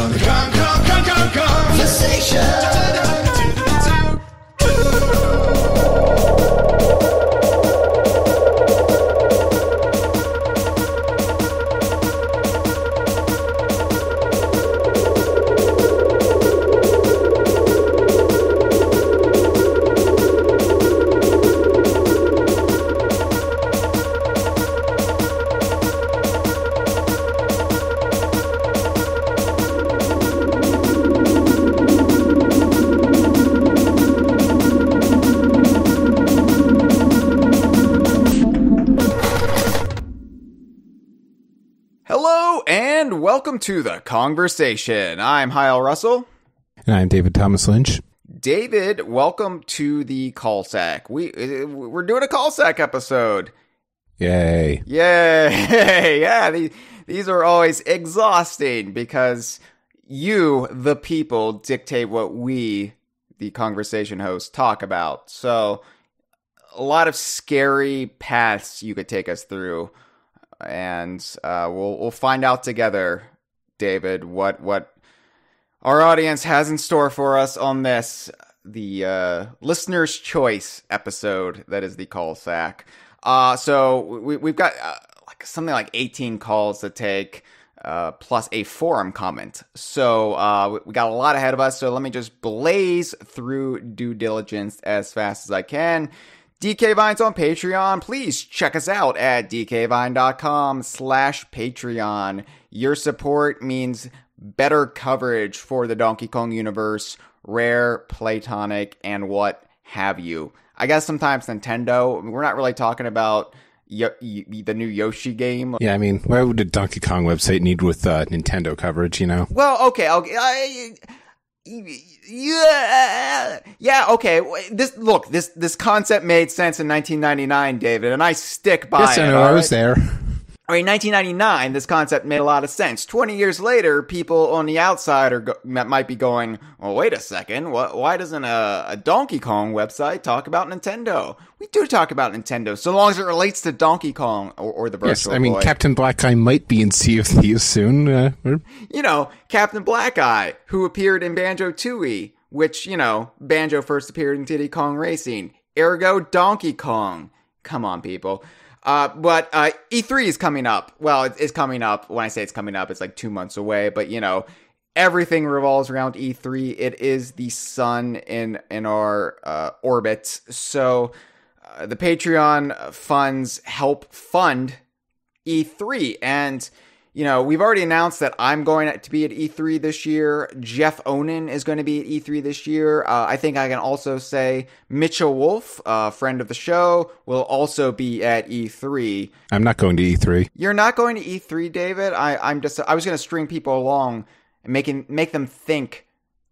Kongversation. Welcome to the Kongversation. I'm Hyle Russell. And I'm David Thomas Lynch. David, welcome to the call sack. We're doing a call sack episode. Yay. Yay. Yeah, these are always exhausting because you, the people, dictate what we, the Kongversation hosts, talk about. So, a lot of scary paths you could take us through. And we'll find out together, David, what our audience has in store for us on this, the listener's choice episode that is the call sack. So we've got something like 18 calls to take, plus a forum comment. So we got a lot ahead of us. So let me just blaze through due diligence as fast as I can. DK Vine's on Patreon. Please check us out at dkvine.com/Patreon. Your support means better coverage for the Donkey Kong universe, Rare, Playtonic, and what have you. I guess sometimes Nintendo. We're not really talking about the new Yoshi game. Yeah, I mean, why would a Donkey Kong website need with Nintendo coverage, you know? Well, okay. Yeah, okay. This concept made sense in 1999, David, and I stick by it. Yes, I know, I was there. I mean, 1999, this concept made a lot of sense. 20 years later, people on the outside might be going, well, wait a second, why doesn't a Donkey Kong website talk about Nintendo? We do talk about Nintendo, so long as it relates to Donkey Kong or the Virtual Boy. Yes, I mean, Captain Black Eye might be in Sea of Thieves soon. You know, Captain Black Eye, who appeared in Banjo-Tooie, which, you know, Banjo first appeared in Diddy Kong Racing. Ergo, Donkey Kong. Come on, people. But E3 is coming up. Well, it's coming up. When I say it's coming up, it's like 2 months away. But, you know, everything revolves around E3. It is the sun in our orbit. So the Patreon funds help fund E3. And, you know, we've already announced that I'm going to be at E3 this year. Jeff Onen is going to be at E3 this year. I think I can also say Mitchell Wolf, friend of the show, will also be at E3. I'm not going to E3. You're not going to E3, David? I was going to string people along and make them think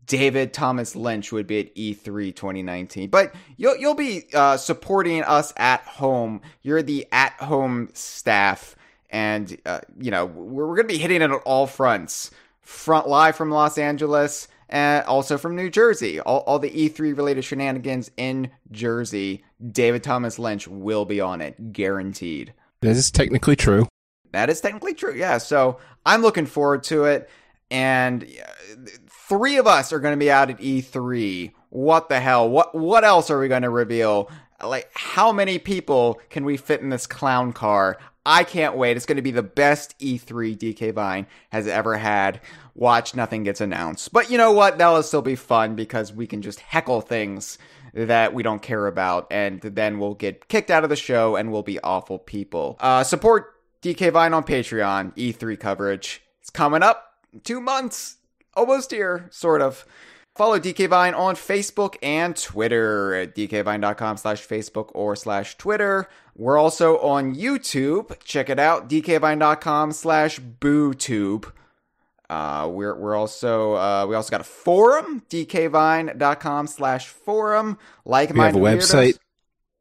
David Thomas Lynch would be at E3 2019. But you'll be supporting us at home. You're the at-home staff. And, you know, we're going to be hitting it on all fronts. Live from Los Angeles and also from New Jersey. All the E3 related shenanigans in Jersey. David Thomas Lynch will be on it. Guaranteed. That is technically true. That is technically true, yeah. So I'm looking forward to it. And 3 of us are going to be out at E3. What the hell? What else are we going to reveal? Like, how many people can we fit in this clown car? I can't wait. It's going to be the best E3 DK Vine has ever had. Watch, nothing gets announced. But you know what? That'll still be fun because we can just heckle things that we don't care about. And then we'll get kicked out of the show and we'll be awful people. Support DK Vine on Patreon. E3 coverage. It's coming up. 2 months. Almost here. Sort of. Follow DK Vine on Facebook and Twitter at dkvine.com/Facebook or /Twitter. We're also on YouTube. Check it out. dkvine.com/BooTube. We're also, we also got a forum, dkvine.com/forum. Like-minded we have a website. weirdos.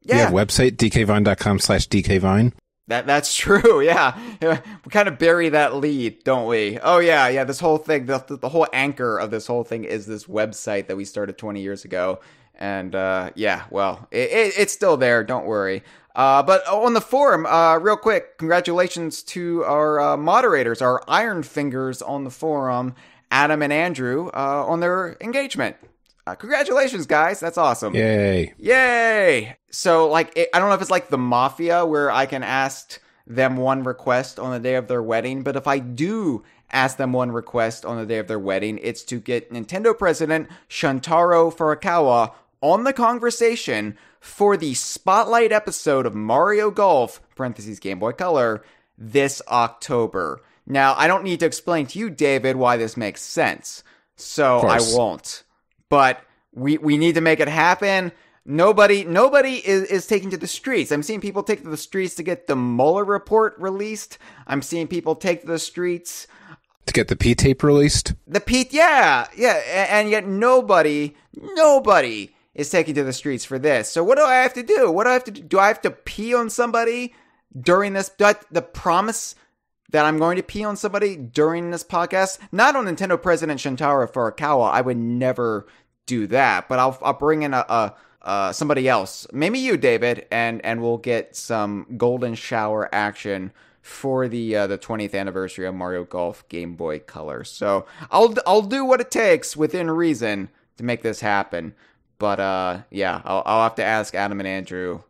Yeah. We have a website, dkvine.com/dkvine. That's true, yeah. We kind of bury that lead, don't we? Oh, yeah, this whole thing, the whole anchor of this whole thing is this website that we started 20 years ago. And, yeah, well, it's still there, don't worry. But on the forum, real quick, congratulations to our moderators, our iron fingers on the forum, Adam and Andrew, on their engagement. Congratulations, guys. That's awesome. Yay. So, I don't know if it's like the Mafia where I can ask them one request on the day of their wedding, but if I do ask them one request on the day of their wedding, it's to get Nintendo President Shuntaro Furukawa on the Kongversation for the spotlight episode of Mario Golf, parentheses Game Boy Color, this October. Now, I don't need to explain to you, David, why this makes sense, so I won't. But we need to make it happen. Nobody is taking to the streets. I'm seeing people take to the streets to get the Mueller report released. I'm seeing people take to the streets to get the P-tape released. The P, yeah, and yet nobody is taking to the streets for this. So what do I have to do? What do I have to do? Do I have to pee on somebody during this? The promise that I'm going to pee on somebody during this podcast? Not on Nintendo President Shuntaro Furukawa. I would never do that. But I'll bring in somebody else. Maybe you, David, and we'll get some golden shower action for the 20th anniversary of Mario Golf Game Boy Color. So I'll do what it takes within reason to make this happen. But I'll have to ask Adam and Andrew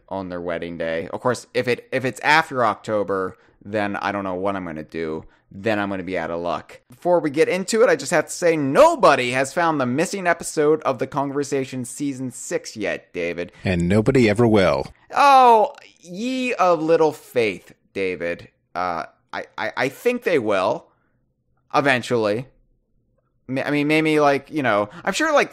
on their wedding day. Of course, if it's after October, then I don't know what I'm going to do. Then I'm going to be out of luck. Before we get into it, I just have to say nobody has found the missing episode of the Kongversation Season 6 yet, David. And nobody ever will. Oh, ye of little faith, David. I think they will. Eventually. I mean, maybe I'm sure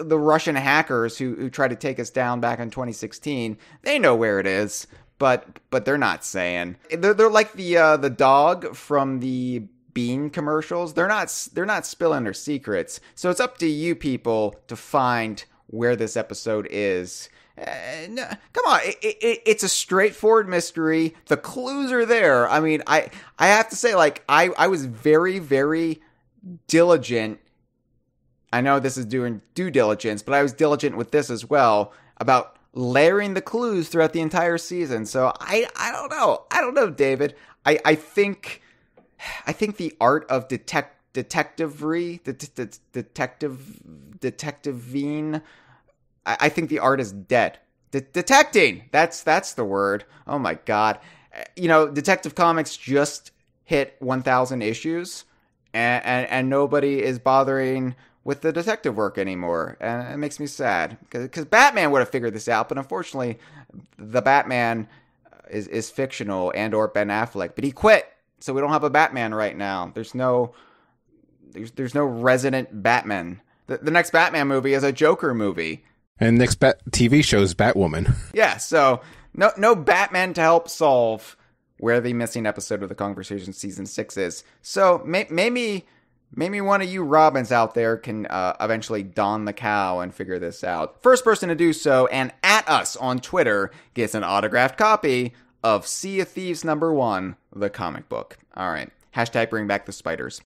the Russian hackers who tried to take us down back in 2016, they know where it is. But they're not saying. They're like the dog from the Bean commercials. They're not spilling their secrets. So it's up to you people to find where this episode is. Come on, it's a straightforward mystery. The clues are there. I mean, I have to say, I was very, very diligent. I know this is doing due diligence, but I was diligent with this as well about layering the clues throughout the entire season. So I don't know, David. I think the art of detectiving, I think the art is dead. Detecting, that's the word. Oh my god. Detective Comics just hit 1,000 issues and nobody is bothering with the detective work anymore, and it makes me sad because Batman would have figured this out, but unfortunately, the Batman is fictional and/or Ben Affleck, but he quit, so we don't have a Batman right now. There's no resident Batman. The next Batman movie is a Joker movie, and next TV show is Batwoman. Yeah, so no Batman to help solve where the missing episode of the Kongversation Season 6 is. So maybe one of you Robins out there can eventually don the cow and figure this out. First person to do so and at us on Twitter gets an autographed copy of Sea of Thieves #1, the comic book. All right. # bring back the spiders.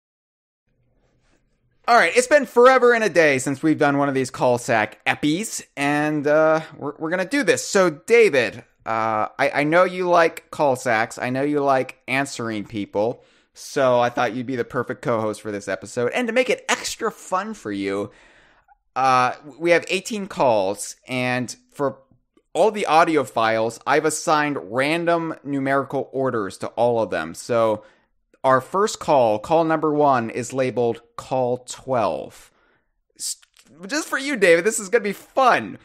All right. It's been forever and a day since we've done one of these call sack eppies, and we're going to do this. So, David, I know you like call sacks. I know you like answering people. So I thought you'd be the perfect co-host for this episode. And to make it extra fun for you, we have 18 calls. And for all the audio files, I've assigned random numerical orders to all of them. So our first call #1, is labeled call 12. Just for you, David, this is going to be fun.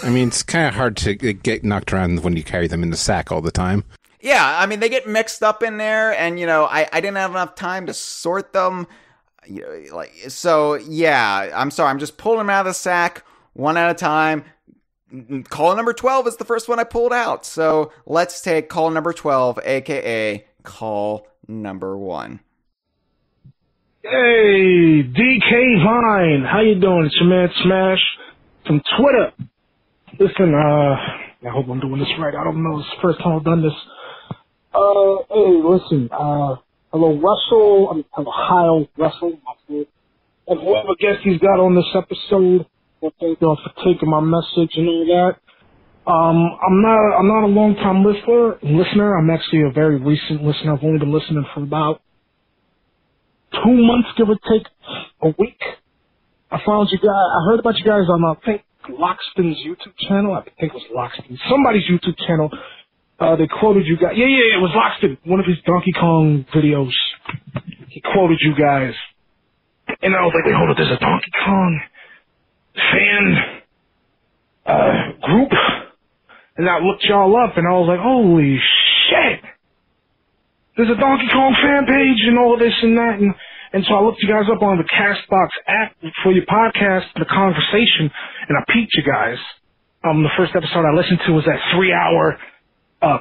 I mean, it's kind of hard to get knocked around when you carry them in the sack all the time. Yeah, I mean, they get mixed up in there, and, I didn't have enough time to sort them. So, yeah, I'm sorry. I'm just pulling them out of the sack one at a time. Call number 12 is the first one I pulled out. So, let's take call number 12, a.k.a. call number 1. Hey, DK Vine. How you doing? It's your man Smash from Twitter. Listen, I hope I'm doing this right. I don't know. It's the first time I've done this. Hey, listen, hello, Russell, hello, Hyle, Russell, and whoever guest he's got on this episode, well, thank y'all for taking my message and all that. I'm not a long time listener. I'm actually a very recent listener. I've only been listening for about 2 months, give or take a week. I found you guys. I heard about you guys on, I think, Lockston's YouTube channel. I think it was Lockston. Somebody's YouTube channel. They quoted you guys. Yeah, it was Lockston. One of his Donkey Kong videos. He quoted you guys. And I was like, wait, hold up, there's a Donkey Kong fan group. And I looked y'all up, and I was like, holy shit. There's a Donkey Kong fan page and all this and that. And so I looked you guys up on the Castbox app for your podcast, The Kongversation, and I peeped you guys. The first episode I listened to was that 3-hour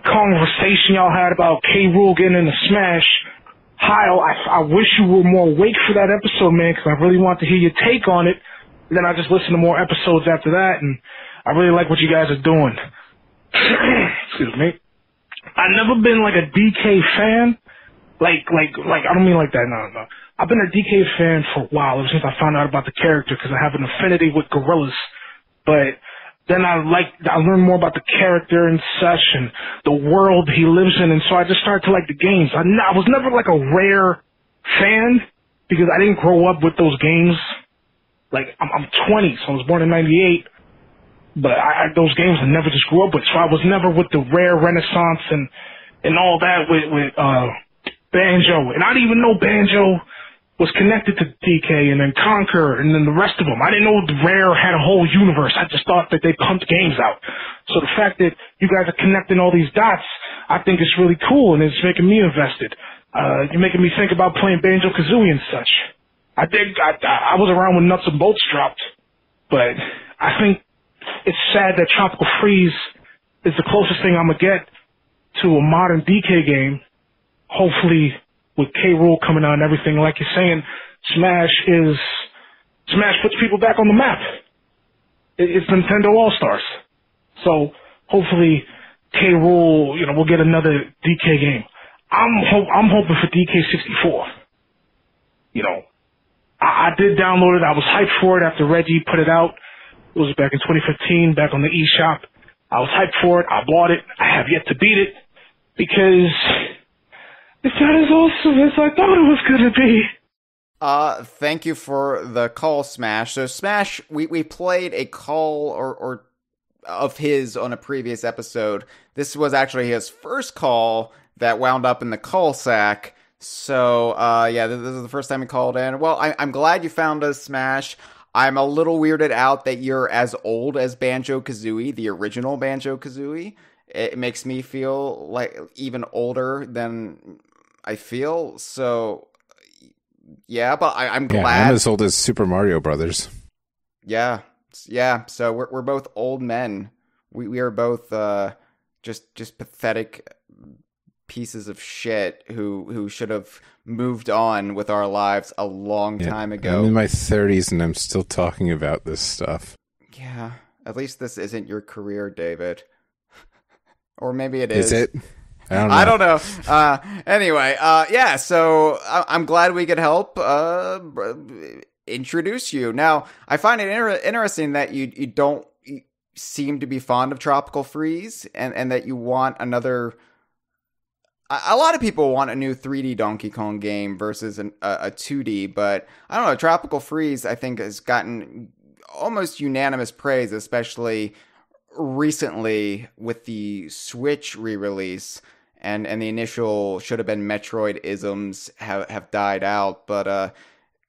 conversation y'all had about K. Rool getting into Smash. Hyle, I wish you were more awake for that episode, man, because I really want to hear your take on it. And then I just listened to more episodes after that, and I really like what you guys are doing. Excuse me. I've never been like a DK fan. Like, I don't mean like that, no. I've been a DK fan for a while, ever since I found out about the character, because I have an affinity with gorillas. But then I learned more about the character and such, and the world he lives in, and so I just started to like the games. I was never like a Rare fan, because I didn't grow up with those games. Like, I'm 20, so I was born in 98. But those games I never just grew up with, so I was never with the Rare Renaissance and all that with Banjo. And I didn't even know Banjo was connected to DK and then Conquer and then the rest of them. I didn't know the Rare had a whole universe. I just thought that they pumped games out. So the fact that you guys are connecting all these dots, I think it's really cool, and it's making me invested. You're making me think about playing Banjo-Kazooie and such. I was around when Nuts and Bolts dropped, but I think it's sad that Tropical Freeze is the closest thing I'm going to get to a modern DK game. Hopefully, with K. Rool coming out and everything, like you're saying, Smash puts people back on the map. It's Nintendo All-Stars. So, hopefully, K. Rool, we'll get another DK game. I'm hoping for DK64. I did download it. I was hyped for it after Reggie put it out. It was back in 2015, back on the eShop. I was hyped for it. I bought it. I have yet to beat it because it's not as awesome as I thought it was going to be. Thank you for the call, Smash. So, Smash, we played a call or of his on a previous episode. This was actually his first call that wound up in the call sack. So, this is the first time he called in. Well, I'm glad you found us, Smash. I'm a little weirded out that you're as old as Banjo-Kazooie, the original Banjo-Kazooie. It makes me feel like even older than I feel. So, yeah, but I'm glad. Yeah, I'm as old as Super Mario Brothers. Yeah. So we're both old men. We are both just pathetic pieces of shit who should have moved on with our lives a long time ago. I'm in my 30s and I'm still talking about this stuff. Yeah, at least this isn't your career, David. Or maybe it is. Is it? I don't know. Anyway, so I'm glad we could help introduce you. Now, I find it interesting that you don't seem to be fond of Tropical Freeze and that you want another... A lot of people want a new 3D Donkey Kong game versus a 2D, but I don't know, Tropical Freeze, I think, has gotten almost unanimous praise, especially recently with the Switch re-release, and the initial should-have-been Metroid-isms have died out, but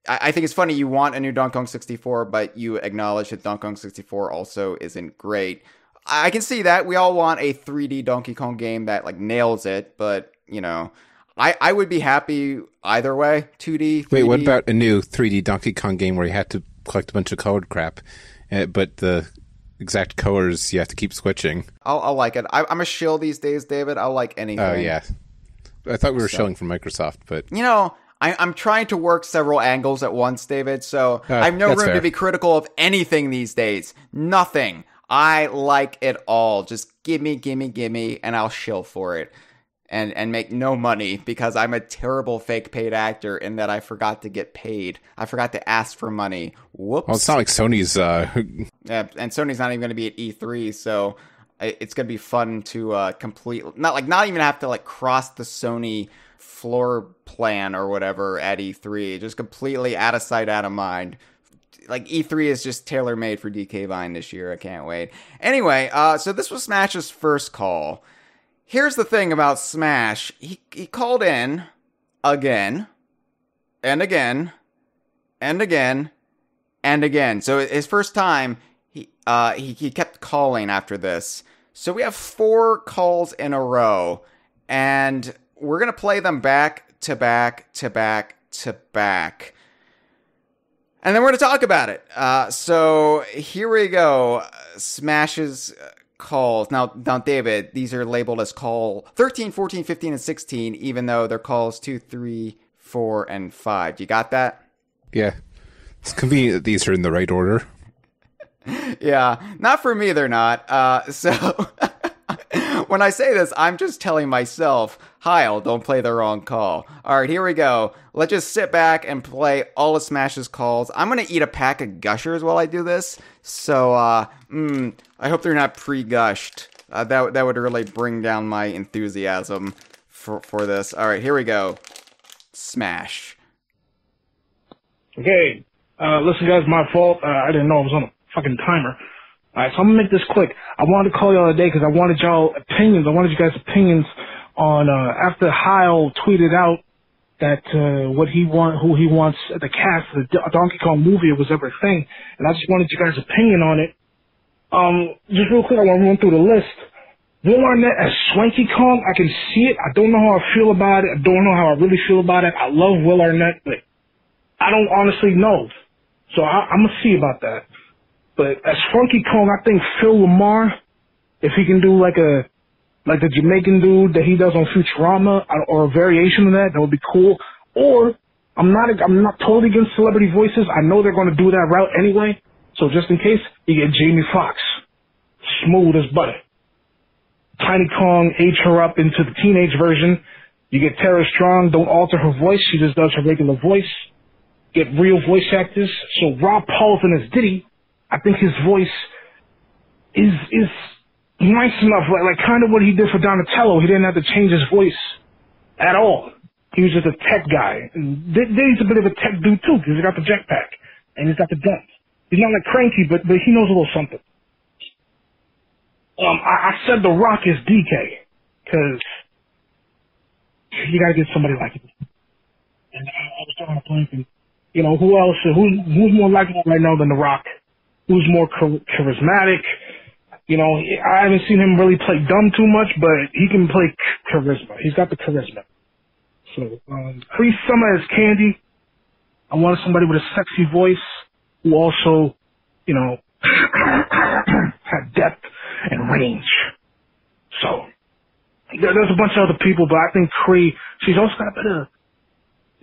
I think it's funny, you want a new Donkey Kong 64, but you acknowledge that Donkey Kong 64 also isn't great. I can see that. We all want a 3D Donkey Kong game that nails it, but I would be happy either way. 2D, 3D. Wait, what about a new 3D Donkey Kong game where you had to collect a bunch of colored crap, but the exact colors you have to keep switching? I'll like it. I'm a shill these days, David. I'll like anything. Oh yeah, I thought we were shilling from Microsoft, but I'm trying to work several angles at once, David. So I have no room to be critical of anything these days. Nothing. I like it all. Just gimme, and I'll shill for it. And make no money because I'm a terrible fake paid actor in that I forgot to get paid. I forgot to ask for money. Whoops. Well, it's not like Sony's... Yeah, and Sony's not even going to be at E3, so It's gonna be fun to not even have to like cross the Sony floor plan or whatever at E3. Just completely out of sight, out of mind. Like E3 is just tailor made for DK Vine this year. I can't wait. Anyway, so this was Smash's first call. Here's the thing about Smash. He called in again and again and again and again. So his first time, he kept calling after this. So we have 4 calls in a row, and we're gonna play them back to back to back to back. And then we're going to talk about it. So here we go. Smash's calls. Now, David, these are labeled as call 13, 14, 15, and 16, even though they're calls 2, 3, 4, and 5. You got that? Yeah. It's convenient that these are in the right order. Yeah. Not for me, they're not. So when I say this, I'm just telling myself, Hyle, don't play the wrong call. All right, here we go. Let's just sit back and play all of Smash's calls. I'm going to eat a pack of Gushers while I do this. So, I hope they're not pre-gushed. That would really bring down my enthusiasm for this. All right, here we go. Smash. Okay. Listen, guys, my fault. I didn't know I was on a fucking timer. Alright, so I'm gonna make this quick. I wanted to call y'all today because I wanted y'all opinions. I wanted you guys' opinions on, after Hyle tweeted out that, who he wants at the cast of the Donkey Kong movie, it was ever a thing. And I just wanted you guys' opinion on it. Just real quick, I want to run through the list. Will Arnett as Swanky Kong, I can see it. I don't know how I feel about it. I don't know how I really feel about it. I love Will Arnett, but I don't honestly know. So I'm gonna see about that. But as Funky Kong, I think Phil Lamar, if he can do like the Jamaican dude that he does on Futurama, or a variation of that would be cool. Or I'm not totally against celebrity voices. I know they're going to do that route anyway. So just in case, you get Jamie Foxx, smooth as butter. Tiny Kong, age her up into the teenage version. You get Tara Strong, don't alter her voice. She just does her regular voice. Get real voice actors. So Rob Paulson as Diddy. I think his voice is nice enough, like kind of what he did for Donatello. He didn't have to change his voice at all. He was just a tech guy. And Diddy's a bit of a tech dude too, because he's got the jetpack and he's got the guns. He's not like Cranky, but he knows a little something. I said The Rock is DK, because you gotta get somebody like him. And I was trying to think, you know, who else? Who's more likable right now than The Rock? Who's more charismatic? You know, I haven't seen him really play dumb too much, but he can play charisma. He's got the charisma. So, Cree Summer as Candy. I wanted somebody with a sexy voice who also, you know, had depth and range. So, there's a bunch of other people, but I think Cree, she's also got a bit of,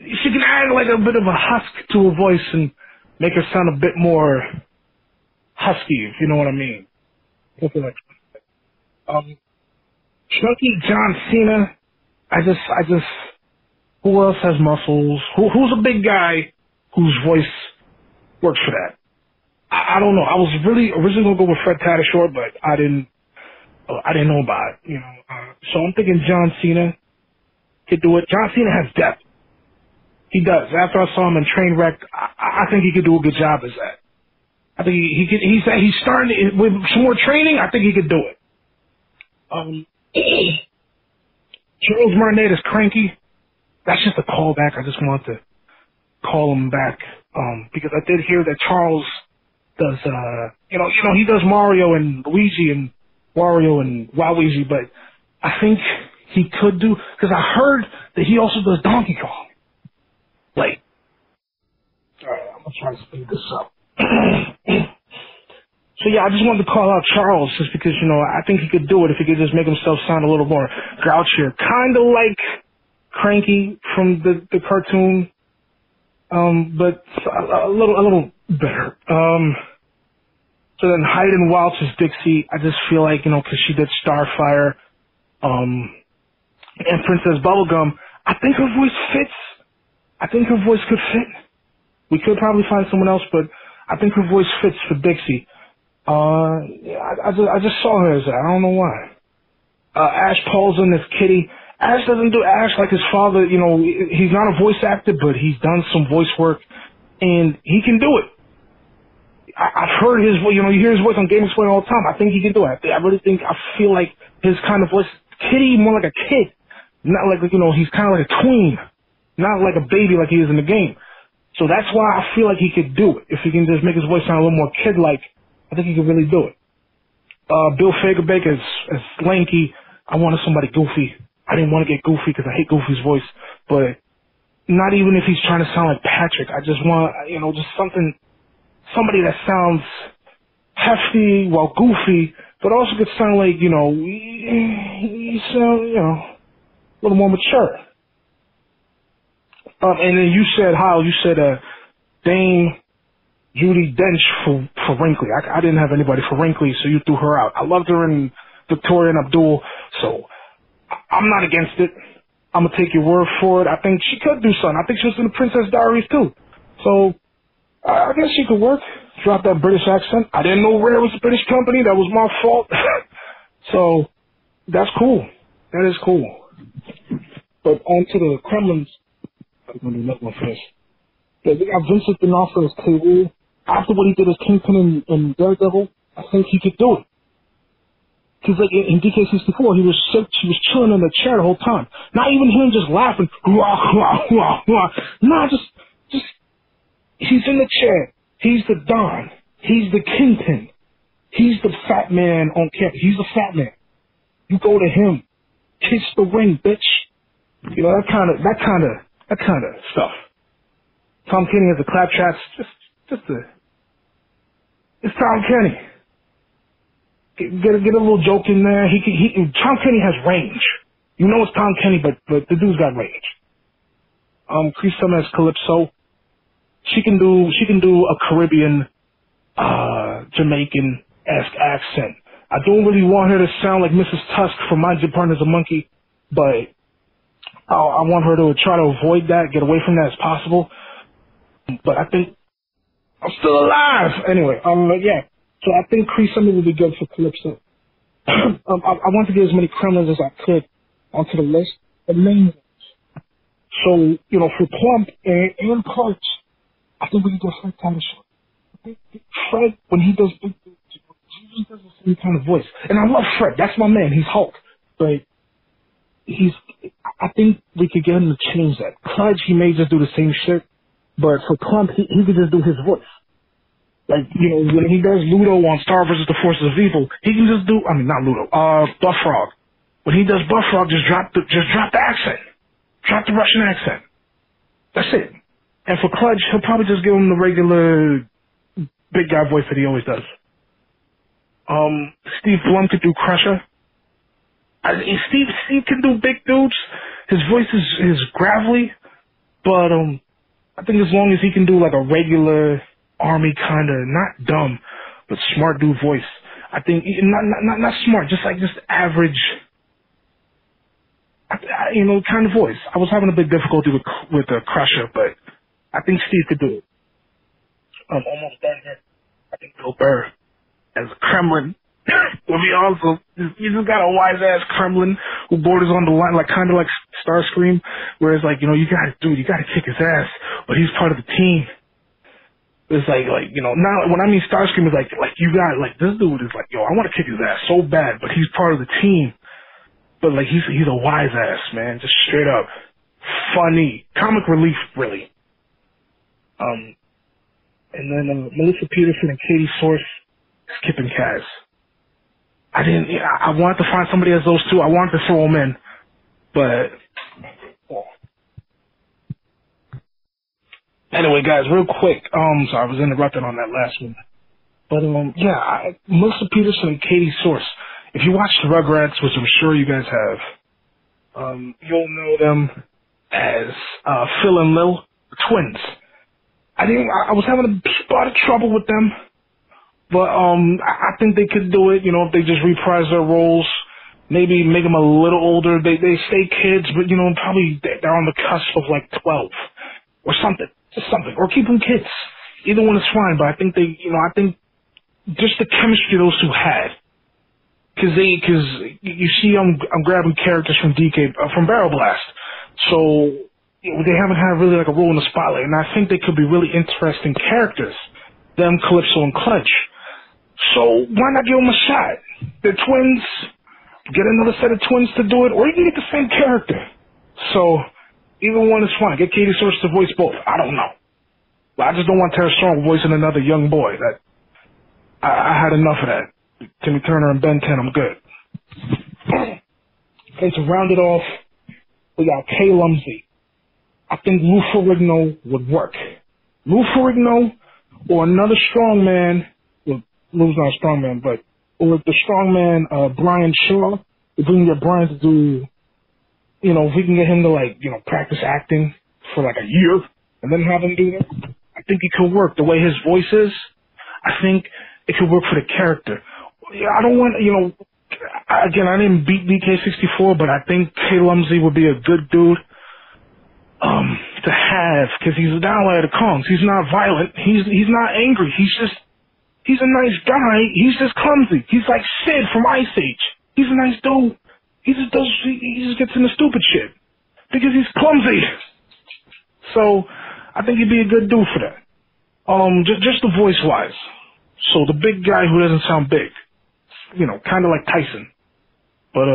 she can add like a bit of a husk to her voice and make her sound a bit more husky, if you know what I mean. Something like Chunky John Cena. I just, who else has muscles? Who's a big guy whose voice works for that? I don't know. I was really originally gonna go with Fred Tatasciore, but I didn't know about it, you know. So I'm thinking John Cena could do it. John Cena has depth. He does. After I saw him in Trainwreck, I think he could do a good job as that. I think he's starting to, with some more training. I think he could do it. Charles Martinet is Cranky. That's just a callback. I just want to call him back because I did hear that Charles does. You know, he does Mario and Luigi and Wario and Waluigi, but I think he could do, because I heard that he also does Donkey Kong. Like, all right, I'm gonna try to speed this up. So yeah, I just wanted to call out Charles just because, you know, I think he could do it if he could just make himself sound a little more grouchier. Kind of like Cranky from the cartoon, but a little better. So then Hayden Welch is Dixie. I just feel like, you know, because she did Starfire, and Princess Bubblegum, I think her voice fits. I think her voice could fit. We could probably find someone else, but I think her voice fits for Dixie. I just saw her as that. I don't know why. Ash Paulson as Kitty. Ash doesn't do Ash like his father. You know, he's not a voice actor, but he's done some voice work, and he can do it. I've heard his voice. You know, you hear his voice on Game Explainer all the time. I think he can do it. I really think. I feel like his kind of voice. Kitty more like a kid, not like, you know, he's kind of like a tween, not like a baby like he is in the game. So that's why I feel like he could do it. If he can just make his voice sound a little more kid-like, I think he could really do it. Bill Fagerbeck as Lanky. I wanted somebody goofy. I didn't want to get goofy because I hate Goofy's voice, but not even if he's trying to sound like Patrick. I just want, you know, just somebody that sounds hefty while goofy, but also could sound like, you know, he sound, you know, a little more mature. And then you said, Hyle, Dame Judi Dench for Wrinkly. I didn't have anybody for Wrinkly, so you threw her out. I loved her in Victoria and Abdul, so I'm not against it. I'm going to take your word for it. I think she could do something. I think she was in the Princess Diaries, too. So I guess she could work. Drop that British accent. I didn't know Rare was a British company. That was my fault. So that's cool. That is cool. But on to the Kremlins. I'm going to do another one for this. Yeah, we got Vincent D'Onofrio as K. After what he did as Kingpin in Daredevil, I think he could do it. Because like in DK64, he was chilling in the chair the whole time. Not even him just laughing. Nah, just he's in the chair. He's the Don. He's the Kingpin. He's the fat man on camp. He's the fat man. You go to him. Kiss the ring, bitch. You know, that kind of stuff. Tom Kenny has the claptraps. It's Tom Kenny. Get a little joke in there. Tom Kenny has range. You know it's Tom Kenny, but the dude's got range. Chris Summer as Calypso. She can do a Caribbean, Jamaican-esque accent. I don't really want her to sound like Mrs. Tusk from My Gym Partner's a Monkey, but I want her to try to avoid that, get away from that as possible. But I think I'm still alive. Anyway, yeah. So I think Cree Summer would be good for Calypso. I want to get as many Kremlins as I could onto the list. The main ones. So, you know, for Plump and Parts, I think we can get Fred kind of short. I think Fred, when he does big things, he does the same kind of voice. And I love Fred. That's my man. He's Hulk. But I think we could get him to change that. Kludge, he may just do the same shit. But for Plump, he could just do his voice. Like, you know, when he does Ludo on Star vs. the Forces of Evil, he can just do, I mean, not Ludo, Buff Frog. When he does Buff Frog, just drop the accent. Drop the Russian accent. That's it. And for Kludge, he'll probably just give him the regular big guy voice that he always does. Steve Blum could do Crusher. Steve can do big dudes. His voice is gravelly, but I think as long as he can do like a regular army kind of, not dumb, but smart dude voice. I think not smart, just average, you know, kind of voice. I was having a bit difficulty with Crusher, but I think Steve could do it. Almost done here. I think Bill Burr as a Kremlin would be awesome. You just got a wise ass Kremlin who borders on the line, like kind of like Starscream, where it's like, you know, you gotta kick his ass, but he's part of the team. It's like, you know, now when I mean Starscream is like you got, like, this dude is like, yo, I want to kick his ass so bad, but he's part of the team. But like, he's a wise ass, man, just straight up funny, comic relief, really. And then Melissa Peterson and Katie Source, Skip and Kaz. I wanted to find somebody as those two. I wanted to throw them in, but anyway, guys, real quick. So I was interrupted on that last one, but yeah, Melissa Peterson and Katie Source. If you watch the Rugrats, which I'm sure you guys have, you'll know them as Phil and Lil, the twins. I was having a lot of trouble with them. But I think they could do it, you know, if they just reprise their roles, maybe make them a little older. They stay kids, but, you know, probably they're on the cusp of like 12 or something, just something, or keep them kids. Either one is fine, but I think just the chemistry those two had. Cause you see, I'm grabbing characters from from Barrel Blast. So, they haven't had really like a role in the spotlight, and I think they could be really interesting characters. Them, Calypso and Clutch. So, why not give them a shot? They're twins. Get another set of twins to do it, or you can get the same character. So, either one is fine. Get Katie Source to voice both. I don't know. But I just don't want Tara Strong voicing another young boy. I had enough of that. Timmy Turner and Ben 10, I'm good. And to round it off, we got Kay Lumsey. I think Lou Ferrigno would work. Lou Ferrigno or another strongman. Well, Lou's not a strongman, but or the strongman Brian Shaw. If we can get Brian to do, if we can get him to practice acting for like a year and then have him do that, I think it could work. The way his voice is, I think it could work for the character. I don't want, again, I didn't beat DK64, but I think Kay Lumsey would be a good dude to have, because he's a ally of the Kongs. He's not violent. He's not angry. He's a nice guy. He's just clumsy. He's like Sid from Ice Age. He's a nice dude. He just gets into stupid shit because he's clumsy. So I think he'd be a good dude for that. Just the voice wise. So the big guy who doesn't sound big, kind of like Tyson. But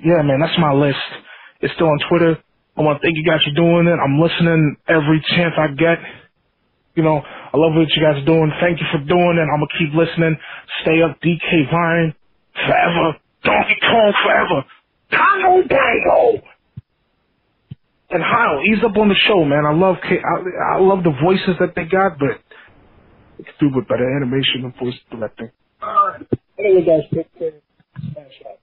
yeah, man, that's my list. It's still on Twitter. I want to thank you guys for doing it. I'm listening every chance I get. I love what you guys are doing. Thank you for doing it. I'm going to keep listening. Stay up, DK Vine, forever. Donkey Kong forever. Congo Bango. And Hyle, ease up on the show, man. I love the voices that they got, but it's do with better animation and voice directing. Anyway, guys, take care. Smash out.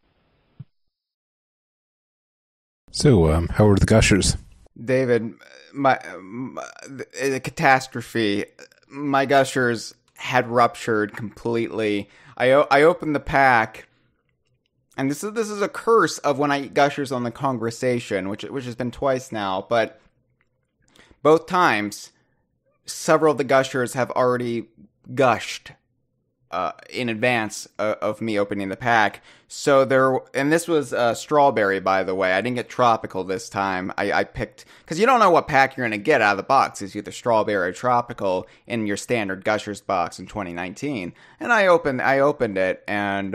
So, how were the gushers? David, the catastrophe. My gushers had ruptured completely. I opened the pack, and this is a curse of when I eat gushers on the Kongversation, which has been twice now. But both times, several of the gushers have already gushed in advance of me opening the pack. So and this was strawberry, by the way. I didn't get tropical this time. I picked, because you don't know what pack you're going to get out of the box. It's either strawberry or tropical in your standard gushers box in 2019. And I opened it, and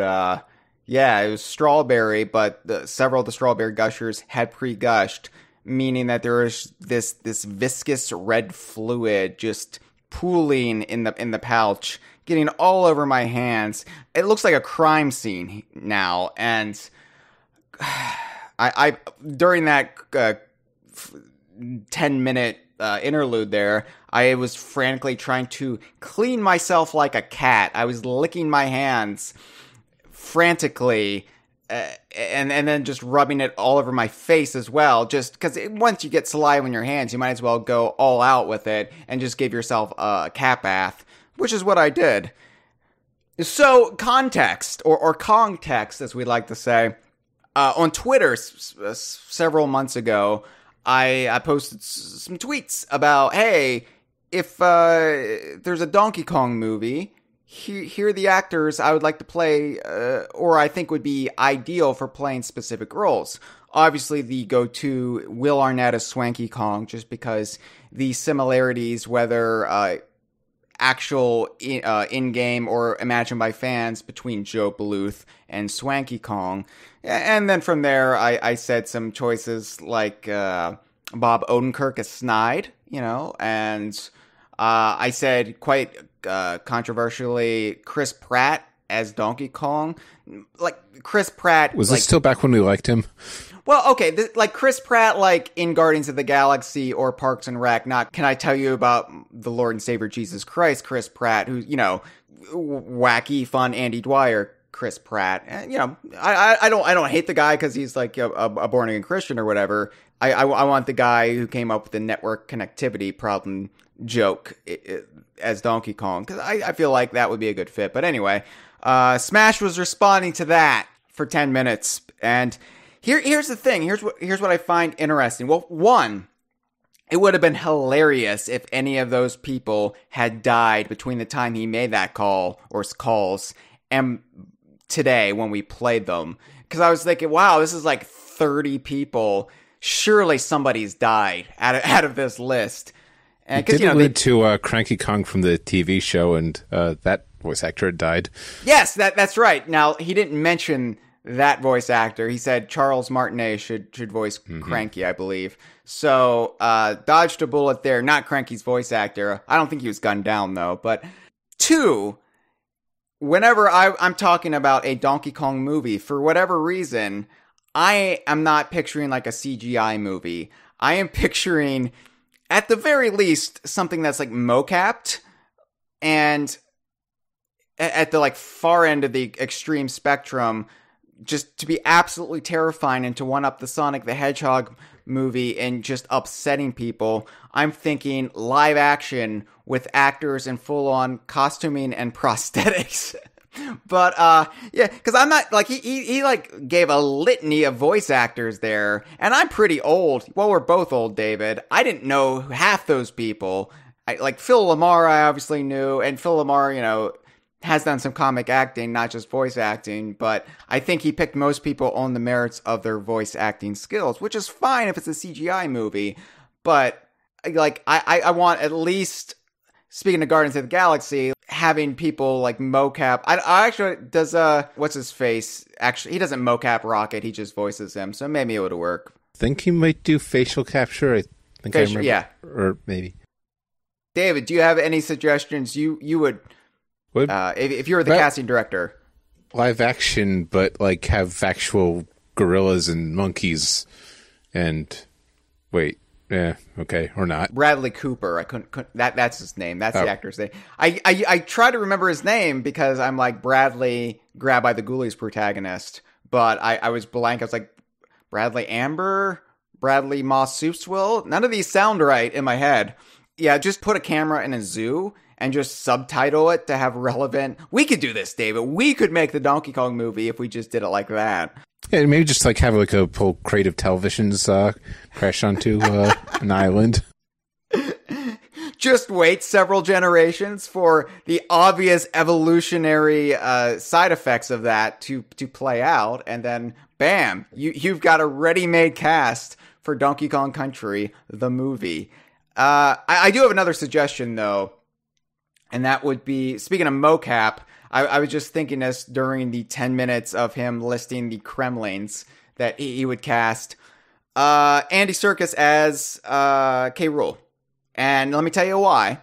yeah, it was strawberry, but several of the strawberry gushers had pre-gushed, meaning that there was this viscous red fluid just pooling in the pouch, getting all over my hands. It looks like a crime scene now, and I during that 10-minute interlude there, I was frantically trying to clean myself like a cat. I was licking my hands frantically, and then just rubbing it all over my face as well, just because once you get saliva in your hands, you might as well go all out with it and just give yourself a cat bath, which is what I did. So, context, or context, as we like to say, on Twitter several months ago, I posted some tweets about, hey, if there's a Donkey Kong movie, here are the actors I would like to play, or I think would be ideal for playing specific roles. Obviously, the go-to, Will Arnett as Swanky Kong, just because the similarities, whether actual in-game or imagined by fans, between Joe Bluth and Swanky Kong. And then from there, I said some choices like Bob Odenkirk as Snide, and I said quite controversially Chris Pratt as Donkey Kong. Like, Chris Pratt... Was this still back when we liked him? Well, okay, like Chris Pratt, like in Guardians of the Galaxy or Parks and Rec, not Can I Tell You About the Lord and Savior Jesus Christ Chris Pratt, who's, wacky, fun Andy Dwyer Chris Pratt. And, I don't hate the guy because he's like a born-again Christian or whatever. I want the guy who came up with the network connectivity problem joke as Donkey Kong, because I feel like that would be a good fit. But anyway, Smash was responding to that for 10 minutes, and here's the thing. Here's what I find interesting. Well, one, it would have been hilarious if any of those people had died between the time he made that call or calls and today when we played them. Because I was thinking, wow, this is like 30 people. Surely somebody's died out of this list. And it did allude to Cranky Kong from the TV show, and that voice actor had died. Yes, that's right. Now, he didn't mention that voice actor. He said Charles Martinet should voice Cranky, I believe. So, dodged a bullet there. Not Cranky's voice actor. I don't think he was gunned down, though. But 2, whenever I'm talking about a Donkey Kong movie, for whatever reason, I am not picturing like a CGI movie. I am picturing, at the very least, something that's like mocapped, and at the like far end of the extreme spectrum, just to be absolutely terrifying and to one-up the Sonic the Hedgehog movie and just upsetting people. I'm thinking live action with actors in full-on costuming and prosthetics. But, yeah, because I'm not, like, he like, gave a litany of voice actors there, and I'm pretty old. Well, we're both old, David. I didn't know half those people. Like, Phil Lamar, I obviously knew, and Phil Lamar, you know, has done some comic acting, not just voice acting, but I think he picked most people on the merits of their voice acting skills, which is fine if it's a CGI movie, but, like, I want at least, speaking of Guardians of the Galaxy, having people like mocap. I actually, does, what's his face? Actually, he doesn't mocap Rocket, he just voices him, so maybe it would work. I think he might do facial capture. I remember. Yeah. Or maybe. David, do you have any suggestions you would, if you were the casting director? Live action, but like have actual gorillas and monkeys and, wait. Yeah, okay, or not. Bradley Cooper. I couldn't that's his name. That's the actor's name. I try to remember his name because I'm like Bradley Grab by the Ghoulies protagonist, but I was blank. I was like Bradley Amber, Bradley Moss Soupswill. None of these sound right in my head. Yeah, just put a camera in a zoo and just subtitle it to have relevant. We could do this, David. We could make the Donkey Kong movie if we just did it like that. Yeah, maybe just like have like a whole Creative Televisions crash onto an island. Just wait several generations for the obvious evolutionary side effects of that to play out, and then bam, you've got a ready-made cast for Donkey Kong Country, the movie. I do have another suggestion though, and that would be, speaking of mocap, I was just thinking this during the 10 minutes of him listing the Kremlings that he would cast. Andy Serkis as K. Rool. And let me tell you why.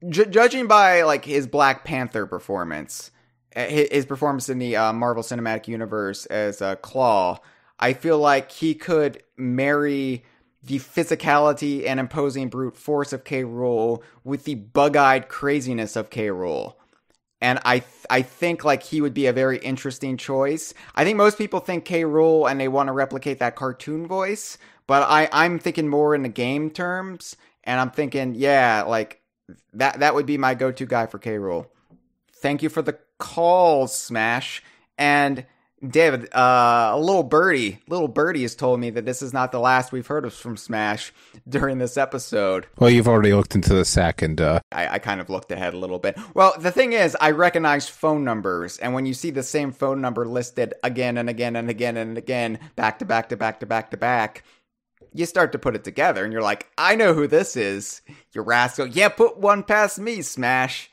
Judging by like his Black Panther performance, his performance in the Marvel Cinematic Universe as Claw, I feel like he could marry the physicality and imposing brute force of K. Rool with the bug-eyed craziness of K. Rool. And I think like he would be a very interesting choice. I think most people think K. Rool and they want to replicate that cartoon voice, but I'm thinking more in the game terms, and I'm thinking, yeah, like that would be my go-to guy for K. Rool. Thank you for the call, Smash. And David, a little birdie has told me that this is not the last we've heard of from Smash during this episode. Well, you've already looked into the sack, and I kind of looked ahead a little bit. Well, the thing is, I recognize phone numbers, and when you see the same phone number listed again and again and again and again, back to back to back to back to back, you start to put it together, and you're like, I know who this is, you rascal. Yeah, put one past me, Smash.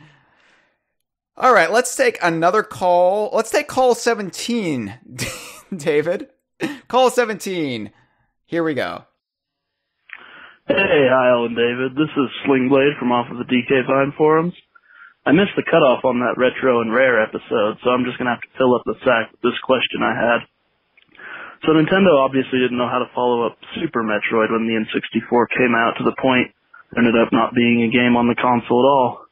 All right, let's take another call. Let's take call 17, David. Call 17. Here we go. Hey, Hyle and David. This is Slingblade from off of the DK Vine forums. I missed the cutoff on that Retro and Rare episode, so I'm just going to have to fill up the sack with this question I had. So Nintendo obviously didn't know how to follow up Super Metroid when the N64 came out, to the point it ended up not being a game on the console at all.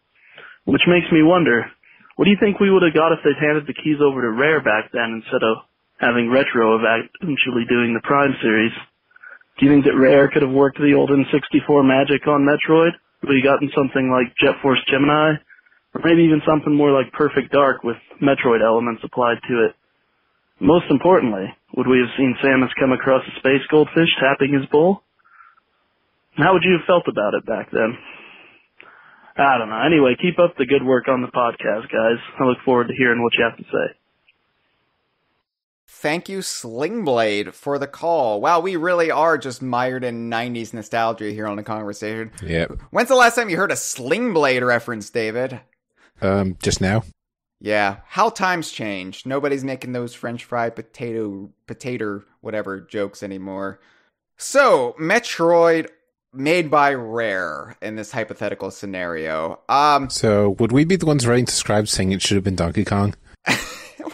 Which makes me wonder, what do you think we would have got if they'd handed the keys over to Rare back then instead of having Retro eventually doing the Prime series? Do you think that Rare could have worked the old N64 magic on Metroid? Would we gotten something like Jet Force Gemini? Or maybe even something more like Perfect Dark with Metroid elements applied to it? Most importantly, would we have seen Samus come across a space goldfish tapping his bowl? How would you have felt about it back then? I don't know. Anyway, keep up the good work on the podcast, guys. I look forward to hearing what you have to say. Thank you, Slingblade, for the call. Wow, we really are just mired in 90s nostalgia here on the Kongversation. Yep. When's the last time you heard a Slingblade reference, David? Just now. Yeah, how times change. Nobody's making those French fry potato, whatever jokes anymore. So, Metroid made by Rare in this hypothetical scenario. So, would we be the ones writing to Scribes saying it should have been Donkey Kong?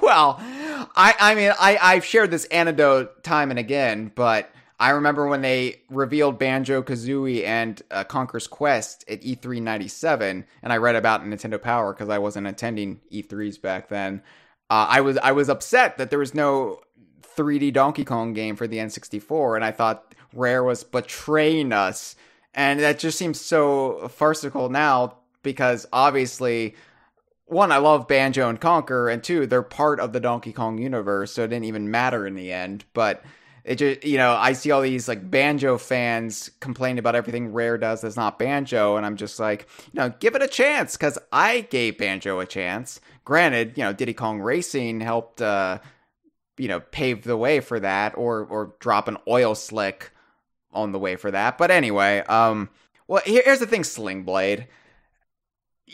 Well, I mean, I've shared this anecdote time and again, but I remember when they revealed Banjo-Kazooie and Conker's Quest at E3 97, and I read about Nintendo Power because I wasn't attending E3s back then. I was upset that there was no 3D Donkey Kong game for the N64, and I thought Rare was betraying us. And that just seems so farcical now because obviously, one, I love Banjo and Conker, and two, they're part of the Donkey Kong universe, so it didn't even matter in the end. But it just, I see all these like Banjo fans complaining about everything Rare does that's not Banjo, and I'm just like, give it a chance, because I gave Banjo a chance. Granted, Diddy Kong Racing helped, pave the way for that, or drop an oil slick on the way for that. But anyway, well, here's the thing, Slingblade.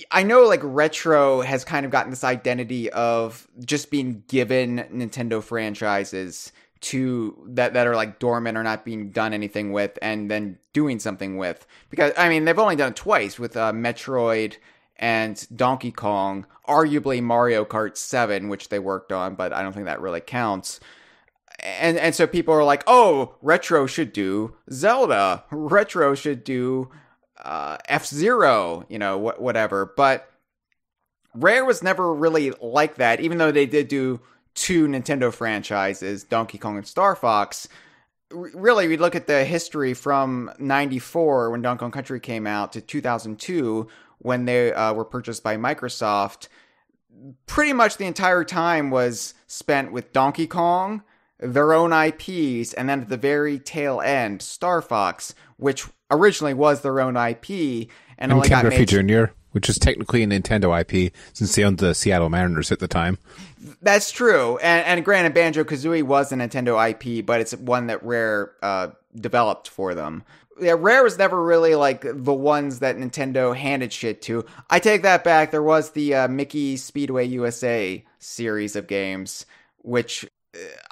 I know, like, Retro has kind of gotten this identity of just being given Nintendo franchises that are, like, dormant or not being done anything with, and then doing something with. Because, I mean, they've only done it twice with Metroid and Donkey Kong, arguably Mario Kart 7, which they worked on, but I don't think that really counts. And so people are like, oh, Retro should do Zelda. Retro should do F-Zero, whatever. But Rare was never really like that, even though they did do two Nintendo franchises, Donkey Kong and Star Fox. Really, we look at the history from 94, when Donkey Kong Country came out, to 2002, when they were purchased by Microsoft. Pretty much the entire time was spent with Donkey Kong, their own IPs, and then at the very tail end, Star Fox, which originally was their own IP, and only Ken got Griffey made... Jr., which is technically a Nintendo IP, since they owned the Seattle Mariners at the time. That's true, and granted, Banjo-Kazooie was a Nintendo IP, but it's one that Rare developed for them. Yeah, Rare was never really like the ones that Nintendo handed shit to. I take that back. There was the Mickey Speedway USA series of games, which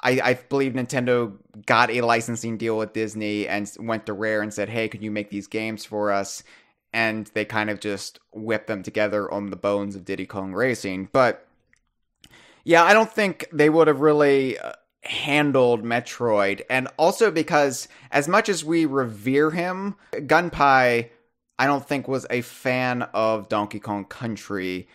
I believe Nintendo got a licensing deal with Disney and went to Rare and said, hey, could you make these games for us? And they kind of just whipped them together on the bones of Diddy Kong Racing. But yeah, I don't think they would have really handled Metroid. And also because as much as we revere him, Gunpei, I don't think was a fan of Donkey Kong Country.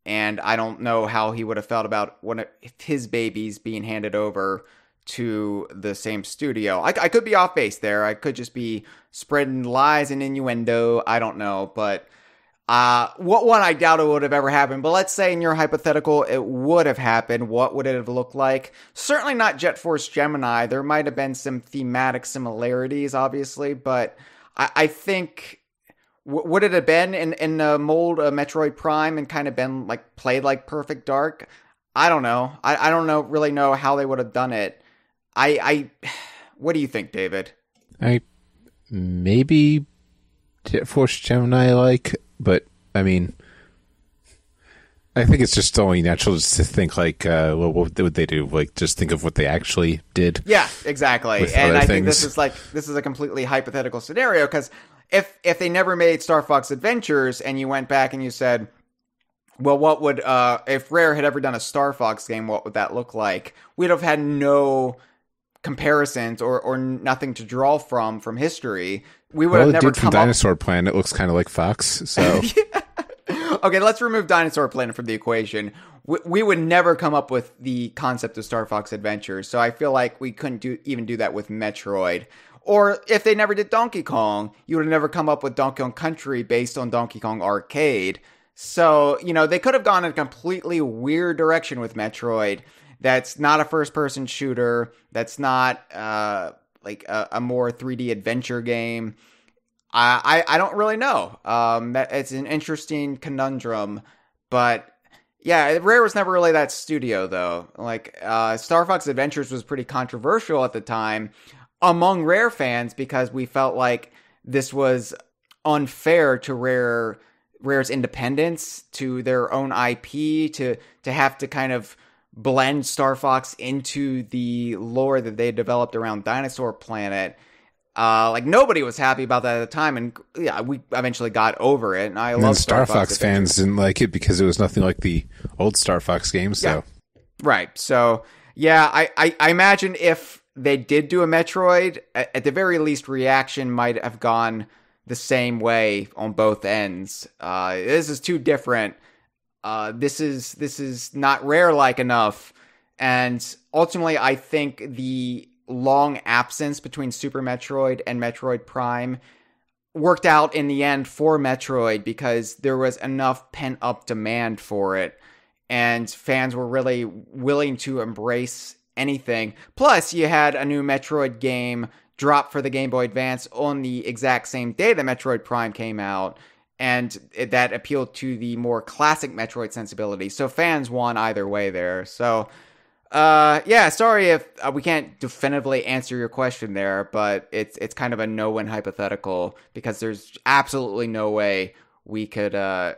And I don't know how he would have felt about one of his babies being handed over to the same studio. I could be off base there. I could just be spreading lies and innuendo. I don't know. But what one I doubt it would have ever happened. But let's say in your hypothetical it would have happened. What would it have looked like? Certainly not Jet Force Gemini. There might have been some thematic similarities, obviously. But I think... Would it have been in the mold of Metroid Prime and kind of been like played like Perfect Dark? I don't know. I don't really know how they would have done it. What do you think, David? Maybe Jet Force Gemini but I mean, I think it's just only natural just to think like, well, what would they do? Like, just think of what they actually did. Yeah, exactly. And I think this is a completely hypothetical scenario because if they never made Star Fox Adventures and you went back and you said, well, what would, if Rare had ever done a Star Fox game, what would that look like? We'd have had no comparisons or nothing to draw from history. We would have never come up... Dinosaur Planet looks kind of like Fox, so... Okay, let's remove Dinosaur Planet from the equation. We would never come up with the concept of Star Fox Adventures, so I feel like we couldn't even do that with Metroid. Or if they never did Donkey Kong, you would have never come up with Donkey Kong Country based on Donkey Kong Arcade. So, they could have gone in a completely weird direction with Metroid. That's not a first-person shooter. That's not, a more 3D adventure game. I don't really know. It's an interesting conundrum, but yeah, Rare was never really that studio though. Like, Star Fox Adventures was pretty controversial at the time among Rare fans because we felt like this was unfair to Rare's independence, to their own IP, to have to kind of blend Star Fox into the lore that they developed around Dinosaur Planet. Like, nobody was happy about that at the time, and yeah, we eventually got over it. And I love Star Fox fans didn't like it because it was nothing like the old Star Fox games. So, yeah. Right. So, yeah, I imagine if they did do a Metroid, at the very least, reaction might have gone the same way on both ends. This is too different. This is not Rare-like enough, and ultimately, I think the long absence between Super Metroid and Metroid Prime worked out in the end for Metroid because there was enough pent-up demand for it, and fans were really willing to embrace anything. Plus, you had a new Metroid game drop for the Game Boy Advance on the exact same day that Metroid Prime came out, and that appealed to the more classic Metroid sensibility. So fans won either way there. So yeah, sorry if we can't definitively answer your question there, but it's kind of a no-win hypothetical because there's absolutely no way we could, I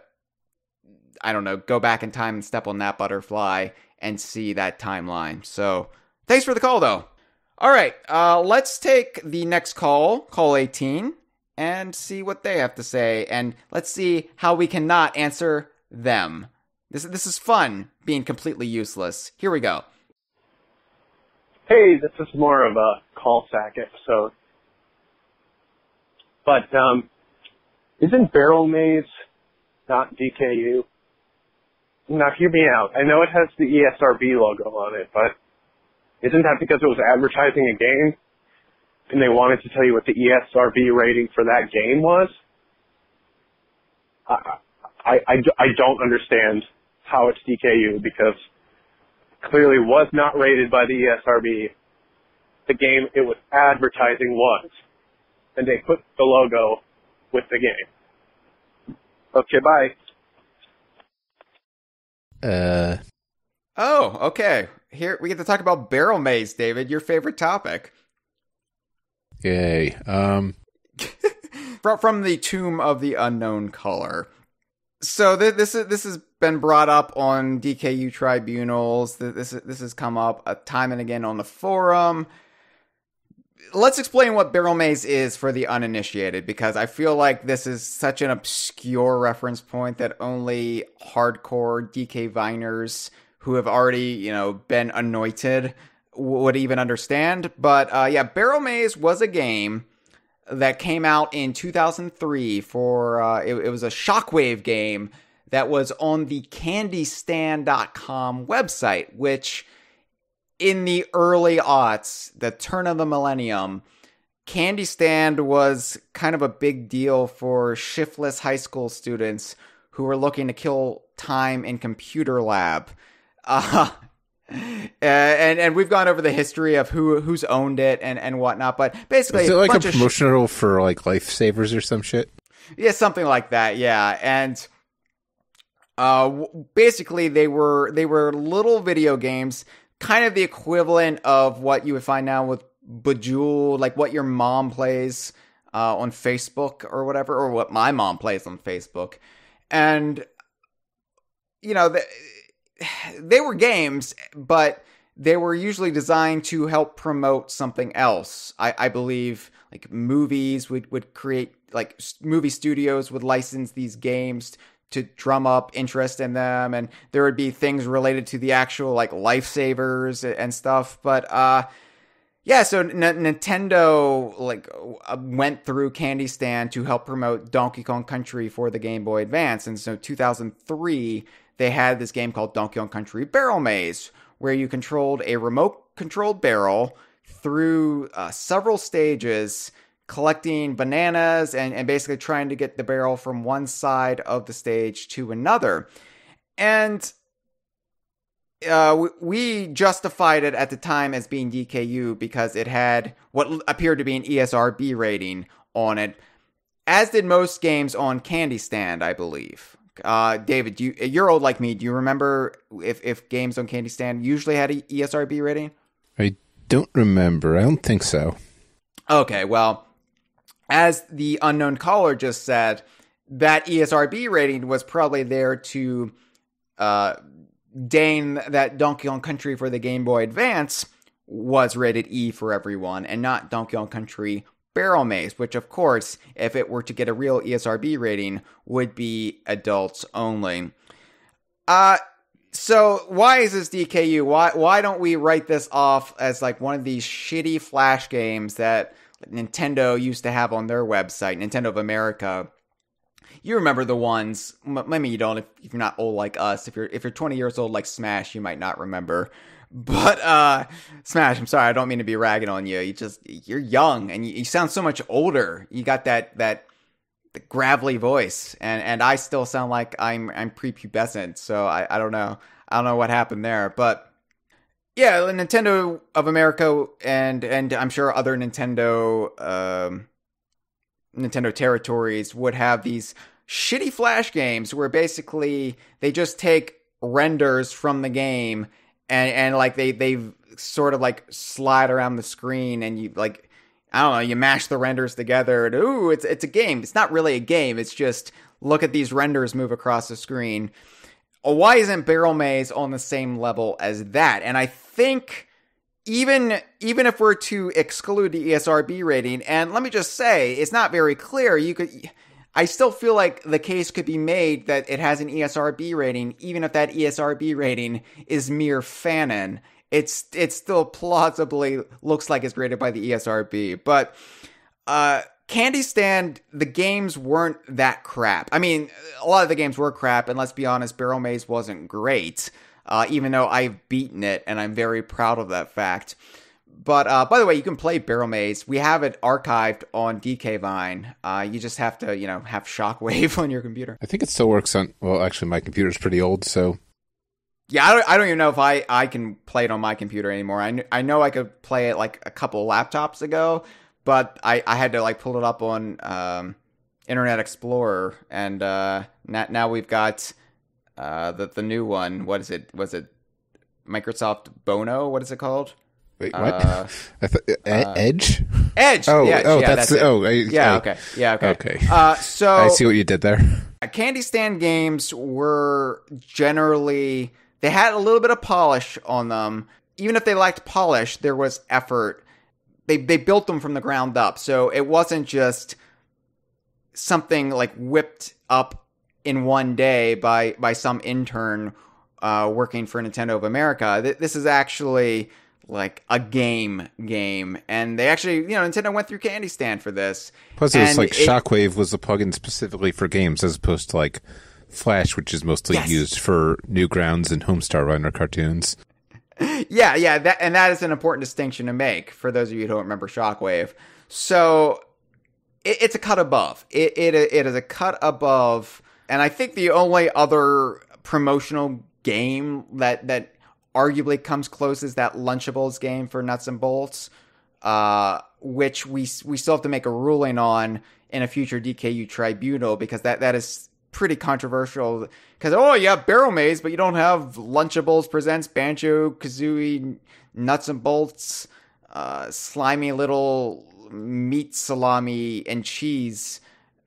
don't know, go back in time and step on that butterfly and see that timeline. So thanks for the call, though. All right, let's take the next call 18, and see what they have to say, and let's see how we cannot answer them. This is fun, being completely useless. Here we go. Hey, this is more of a call sack episode. But, isn't Barrel Maze not DKU? Now, hear me out. I know it has the ESRB logo on it, but isn't that because it was advertising a game and they wanted to tell you what the ESRB rating for that game was? I don't understand how it's DKU because clearly was not rated by the ESRB. The game it was advertising was. And they put the logo with the game. Okay, bye. Oh, okay. Here we get to talk about Barrel Maze, David, your favorite topic. Yay. From the Tomb of the Unknown Color. So this has been brought up on DKU tribunals. This has come up time and again on the forum. Let's explain what Barrel Maze is for the uninitiated, because I feel like this is such an obscure reference point that only hardcore DK Viners who have already, been anointed would even understand. But yeah, Barrel Maze was a game that came out in 2003 for, it was a Shockwave game that was on the CandyStand.com website, which in the early aughts, the turn of the millennium, Candy Stand was kind of a big deal for shiftless high school students who were looking to kill time in computer lab. And we've gone over the history of who's owned it and whatnot, but basically, is it like a promotional for like lifesavers or some shit? Yeah, something like that. Yeah, and basically they were little video games, kind of the equivalent of what you would find now with Bejeweled, like what your mom plays on Facebook or whatever, or what my mom plays on Facebook, and they were games, but they were usually designed to help promote something else. I believe like movies would create, like movie studios would license these games to drum up interest in them. And there would be things related to the actual like lifesavers and stuff. But, yeah, so Nintendo went through Candy Stand to help promote Donkey Kong Country for the Game Boy Advance. And so 2003, they had this game called Donkey Kong Country Barrel Maze, where you controlled a remote-controlled barrel through several stages, collecting bananas and basically trying to get the barrel from one side of the stage to another. And we justified it at the time as being DKU because it had what appeared to be an ESRB rating on it. as did most games on Candy Stand, I believe. David, you're old like me. Do you remember if games on Candy Stand usually had a ESRB rating? I don't remember. I don't think so. Okay, well, as the unknown caller just said, that ESRB rating was probably there to deign that Donkey Kong Country for the Game Boy Advance was rated E for everyone, and not Donkey Kong Country Barrel Maze, which, of course, if it were to get a real ESRB rating, would be adults only. So why is this DKU? Why don't we write this off as like one of these shitty Flash games that Nintendo used to have on their website, Nintendo of America? You remember the ones. Maybe you don't if you're not old like us. If you're 20 years old like Smash, you might not remember. But Smash, I'm sorry, I don't mean to be ragging on you. You're young and you sound so much older. You got that gravelly voice, and I still sound like I'm prepubescent. So I don't know. I don't know what happened there, but yeah, the Nintendo of America and I'm sure other Nintendo territories would have these shitty Flash games where basically they just take renders from the game and like they sort of like slide around the screen, and you like, I don't know, you mash the renders together and ooh, it's a game. It's not really a game. It's just look at these renders move across the screen. Why isn't Barrel Maze on the same level as that? And I think even if we're to exclude the ESRB rating, and let me just say, it's not very clear. I still feel like the case could be made that it has an ESRB rating, even if that ESRB rating is mere fanon. It still plausibly looks like it's rated by the ESRB. But Candy Stand, the games weren't that crap. I mean, a lot of the games were crap, and let's be honest, Barrel Maze wasn't great, even though I've beaten it, and I'm very proud of that fact. But by the way, you can play Barrel Maze. We have it archived on DK Vine. You just have to, have Shockwave on your computer. I think it still works on. Well, actually, my computer's pretty old, so. Yeah, I don't even know if I can play it on my computer anymore. I know I could play it like a couple laptops ago, but I had to like pull it up on Internet Explorer, and now we've got the new one. What is it? Was it Microsoft Bono? What is it called? Wait, what? Edge? Edge. Oh, yeah, that's it. Okay. So I see what you did there. Candy Stand games were generally, they had a little bit of polish on them. Even if they lacked polish, there was effort. They built them from the ground up, so it wasn't just something like whipped up in one day by some intern working for Nintendo of America. This is actually like a game, and they actually, Nintendo went through Candy Stand for this. Plus, it was like Shockwave was a plugin specifically for games, as opposed to like Flash, which is mostly used for Newgrounds and Homestar Runner cartoons. Yeah, that is an important distinction to make for those of you who don't remember Shockwave. So it's a cut above. It is a cut above, and I think the only other promotional game that arguably comes close is that Lunchables game for Nuts and Bolts, which we still have to make a ruling on in a future DKU tribunal, because that is pretty controversial. Because, you have Barrel Maze, but you don't have Lunchables presents Banjo-Kazooie Nuts and Bolts, slimy little meat salami and cheese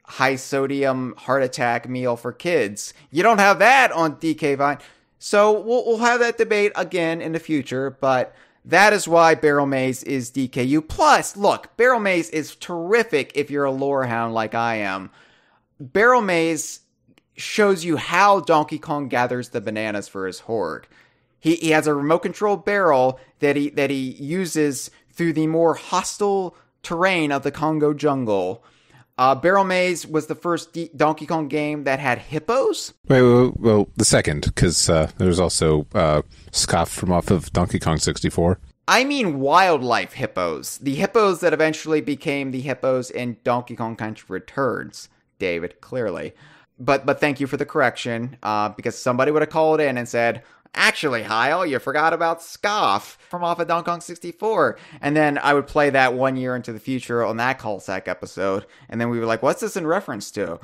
high sodium heart attack meal for kids. You don't have that on DK Vine. So we'll have that debate again in the future, but that is why Barrel Maze is DKU. Plus, look, Barrel Maze is terrific if you're a lore hound like I am. Barrel Maze shows you how Donkey Kong gathers the bananas for his horde. He has a remote control barrel that he uses through the more hostile terrain of the Congo jungle. Barrel Maze was the first Donkey Kong game that had hippos. Well, the second, because there was also Scoff from off of Donkey Kong 64. I mean wildlife hippos. The hippos that eventually became the hippos in Donkey Kong Country Returns, David, clearly. But thank you for the correction, because somebody would have called in and said, Actually, Hyle, you forgot about Scoff from off of Donkey Kong 64. And then I would play that 1 year into the future on that cul-de-sac episode. And then we were like, what's this in reference to?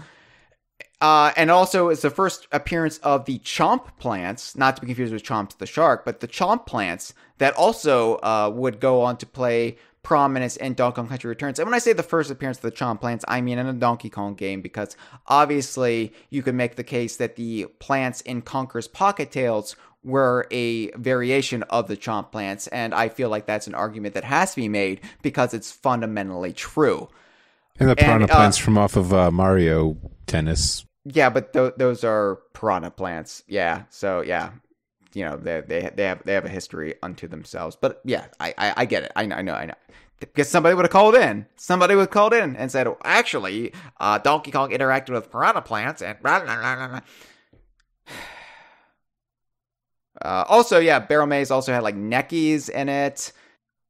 And also, it's the first appearance of the Chomp plants, not to be confused with Chomp the Shark, but the Chomp plants that also would go on to play prominence in Donkey Kong Country Returns. And when I say the first appearance of the Chomp plants, I mean in a Donkey Kong game, because obviously you could make the case that the plants in Conker's Pocket Tales were a variation of the Chomp plants, and I feel like that's an argument that has to be made because it's fundamentally true. And the piranha plants from off of Mario Tennis. Yeah, but those are piranha plants. Yeah, so yeah. You know, they have a history unto themselves. But yeah, I get it. I know. Because somebody would have called in. Somebody would have called in and said, actually, Donkey Kong interacted with piranha plants and blah, blah, blah, blah. Also, yeah, Barrel Maze also had like Neckies in it.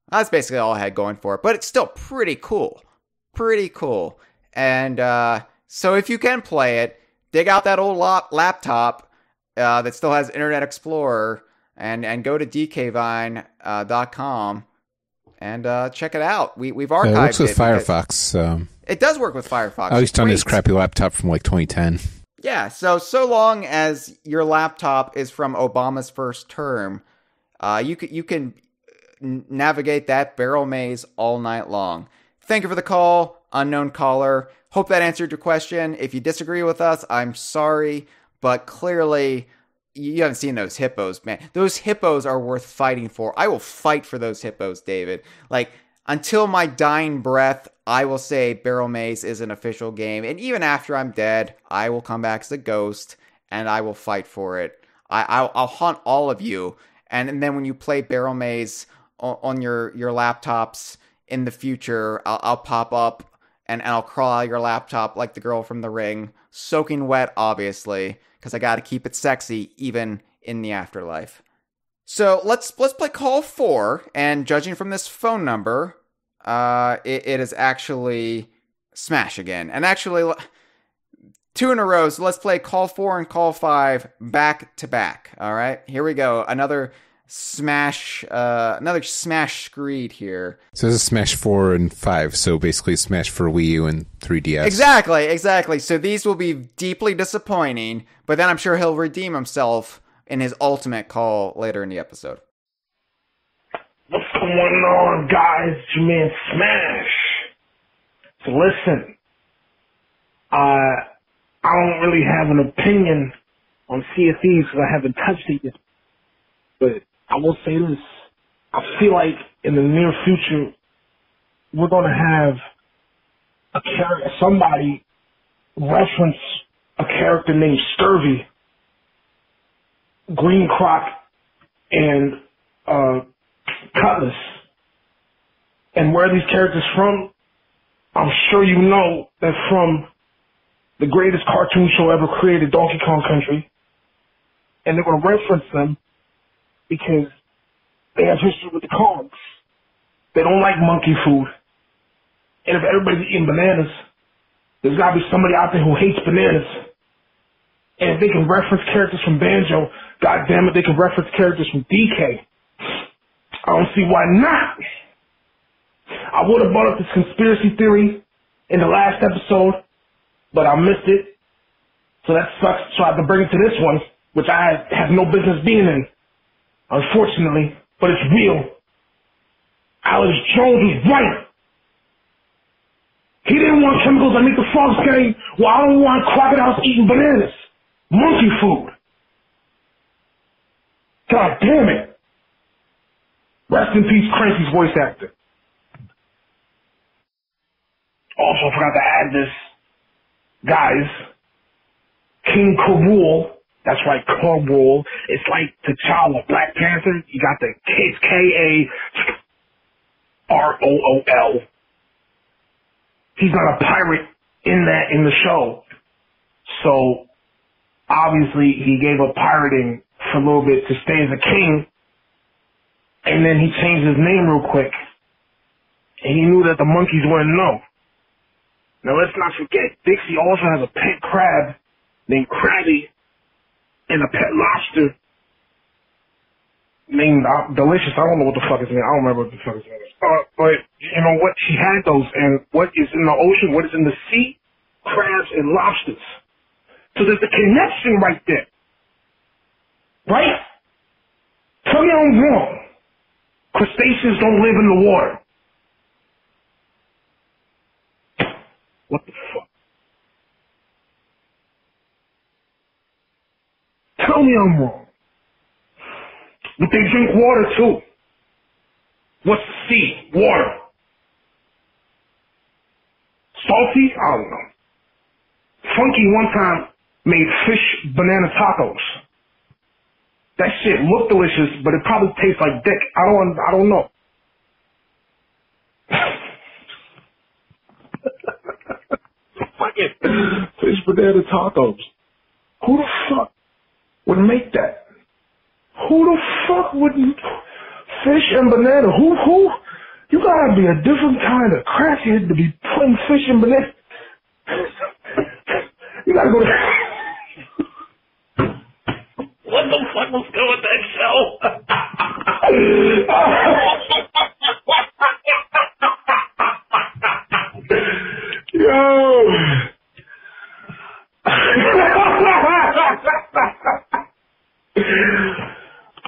That's basically all I had going for it. But it's still pretty cool. Pretty cool. And so if you can play it, dig out that old laptop that still has Internet Explorer and go to dkvine.com and check it out. We've archived it. It works with Firefox. It does work with Firefox. I was on this crappy laptop from like 2010. Yeah, so long as your laptop is from Obama's first term, you can navigate that barrel maze all night long. Thank you for the call, unknown caller. Hope that answered your question. If you disagree with us, I'm sorry, but clearly you haven't seen those hippos, man. Those hippos are worth fighting for. I will fight for those hippos, David. Like, until my dying breath, I will say Barrel Maze is an official game. And even after I'm dead, I will come back as a ghost and I will fight for it. I'll hunt all of you. And then when you play Barrel Maze on your laptops in the future, I'll pop up and I'll crawl out of your laptop like the girl from The Ring. Soaking wet, obviously, because I got to keep it sexy even in the afterlife. So let's play call 4, and judging from this phone number, it is actually Smash again. And actually, 2 in a row, so let's play call 4 and call 5 back to back. All right, here we go. Another Smash screed here. So this is Smash 4 and 5, so basically Smash for Wii U and 3DS. Exactly. So these will be deeply disappointing, but then I'm sure he'll redeem himself in his ultimate call later in the episode. What's going on, guys? It's your man Smash. So listen, I don't really have an opinion on Sea of Thieves because I haven't touched it yet, but I will say this. I feel like in the near future, we're going to have somebody reference a character named Scurvy, Green Croc, and Cutlass. And where are these characters from? I'm sure you know that from the greatest cartoon show ever created, Donkey Kong Country. And they're going to reference them because they have history with the Kongs. They don't like monkey food. And if everybody's eating bananas, there's got to be somebody out there who hates bananas. And if they can reference characters from Banjo, God damn it, they can reference characters from DK. I don't see why not. I would have brought up this conspiracy theory in the last episode, but I missed it. So that sucks. So I have to bring it to this one, which I have no business being in, unfortunately, but it's real. Alex Jones was right. He didn't want chemicals that make the frogs scary. Well, I don't want crocodiles eating bananas. Monkey food. God damn it. Rest in peace, Cranky's voice actor. Also forgot to add this. Guys, King K. That's right, K. It's like T'Challa, Black Panther. You got the kids, K-A-R-O-O-L. He's not a pirate in the show. So, obviously, he gave up pirating for a little bit to stay as a king. And then he changed his name real quick. And he knew that the monkeys wouldn't know. Now, let's not forget, Dixie also has a pet crab named Krabby and a pet lobster named Delicious. I don't know what the fuck his name. I don't remember what the fuck his name is. But you know what? She had those, and what is in the ocean, what is in the sea? Crabs and lobsters. So there's a connection right there, right? Tell me I'm wrong. Crustaceans don't live in the water. What the fuck? Tell me I'm wrong. But they drink water too. What's the sea? Water. Salty? I don't know. Funky one time made fish banana tacos. That shit looked delicious, but it probably tastes like dick. I don't know. Fucking fish banana tacos. Who the fuck would make that? Who the fuck would fish and banana? Who? You gotta be a different kind of crackhead to be putting fish and banana. You gotta go to... What the fuck was going with that show? Yo!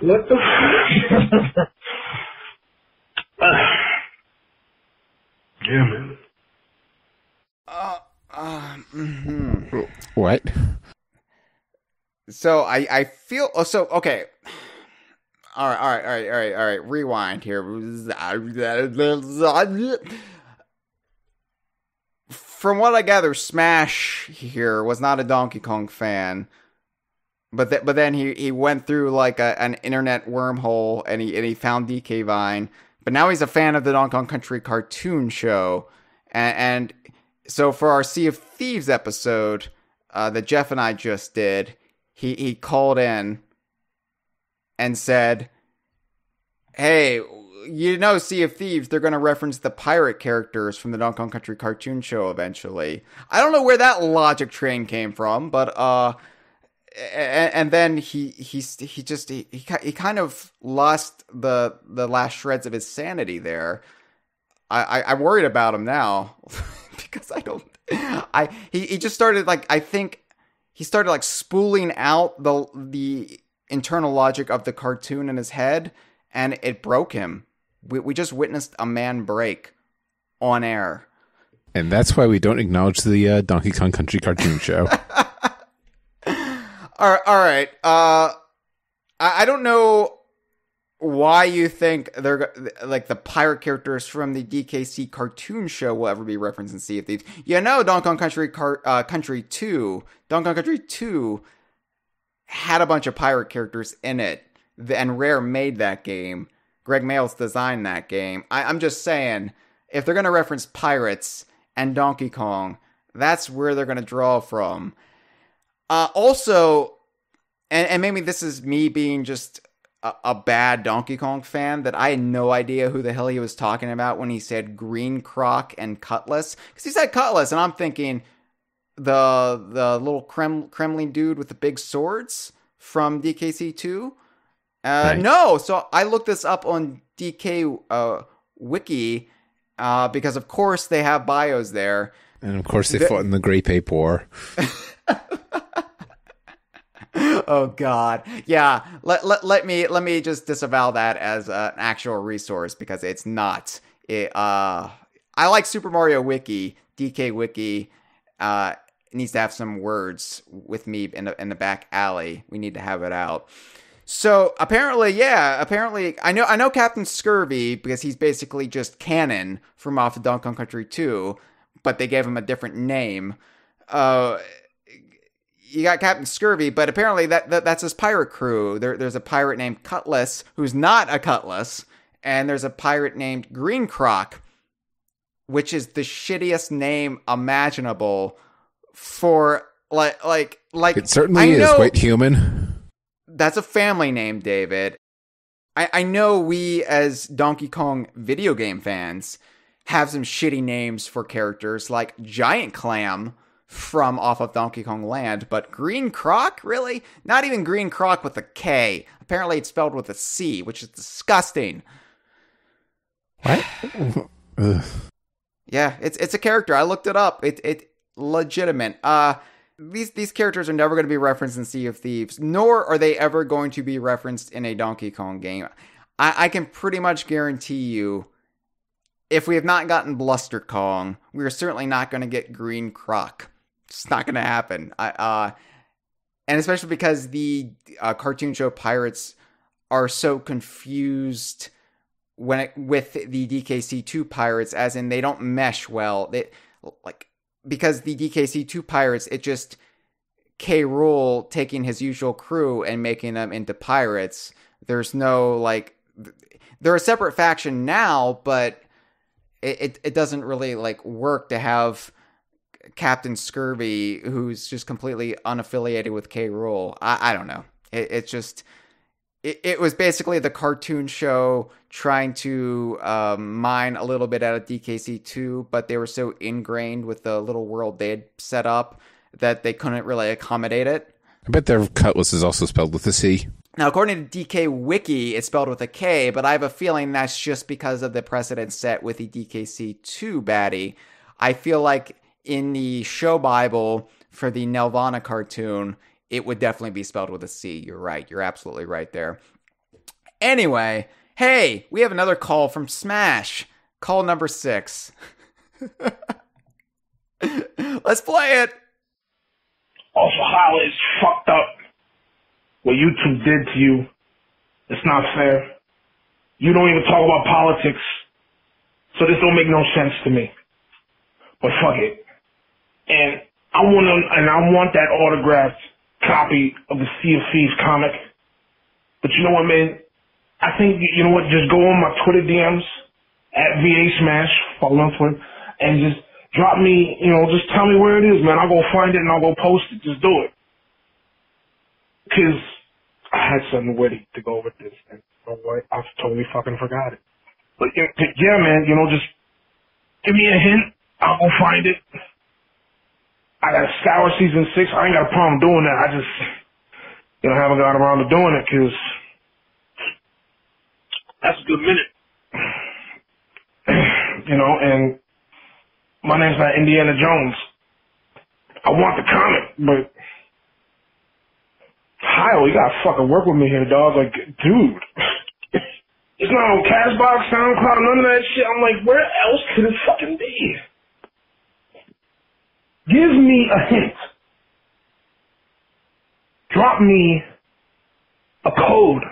What the fuck? Yeah, man. What? So I feel so okay. All right. Rewind here. From what I gather, Smash here was not a Donkey Kong fan, but then he went through like an internet wormhole and he found DK Vine. But now he's a fan of the Donkey Kong Country cartoon show, and so for our Sea of Thieves episode that Jeff and I just did, he called in and said, "Hey, you know, Sea of Thieves, they're going to reference the pirate characters from the Donkey Kong Country cartoon show eventually." I don't know where that logic train came from, but and then he kind of lost the last shreds of his sanity there. I'm worried about him now because he just started like, I think he started like spooling out the internal logic of the cartoon in his head, and it broke him. We just witnessed a man break on air. And that's why we don't acknowledge the Donkey Kong Country cartoon show. All right. I don't know why you think they're like the pirate characters from the DKC cartoon show will ever be referenced in Sea of Thieves. You know, Donkey Kong Country 2, Donkey Kong Country 2 had a bunch of pirate characters in it, and Rare made that game. Greg Mayles designed that game. I'm just saying, if they're going to reference pirates and Donkey Kong, that's where they're going to draw from. Also, and maybe this is me being just a bad Donkey Kong fan, that I had no idea who the hell he was talking about when he said Green Croc and Cutlass. Because he said Cutlass, and I'm thinking the little Kremlin dude with the big swords from DKC2. Right. No, so I looked this up on DK Wiki because, of course, they have bios there. And, of course, they fought in the Great Ape War. Oh God, yeah. Let me just disavow that as an actual resource, because it's not. I like Super Mario Wiki. DK Wiki needs to have some words with me in the back alley. We need to have it out. So apparently, I know Captain Scurvy, because he's basically just canon from off of Donkey Kong Country 2, but they gave him a different name. You got Captain Scurvy, but apparently that's his pirate crew. There's a pirate named Cutlass, who's not a cutlass, and there's a pirate named Green Croc, which is the shittiest name imaginable for like. It certainly is White Human. That's a family name, David. I know we as Donkey Kong video game fans have some shitty names for characters, like Giant Clam from off of Donkey Kong Land, but Green Croc? Really? Not even Green Croc with a K. Apparently it's spelled with a C, which is disgusting. What? Yeah, it's a character. I looked it up. It legitimate. These characters are never going to be referenced in Sea of Thieves, nor are they ever going to be referenced in a Donkey Kong game. I can pretty much guarantee you, if we have not gotten Bluster Kong, we are certainly not going to get Green Croc. It's not going to happen. And especially because the cartoon show pirates are so confused with the DKC2 pirates, as in they don't mesh well. Because the DKC2 pirates, it just K. Rool taking his usual crew and making them into pirates. There's no, like, they're a separate faction now, but it doesn't really, like, work to have Captain Scurvy, who's just completely unaffiliated with K. Rool. I don't know. It was basically the cartoon show trying to mine a little bit out of DKC2, but they were so ingrained with the little world they had set up that they couldn't really accommodate it. I bet their Cutlass is also spelled with a C. Now, according to DK Wiki, it's spelled with a K, but I have a feeling that's just because of the precedent set with the DKC2 baddie. I feel like in the show Bible for the Nelvana cartoon, it would definitely be spelled with a C. You're right. You're absolutely right there. Anyway, hey, we have another call from Smash. Call number 6. Let's play it. Also, Hyle is fucked up. What YouTube did to you, it's not fair. You don't even talk about politics, so this don't make no sense to me. But fuck it. And I want that autographed copy of the Sea of Thieves comic. But you know what, man? I think, you know what, just go on my Twitter DMs, at VA Smash, follow on Twitter, and just drop me, just tell me where it is, man. I'll go find it and I'll go post it. Just do it. Because I had something ready to go with this, and I've totally fucking forgot it. But yeah, man, just give me a hint. I'll go find it. I got to scour season 6. I ain't got a problem doing that. I just, haven't got around to doing it because that's a good minute. And my name's not Indiana Jones. I want the comic, but Hyle, you gotta fucking work with me here, dog. Like, dude, it's not on Cashbox, SoundCloud, none of that shit. I'm like, where else could it fucking be? Give me a hint. Drop me a code.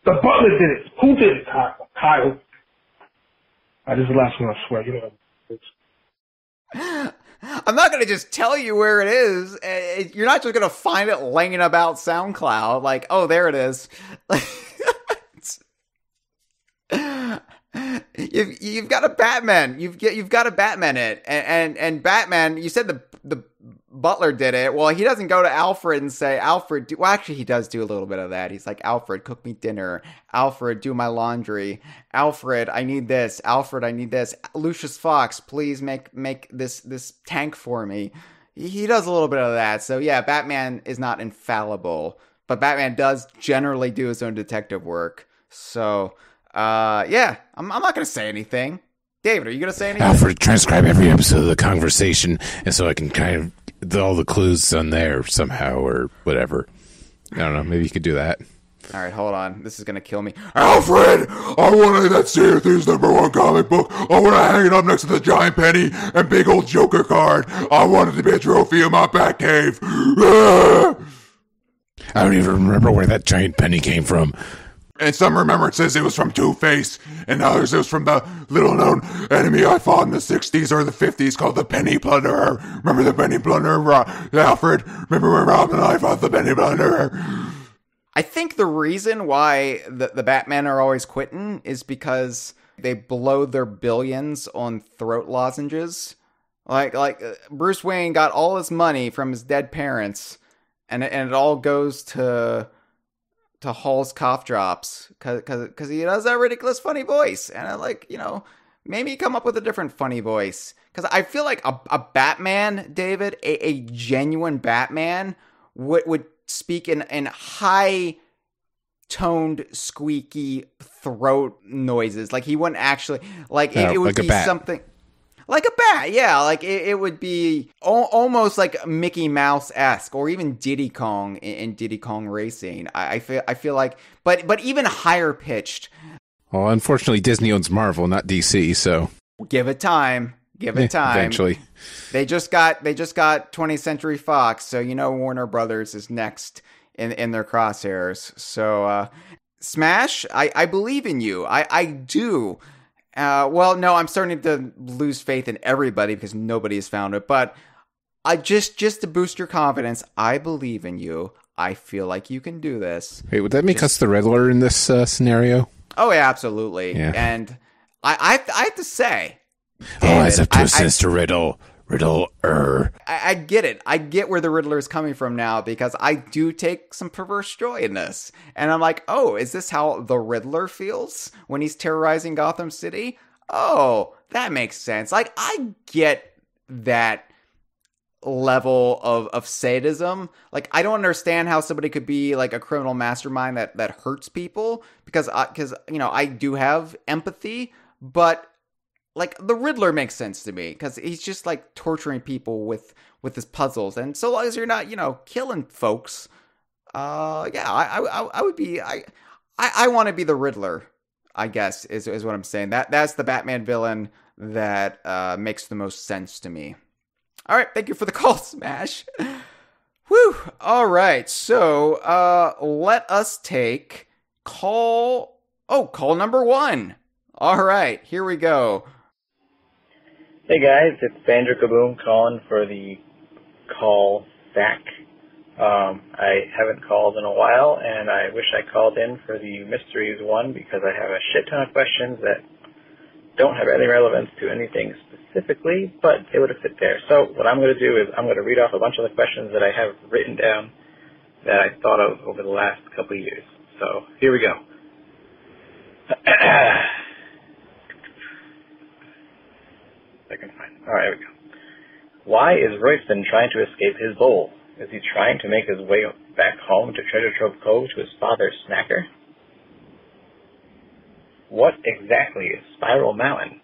The butler did it. Who did it, Hyle? This is the last one, I swear. I'm not going to just tell you where it is. You're not just going to find it laying about SoundCloud. Like, oh, there it is. You've got a Batman. You've got a Batman it. And Batman, you said the butler did it. Well, he doesn't go to Alfred and say, Alfred, well, actually, he does do a little bit of that. He's like, Alfred, cook me dinner. Alfred, do my laundry. Alfred, I need this. Alfred, I need this. Lucius Fox, please make this tank for me. He does a little bit of that. So yeah, Batman is not infallible, but Batman does generally do his own detective work. So, yeah, I'm not going to say anything. David, are you going to say anything? Alfred, transcribe every episode of the Kongversation, and so I can kind of all the clues on there somehow or whatever. I don't know. Maybe you could do that. All right, hold on. This is going to kill me. Alfred, I want that Sea of Thieves #1 comic book. I want to hang it up next to the giant penny and big old Joker card. I want it to be a trophy in my back cave. I don't even remember where that giant penny came from. And some remember it says it was from Two-Face, and others it was from the little-known enemy I fought in the 60s or the 50s called the Penny Plunderer. Remember the Penny Plunderer, Alfred? Remember when Robin and I fought the Penny Plunderer? I think the reason why the Batmen are always quitting is because they blow their billions on throat lozenges. Like Bruce Wayne got all his money from his dead parents, and it all goes to Hall's cough drops because he does that ridiculous funny voice, and I like, maybe come up with a different funny voice. Because I feel like a Batman, David, a genuine Batman would speak in high toned, squeaky throat noises. Like he wouldn't actually it would be something like a bat. Yeah, like it would be almost like Mickey Mouse-esque, or even Diddy Kong in Diddy Kong Racing. I feel like, but even higher pitched. Well, unfortunately, Disney owns Marvel, not DC. So give it time. Give it time. Eventually, they just got 20th Century Fox, so Warner Brothers is next in their crosshairs. So, Smash, I believe in you. I do. Well, no, I'm starting to lose faith in everybody because nobody has found it. But I just to boost your confidence, I believe in you. I feel like you can do this. Wait, would that make us the Riddler in this scenario? Oh, yeah, absolutely. Yeah. And I have to say, rise up to a sinister riddle. Riddle-er. I get it. I get where the Riddler is coming from now, because I do take some perverse joy in this. And I'm like, oh, is this how the Riddler feels when he's terrorizing Gotham City? Oh, that makes sense. Like, I get that level of sadism. Like, I don't understand how somebody could be like a criminal mastermind that hurts people, because I do have empathy, but like, the Riddler makes sense to me, because he's just, like, torturing people with his puzzles. And so long as you're not, killing folks, I would be, I want to be the Riddler, I guess, is what I'm saying. That's the Batman villain that makes the most sense to me. All right, thank you for the call, Smash. Whew. All right, so let us take call number 1. All right, here we go. Hey guys, it's Banjo-Kaboom calling for the call back. I haven't called in a while, and I wish I called in for the Mysteries one, because I have a shit ton of questions that don't have any relevance to anything specifically, but they would have fit there. So what I'm going to do is I'm going to read off a bunch of the questions that I have written down that I thought of over the last couple of years. So here we go. I can find it. All right, here we go. Why is Royston trying to escape his bowl? Is he trying to make his way back home to Treasure Trove Cove to his father's snacker? What exactly is Spiral Mountain?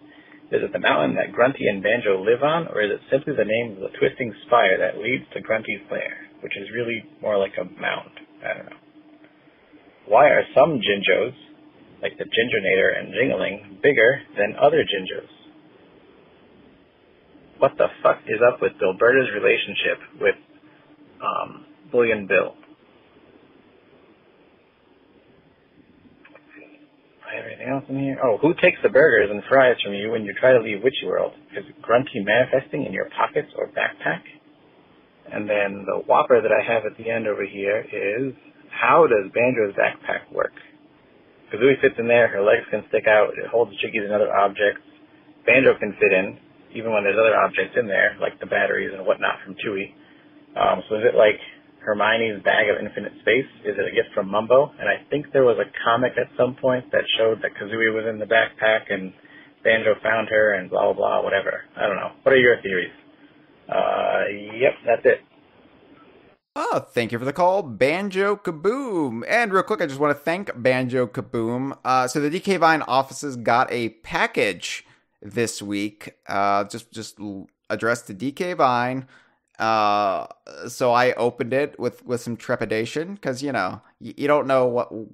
Is it the mountain that Grunty and Banjo live on, or is it simply the name of the twisting spire that leads to Grunty's lair, which is really more like a mound? I don't know. Why are some Jinjos, like the Gingernator and Jingling, bigger than other Jinjos? What the fuck is up with Bilberta's relationship with Bullion Bill? I have anything else in here? Oh, who takes the burgers and fries from you when you try to leave Witchy World? Is Grunty manifesting in your pockets or backpack? And then the whopper that I have at the end over here is, how does Banjo's backpack work? Kazooie fits in there, her legs can stick out, it holds Jiggies and other objects. Banjo can fit in, even when there's other objects in there, like the batteries and whatnot from Tooie. So is it like Hermione's bag of infinite space? Is it a gift from Mumbo? And I think there was a comic at some point that showed that Kazooie was in the backpack and Banjo found her and blah, blah, blah, whatever. I don't know. What are your theories? Yep, that's it. Oh, thank you for the call, Banjo-Kaboom. And real quick, I just want to thank Banjo-Kaboom. So the DK Vine offices got a package this week, just addressed to DK Vine. So I opened it with some trepidation, because you don't know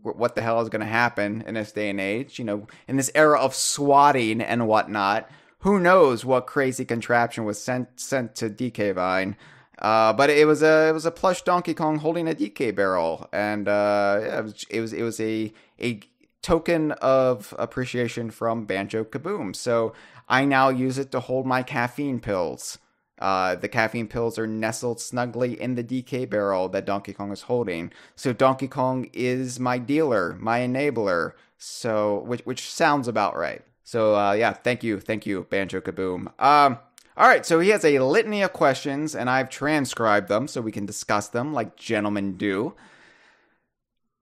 what the hell is going to happen in this day and age. In this era of swatting and whatnot, who knows what crazy contraption was sent to DK Vine. But it was a plush Donkey Kong holding a DK barrel, and it was a token of appreciation from Banjo-Kaboom. So I now use it to hold my caffeine pills. The caffeine pills are nestled snugly in the DK barrel that Donkey Kong is holding. So Donkey Kong is my dealer, my enabler. So which sounds about right. So thank you, Banjo-Kaboom. All right, so he has a litany of questions, and I've transcribed them so we can discuss them like gentlemen do.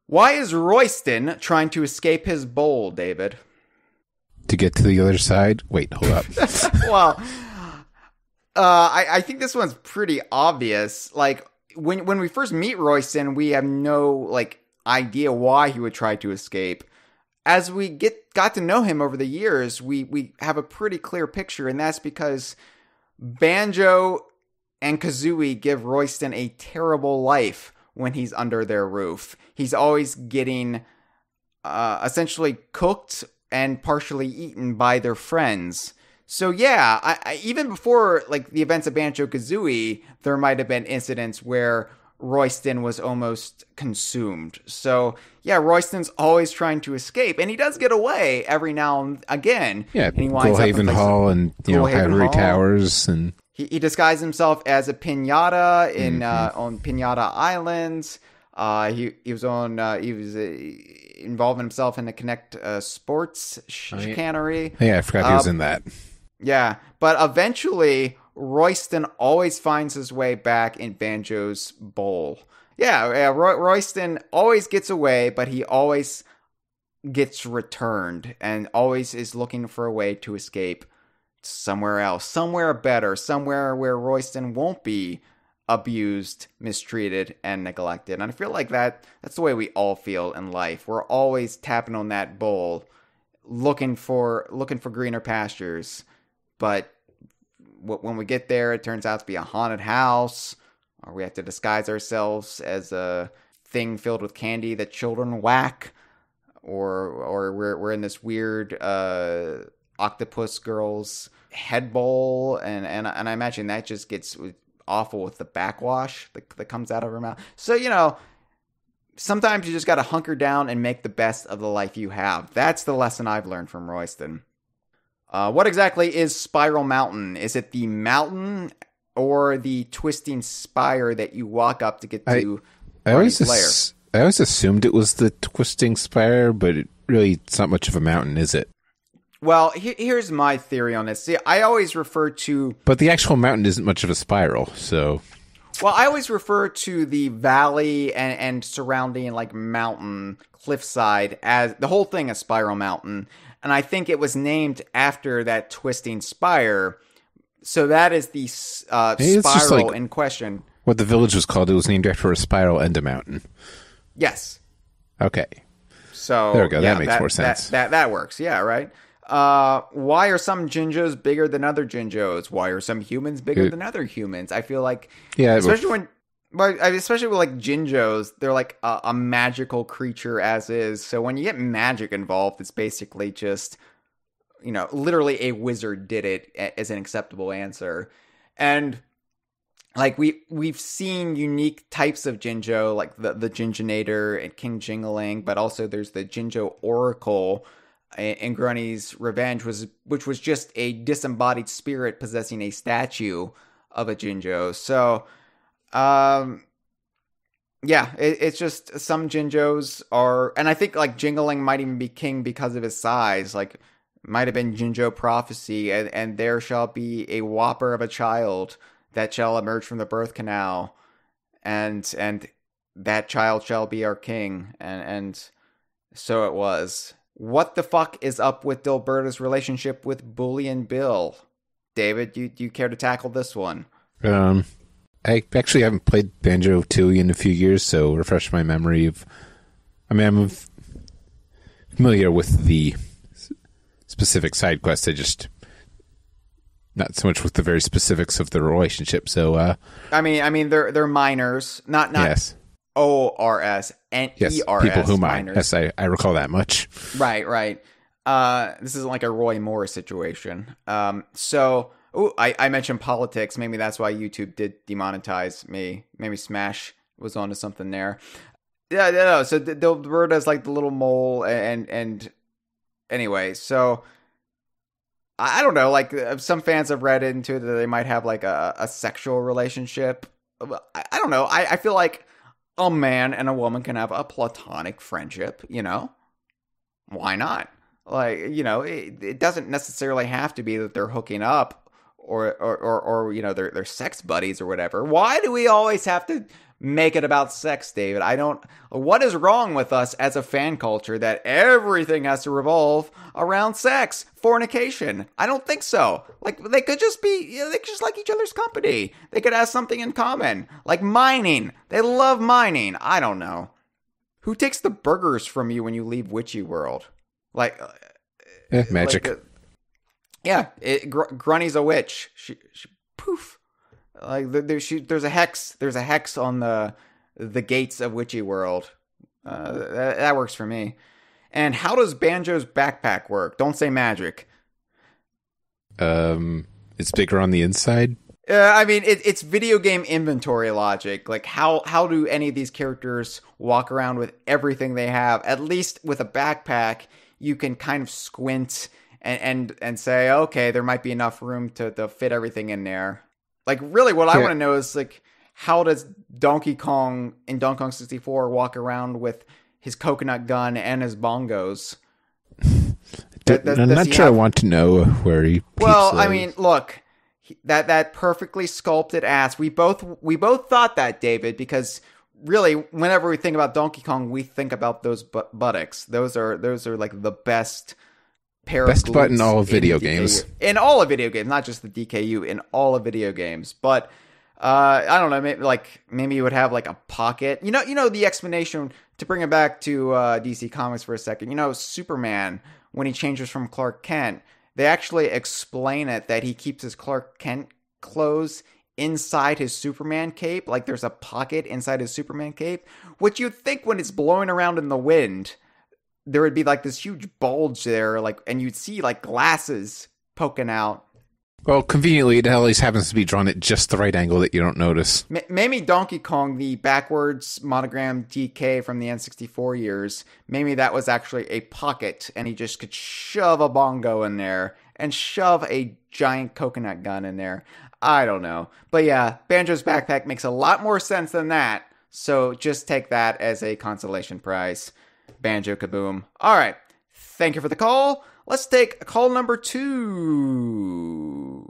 Why is Royston trying to escape his bowl, David? to get to the other side? Wait, hold up. Well, I think this one's pretty obvious. Like, when we first meet Royston, we have no, like, idea why he would try to escape. As we got to know him over the years, we have a pretty clear picture, and that's because Banjo and Kazooie give Royston a terrible life when he's under their roof. He's always getting essentially cooked and partially eaten by their friends. So yeah, I even before like the events of Banjo-Kazooie, there might have been incidents where Royston was almost consumed. So yeah, Royston's always trying to escape, and he does get away every now and again. Yeah, and he winds Glohaven Hall and Hydery Towers, and he disguised himself as a pinata in on Pinata Island. He was involving himself in the Connect sports chicanery. Yeah, I forgot he was in that. Yeah, but eventually Royston always finds his way back in Banjo's bowl. Yeah, Royston always gets away, but he always gets returned and always is looking for a way to escape somewhere else, somewhere better, somewhere where Royston won't be abused, mistreated, and neglected. And I feel like that's the way we all feel in life. We're always tapping on that bowl, looking for greener pastures. But when we get there, it turns out to be a haunted house, or we have to disguise ourselves as a thing filled with candy that children whack, or we're in this weird octopus girl's head bowl, and I imagine that just gets awful with the backwash that comes out of her mouth. So, sometimes you just got to hunker down and make the best of the life you have. That's the lesson I've learned from Royston. What exactly is Spiral Mountain? Is it the mountain or the twisting spire that you walk up to get to Barney's lair? I always assumed it was the twisting spire, but it's not much of a mountain, is it? Well, here's my theory on this. See, I always refer to... But the actual mountain isn't much of a spiral, so... Well, I always refer to the valley and surrounding, like, mountain, cliffside, as the whole thing a Spiral Mountain. And I think it was named after that twisting spire. So that is the spiral in question. What the village was called, it was named after a spiral and a mountain. Yes. Okay. So there we go. That makes more sense. That works. Yeah, right. Why are some Jinjos bigger than other Jinjos? Why are some humans bigger than other humans? I feel like, especially with like Jinjos, they're like a magical creature as is. So when you get magic involved, it's basically just, literally a wizard did it as an acceptable answer. And like we've seen unique types of Jinjo, like the Jinjonator and King Jingaling, but also there's the Jinjo Oracle in Grunny's Revenge, which was just a disembodied spirit possessing a statue of a Jinjo. So, it's just some Jinjos are, and I think like Jingaling might even be king because of his size. Like, might have been Jinjo prophecy, and there shall be a whopper of a child that shall emerge from the birth canal, and that child shall be our king, and so it was. What the fuck is up with Dilberta's relationship with Bully and Bill? David, do you care to tackle this one? I actually haven't played Banjo-Tooie in a few years, so refresh my memory I'm familiar with the specific side quests. I just not so much with the very specifics of the relationship. So, they're minors, not yes. ORS and yes, ERS. People who minors. Yes, I recall that much. Right. This isn't like a Roy Moore situation. I mentioned politics. Maybe that's why YouTube did demonetize me. Maybe Smash was onto something there. Yeah, no. So Dilberta's like the little mole, and anyway, so I don't know. Like some fans have read into that they might have like a sexual relationship. I don't know. I feel like a man and a woman can have a platonic friendship, Why not? Like, it doesn't necessarily have to be that they're hooking up or they're sex buddies or whatever. Why do we always have to make it about sex, David. What is wrong with us as a fan culture that everything has to revolve around sex, fornication? I don't think so. Like, they could just be, they could just like each other's company. They could have something in common. Like mining. They love mining. I don't know. Who takes the burgers from you when you leave Witchy World? Like, magic. Grunny's a witch. She poof. Like there's a hex. There's a hex on the gates of Witchy World. That works for me. And how does Banjo's backpack work? Don't say magic. It's bigger on the inside. I mean, it's video game inventory logic. Like, how do any of these characters walk around with everything they have? At least with a backpack, you can kind of squint and say, okay, there might be enough room to fit everything in there. Like, really, what I want to know is, like, how does Donkey Kong in Donkey Kong 64 walk around with his coconut gun and his bongos? I'm not sure I want to know where he peeps those. I mean, look, that perfectly sculpted ass. We both thought that, David, because really, whenever we think about Donkey Kong, we think about those buttocks. Those are like the best pair of best butt in all of video DKU. games. In all of video games, not just the DKU, in all of video games. But I don't know, maybe you would have like a pocket. You know the explanation, to bring it back to DC Comics for a second. You know, Superman, when he changes from Clark Kent, they actually explain it that he keeps his Clark Kent clothes inside his Superman cape. Like there's a pocket inside his Superman cape, which you'd think when it's blowing around in the wind, there would be like this huge bulge there, like, and you'd see like glasses poking out. Well, conveniently, it always happens to be drawn at just the right angle that you don't notice. Maybe Donkey Kong, the backwards monogram DK from the N64 years, maybe that was actually a pocket, and he just could shove a bongo in there and shove a giant coconut gun in there. I don't know. But yeah, Banjo's backpack makes a lot more sense than that, so just take that as a consolation prize. Banjo Kaboom. All right. Thank you for the call. Let's take call number 2.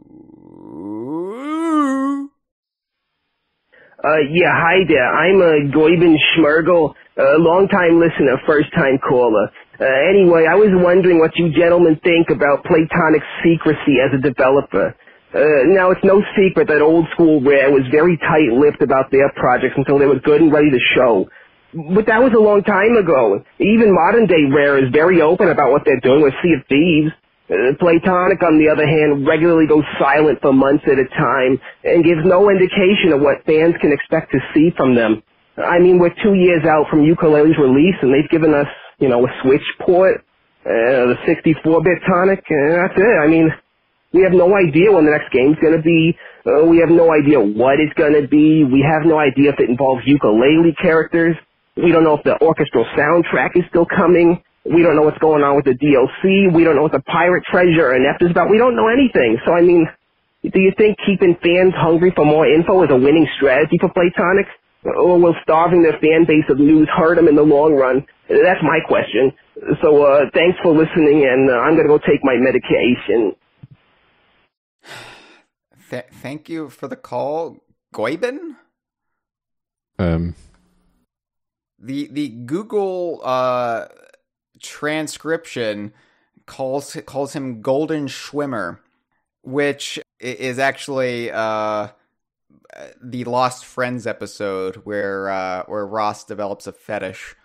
Yeah, hi there. I'm Goiben Schmergel, a long-time listener, first-time caller. Anyway, I was wondering what you gentlemen think about Playtonic's secrecy as a developer. Now, it's no secret that old school Rare was very tight-lipped about their projects until they were good and ready to show. But that was a long time ago. Even modern-day Rare is very open about what they're doing with Sea of Thieves. Playtonic, on the other hand, regularly goes silent for months at a time and gives no indication of what fans can expect to see from them. I mean, we're 2 years out from Yooka-Laylee's release, and they've given us, a Switch port, the 64-bit tonic, and that's it. I mean, we have no idea when the next game's going to be. We have no idea what it's going to be. We have no idea if it involves Yooka-Laylee characters. We don't know if the orchestral soundtrack is still coming. We don't know what's going on with the DLC. We don't know what the pirate treasure and F is about. We don't know anything. So, I mean, do you think keeping fans hungry for more info is a winning strategy for Playtonic? Or will starving their fan base of news hurt them in the long run? That's my question. So, thanks for listening, and I'm going to go take my medication. Thank you for the call, Goiben? The Google transcription calls him Golden Schwimmer, which is actually the Lost Friends episode where Ross develops a fetish.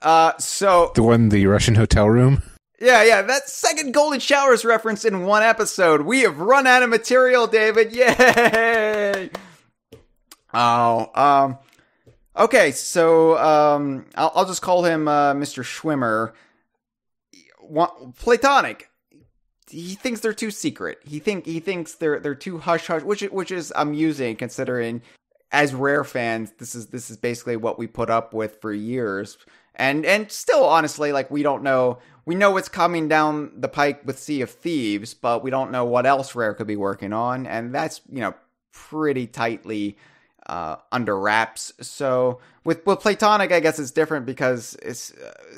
So the one in the Russian hotel room. Yeah, that second Golden Showers reference in one episode. We have run out of material, David. Yay! Okay, so I'll just call him Mr. Schwimmer. Playtonic, he thinks they're too secret. He thinks they're too hush hush, which is amusing considering, as Rare fans, this is basically what we put up with for years, and still honestly, like, we don't know. We know what's coming down the pike with Sea of Thieves, but we don't know what else Rare could be working on, and that's pretty tightly under wraps. So with Playtonic, I guess it's different because it's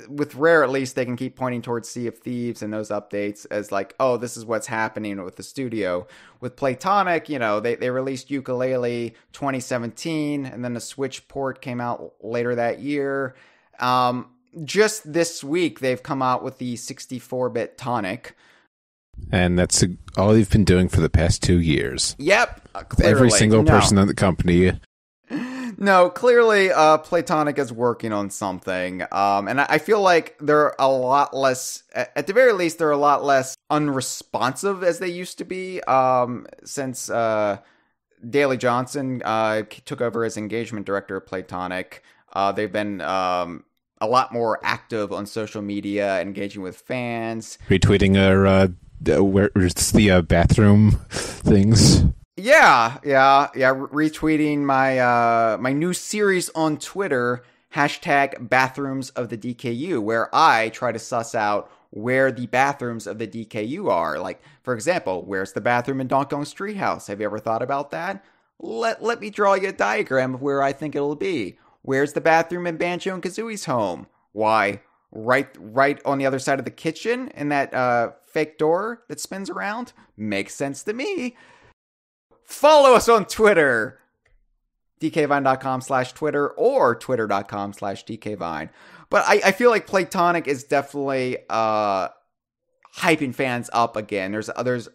with Rare, at least they can keep pointing towards Sea of Thieves and those updates as like, oh, this is what's happening with the studio. With Playtonic, you know, they released Yooka-Laylee 2017, and then the Switch port came out later that year. Just this week, they've come out with the 64-bit Tonic. And that's all they've been doing for the past 2 years. Yep. Clearly. Every single person in the company. No, clearly Playtonic is working on something. And I feel like they're a lot less, at the very least, they're a lot less unresponsive as they used to be since Daley Johnson took over as engagement director of Playtonic. They've been a lot more active on social media, engaging with fans. Retweeting where's the bathroom things. Yeah. Retweeting my new series on Twitter, #Bathrooms of the DKU, where I try to suss out where the bathrooms of the DKU are. Like, for example, where's the bathroom in Donkey Kong's Treehouse? Have you ever thought about that? Let me draw you a diagram of where I think it'll be. Where's the bathroom in Banjo and Kazooie's home? Why? Right on the other side of the kitchen in that fake door that spins around? Makes sense to me. Follow us on Twitter, dkvine.com/Twitter or twitter.com/dkvine. But I feel like Playtonic is definitely hyping fans up again. There's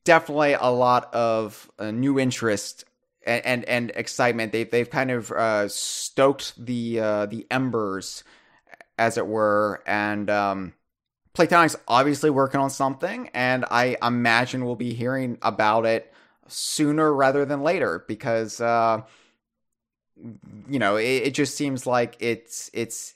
definitely a lot of new interest and excitement. They've kind of stoked the embers, as it were, and Playtonic's obviously working on something, and I imagine we'll be hearing about it sooner rather than later, because it just seems like it's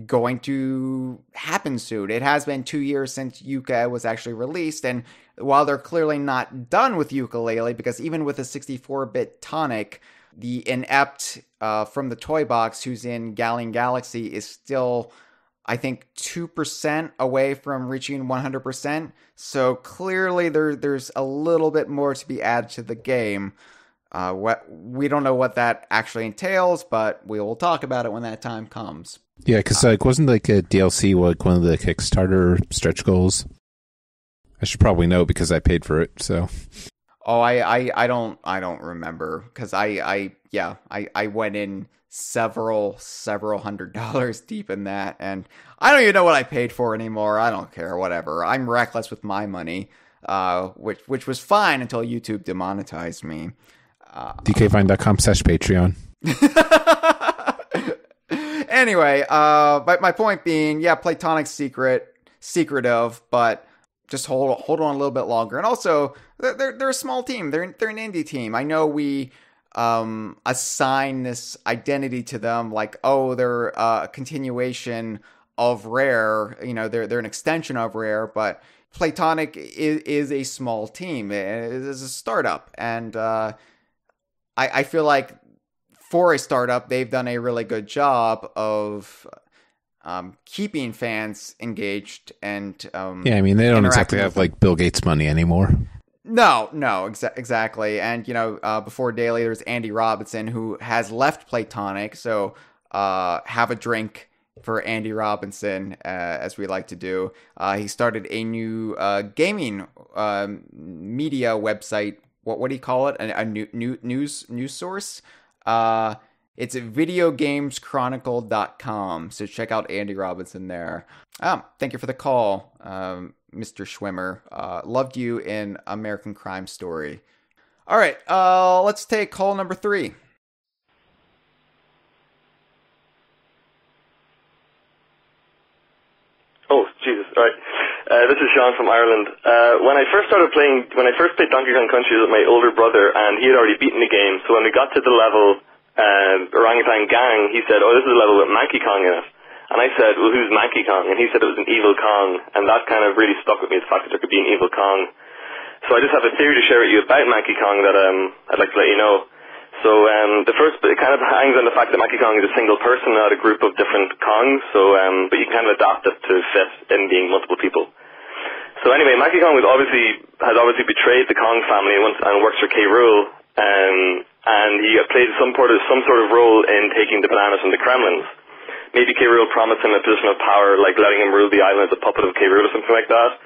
going to happen soon. It has been 2 years since Yooka was actually released, and while they're clearly not done with Yooka-Laylee, because even with a 64-bit Tonic, the inept from the toy box who's in Galleon Galaxy is still, I think, 2% away from reaching 100%. So clearly there's a little bit more to be added to the game. We don't know what that actually entails, but we will talk about it when that time comes. Yeah, because wasn't a DLC one of the Kickstarter stretch goals? I should probably know because I paid for it. So. Oh, I don't remember, because I went in several $100s deep in that, and I don't even know what I paid for anymore. I don't care, whatever. I'm reckless with my money, which was fine until YouTube demonetized me. dkvine.com/Patreon. Anyway, but my point being, yeah, Playtonic's secretive, but just hold on a little bit longer. And also, they're a small team. They're an indie team. I know we assign this identity to them, like, oh, they're a continuation of Rare. You know, they're an extension of Rare, but Playtonic is a small team. It is a startup, and I feel like for a startup, they've done a really good job of keeping fans engaged and yeah, I mean, they don't exactly have like Bill Gates money anymore. No, exactly. And before Daley, there's Andy Robinson, who has left Playtonic. So have a drink for Andy Robinson, as we like to do. He started a new gaming media website. What do you call it? A new news source. It's at videogameschronicle.com. So check out Andy Robinson there. Thank you for the call, Mr. Schwimmer. Loved you in American Crime Story. All right, let's take call number 3. Oh, Jesus. All right. This is Sean from Ireland. When I first played Donkey Kong Country with my older brother, and he had already beaten the game, so when we got to the level Orangutan Gang, he said, oh, this is a level with Manky Kong in it. And I said, well, who's Manky Kong? And he said it was an evil Kong, and that kind of really stuck with me, the fact that there could be an evil Kong. So I just have a theory to share with you about Manky Kong that I'd like to let you know. So the first bit, it kind of hangs on the fact that Manky Kong is a single person, not a group of different Kongs, so but you can kind of adapt it to fit in being multiple people. So anyway, Manky Kong has obviously betrayed the Kong family and works for K. Rool. and he played some sort of role in taking the bananas from the Kremlins. Maybe K. Rool promised him a position of power, like letting him rule the island as a puppet of K. Rool or something like that.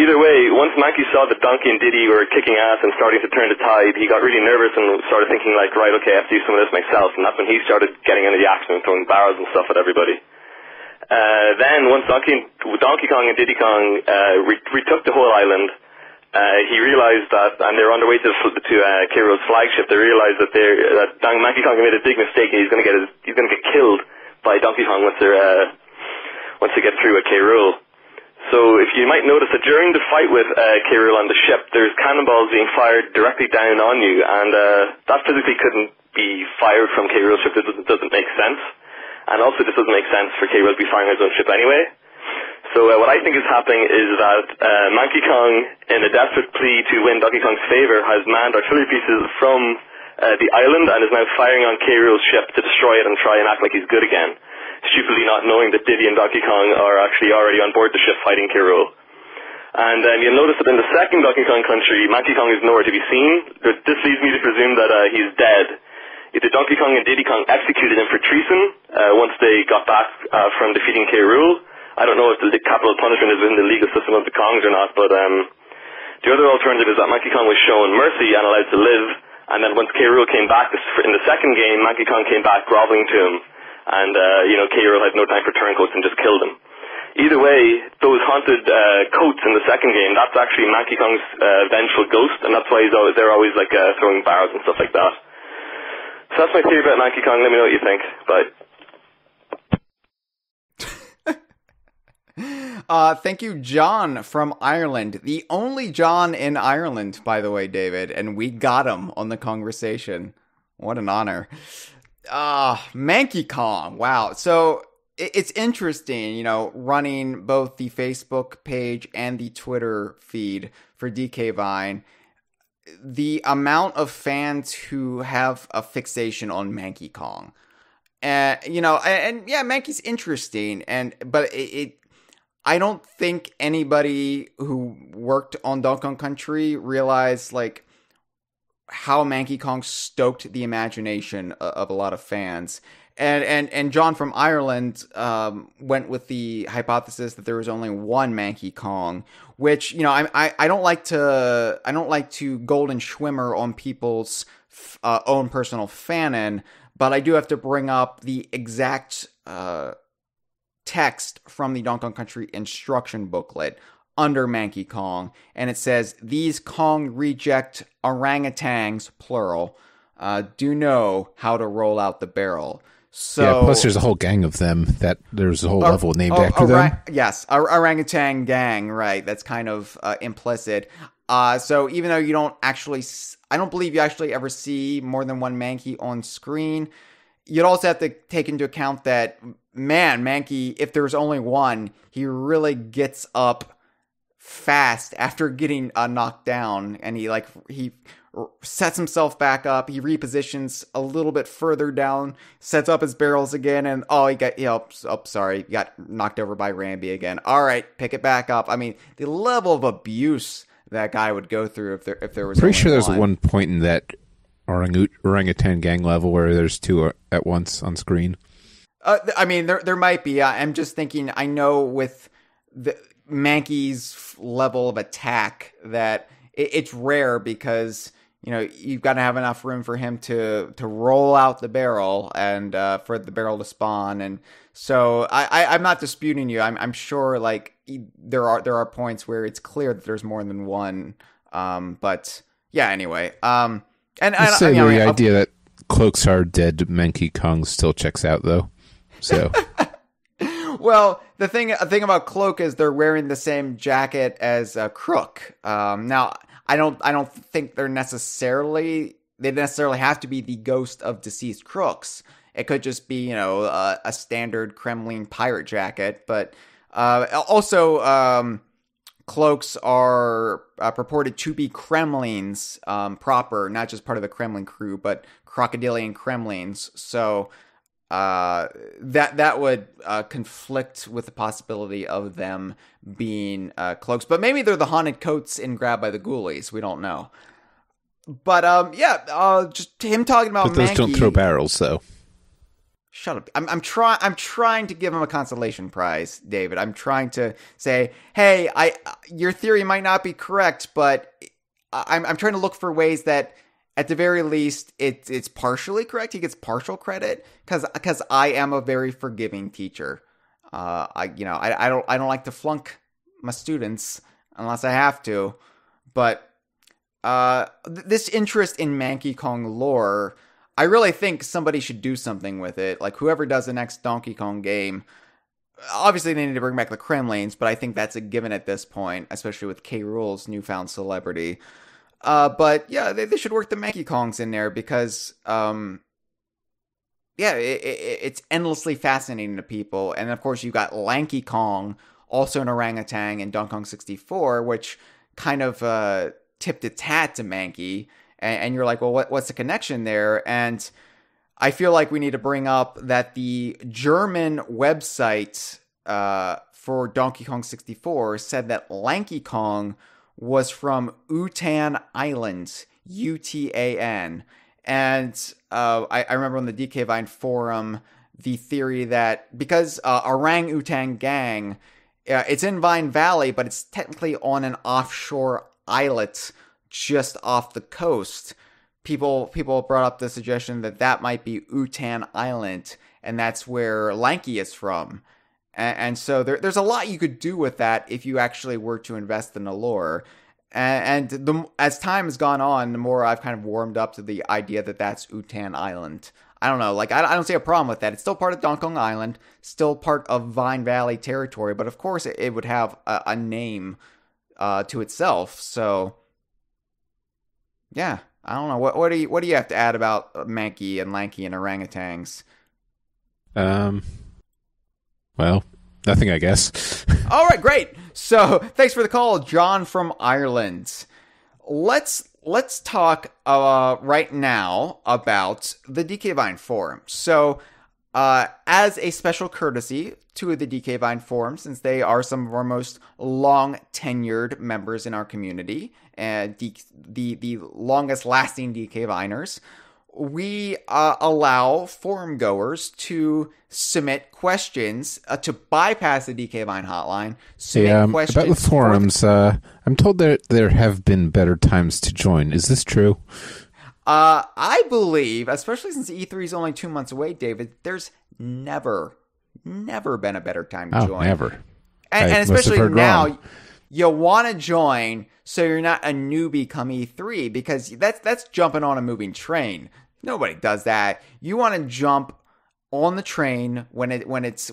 Either way, once Manky saw that Donkey and Diddy were kicking ass and starting to turn the tide, he got really nervous and started thinking like, right, okay, I have to do some of this myself. And that's when he started getting into the action and throwing barrels and stuff at everybody. Then once Donkey Kong and Diddy Kong retook the whole island, he realized that, and they were on their way to K. Rool's flagship, they realized that Manky Kong made a big mistake and he's going to get killed by Donkey Kong once they get through with K. Rool. So if you might notice that during the fight with K. Rool on the ship, there's cannonballs being fired directly down on you, and that physically couldn't be fired from K. Rool's ship. It doesn't make sense. And also this doesn't make sense for K. Rool to be firing his own ship anyway. So what I think is happening is that Manky Kong, in a desperate plea to win Donkey Kong's favor, has manned artillery pieces from the island and is now firing on K. Rool's ship to destroy it and try and act like he's good again, stupidly not knowing that Diddy and Donkey Kong are actually already on board the ship fighting K. Rool. And you'll notice that in the second Donkey Kong country, Manky Kong is nowhere to be seen. This leads me to presume that he's dead. Either Donkey Kong and Diddy Kong executed him for treason once they got back from defeating K. Rool. I don't know if the capital punishment is in the legal system of the Kongs or not, but the other alternative is that Manky Kong was shown mercy and allowed to live, and then once K. Rool came back in the second game, Manky Kong came back groveling to him, and K. Rool had no time for turncoats and just killed him. Either way, those haunted coats in the second game, that's actually Manky Kong's vengeful ghost, and that's why they're always like throwing barrels and stuff like that. So that's my theory about Manky Kong. Let me know what you think. Bye. Thank you, John from Ireland. The only John in Ireland, by the way, David, and we got him on the Kongversation. What an honor. Manky Kong. Wow. So it's interesting, running both the Facebook page and the Twitter feed for DK Vine. The amount of fans who have a fixation on Manky Kong. And yeah, Manky's interesting, but I don't think anybody who worked on Donkey Kong Country realized like how Manky Kong stoked the imagination of a lot of fans. And John from Ireland went with the hypothesis that there was only one Manky Kong, which I don't like to golden schwimmer on people's own personal fanon, but I do have to bring up the exact text from the Donkey Kong Country instruction booklet under Manky Kong, and it says, "These Kong reject orangutans, plural, do know how to roll out the barrel." So, yeah, plus there's a whole gang of them that there's a whole level named after them. Yes, orangutan gang, right. That's kind of implicit. So even though you don't actually, I don't believe you actually ever see more than one Manky on screen, you'd also have to take into account that, man, Manky, if there's only one, he really gets up fast after getting knocked down, and he sets himself back up, he repositions a little bit further down, sets up his barrels again, and he got knocked over by Rambi again. All right, pick it back up. I mean, the level of abuse that guy would go through if there was pretty sure there's one point in that orangutan gang level where there's two at once on screen. I mean, there might be. I'm just thinking, I know with the Manky's level of attack that it's rare because, you've got to have enough room for him to roll out the barrel and for the barrel to spawn. And so I'm not disputing you. I'm sure there are points where it's clear that there's more than one. But yeah, anyway. The idea that cloaks are dead Manky Kong still checks out though. So well, the thing about Cloak is they're wearing the same jacket as Crook. Now I don't think they necessarily have to be the ghost of deceased Crooks. It could just be, a standard Kremlin pirate jacket, but also cloaks are purported to be Kremlins proper, not just part of the Kremlin crew, but crocodilian Kremlins. So that would conflict with the possibility of them being cloaks. But maybe they're the haunted coats in Grab by the Ghoulies. We don't know. But just him talking about But those Manky. don't throw barrels, though. Shut up. I'm trying to give him a consolation prize, David. I'm trying to say, hey, your theory might not be correct, but I'm trying to look for ways that, at the very least, it's partially correct. He gets partial credit because I am a very forgiving teacher. I don't like to flunk my students unless I have to, but this interest in Manky Kong lore, I really think somebody should do something with it. Like, whoever does the next Donkey Kong game, obviously they need to bring back the Kremlings, but I think that's a given at this point, especially with K. Rool's newfound celebrity. But yeah, they should work the Manky Kongs in there because, it's endlessly fascinating to people. And of course, you got Lanky Kong, also an orangutan in Donkey Kong 64, which kind of tipped its hat to Manky. And you're like, well, what's the connection there? And I feel like we need to bring up that the German website for Donkey Kong 64 said that Lanky Kong was from Utan Island, Utan. And I remember on the DK Vine forum, the theory that because Orangutan Gang, it's in Vine Valley, but it's technically on an offshore islet just off the coast. People brought up the suggestion that might be Utan Island, and that's where Lanky is from. And so there's a lot you could do with that if you actually were to invest in the lore. And as time has gone on, the more I've kind of warmed up to the idea that that's Utan Island. I don't know, like, I don't see a problem with that. It's still part of Donkey Kong Island, still part of Vine Valley territory, but of course it would have a name to itself. So yeah, I don't know. What do you have to add about Manky and Lanky and orangutans? Well, nothing, I guess. All right, great. So thanks for the call, John from Ireland. Let's talk right now about the DK Vine forum. So as a special courtesy to the DK Vine forum, since they are some of our most long tenured members in our community, and the longest lasting DK Viners, we allow forum goers to submit questions to bypass the DK Vine hotline. Submit questions about the forums. I'm told there have been better times to join. Is this true? I believe, especially since E3 is only 2 months away, David, there's never been a better time to join. Never. And especially now, you want to join so you're not a newbie come E3, because that's jumping on a moving train. Nobody does that. You want to jump on the train when it's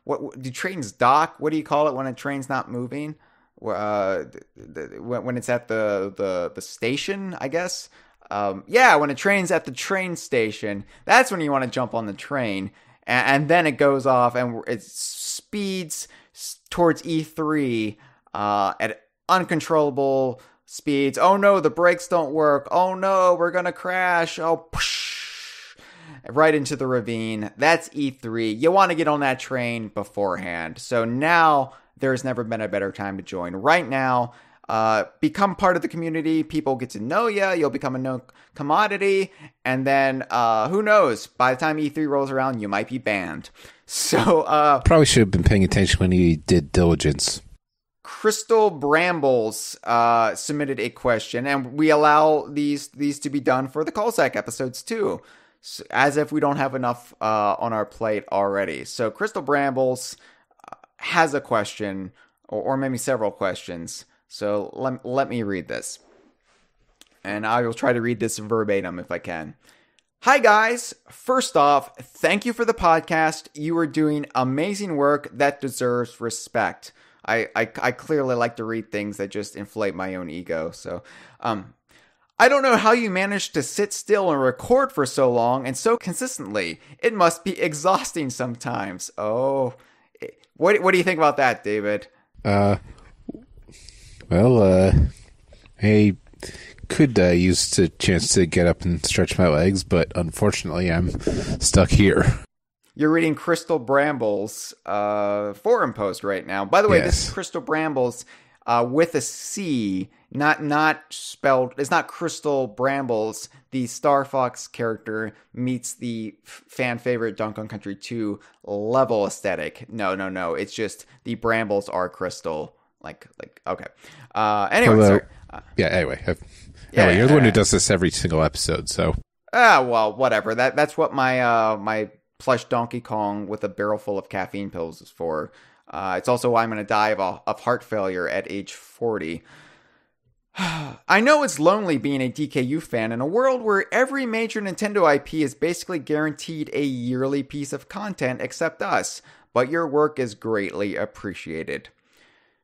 what do trains dock? What do you call it when a train's not moving? When it's at the station, I guess. When a train's at the train station, that's when you want to jump on the train, and then it goes off and it speeds towards E3 at uncontrollable speeds. Oh no, the brakes don't work. Oh no, we're gonna crash. Oh, push, right into the ravine. That's E3. You want to get on that train beforehand. So now there's never been a better time to join. Right now, become part of the community. People get to know you. You'll become a known commodity. And then, who knows? By the time E3 rolls around, you might be banned. So, probably should have been paying attention when he did diligence. Crystal Brambles submitted a question, and we allow these to be done for the callsack episodes too, so, as if we don't have enough on our plate already. So Crystal Brambles has a question, or maybe several questions. So let me read this, and I will try to read this verbatim if I can. Hi guys, first off, thank you for the podcast. You are doing amazing work that deserves respect. I clearly like to read things that just inflate my own ego. So, I don't know how you managed to sit still and record for so long and so consistently. It must be exhausting sometimes. Oh, what do you think about that, David? I could use the chance to get up and stretch my legs, but unfortunately, I'm stuck here. You're reading Crystal Brambles' forum post right now. By the way, Yes. This is Crystal Brambles. with a C, not spelled. It's not Crystal Brambles. The Star Fox character meets the fan favorite Donkey Kong Country 2 level aesthetic. No. It's just the Brambles are crystal. Like okay. Anyway, sorry. Anyway, you're the one who does this every single episode, so. Well, whatever. That's what my my plush Donkey Kong with a barrel full of caffeine pills is for. It's also why I'm going to die of heart failure at age 40. I know it's lonely being a DKU fan in a world where every major Nintendo IP is basically guaranteed a yearly piece of content except us, but your work is greatly appreciated.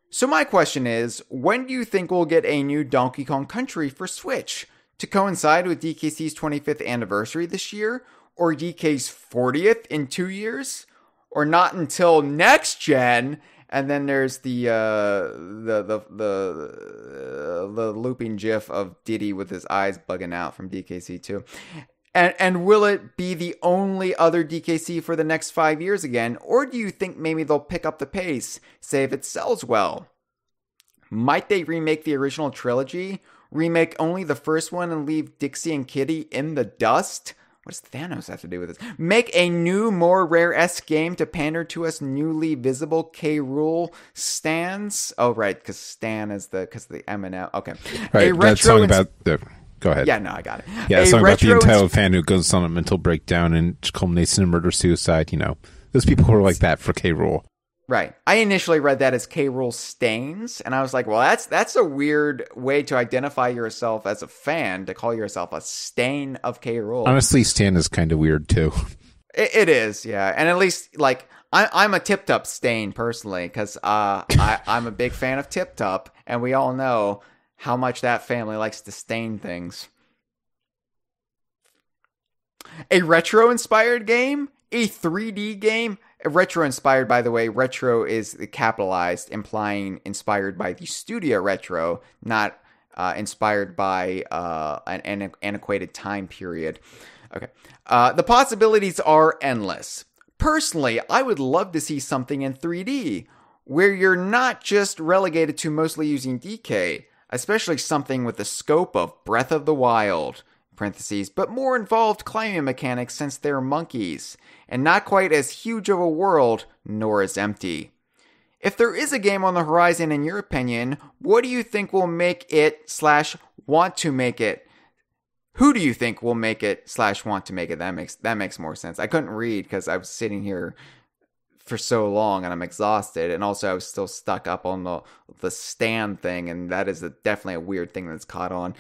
So my question is, when do you think we'll get a new Donkey Kong Country for Switch? To coincide with DKC's 25th anniversary this year? Or DK's 40th in 2 years? Or not until next gen? And then there's the looping gif of Diddy with his eyes bugging out from DKC 2. And will it be the only other DKC for the next 5 years again? Or do you think maybe they'll pick up the pace, say if it sells well? Might they remake the original trilogy? Remake only the first one and leave Dixie and Kitty in the dust? What does Thanos have to do with this? Make a new, more rare-esque game to pander to us newly visible K. Rool stands? Oh, right, because Stan is because of the M&M. Okay. Right, that song about the... Go ahead. Yeah, no, I got it. Yeah, a song about the entitled fan who goes on a mental breakdown and culminates in a murder-suicide, Those people who are like that for K. Rool. Right. I initially read that as K. Rool stains, and I was like, well, that's a weird way to identify yourself as a fan, to call yourself a stain of K. Rool. Honestly, Stan is kind of weird, too. It is, yeah. And at least, I'm a Tip Top stain, personally, because I'm a big fan of Tip Top, and we all know how much that family likes to stain things. A retro-inspired game? A 3D game? Retro-inspired, by the way. Retro is capitalized, implying inspired by the studio Retro, not inspired by an antiquated time period. Okay. The possibilities are endless. Personally, I would love to see something in 3D, where you're not just relegated to mostly using DK, especially something with the scope of Breath of the Wild, parentheses, but more involved climbing mechanics since they're monkeys, and not quite as huge of a world, nor as empty. If there is a game on the horizon in your opinion, what do you think will make it / want to make it? Who do you think will make it / want to make it? That makes more sense. I couldn't read because I was sitting here for so long and I'm exhausted, and also I was still stuck up on the stand thing, and that is definitely a weird thing that's caught on.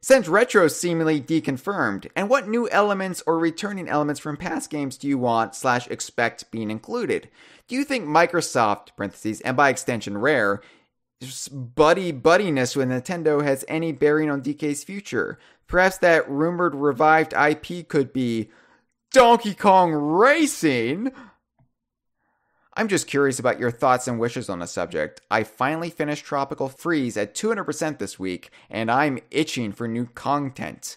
Since Retro is seemingly deconfirmed, and what new elements or returning elements from past games do you want / expect being included? Do you think Microsoft, parentheses, and by extension Rare, buddiness with Nintendo has any bearing on DK's future? Perhaps that rumored revived IP could be Donkey Kong Racing? I'm just curious about your thoughts and wishes on the subject. I finally finished Tropical Freeze at 200% this week, and I'm itching for new content.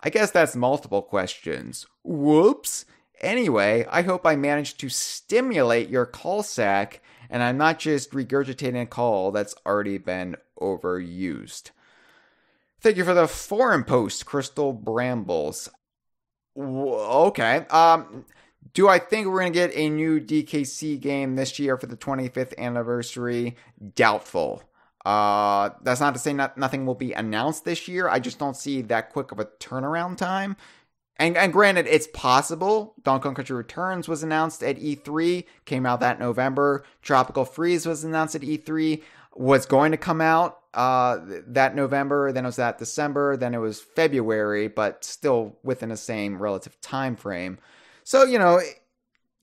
I guess that's multiple questions. Whoops! Anyway, I hope I managed to stimulate your call sack, and I'm not just regurgitating a call that's already been overused. Thank you for the forum post, Crystal Brambles. Okay, do I think we're going to get a new DKC game this year for the 25th anniversary? Doubtful. That's not to say nothing will be announced this year. I just don't see that quick of a turnaround time. And granted, it's possible. Donkey Kong Country Returns was announced at E3, came out that November. Tropical Freeze was announced at E3, was going to come out that November, then it was that December, then it was February, but still within the same relative time frame. So,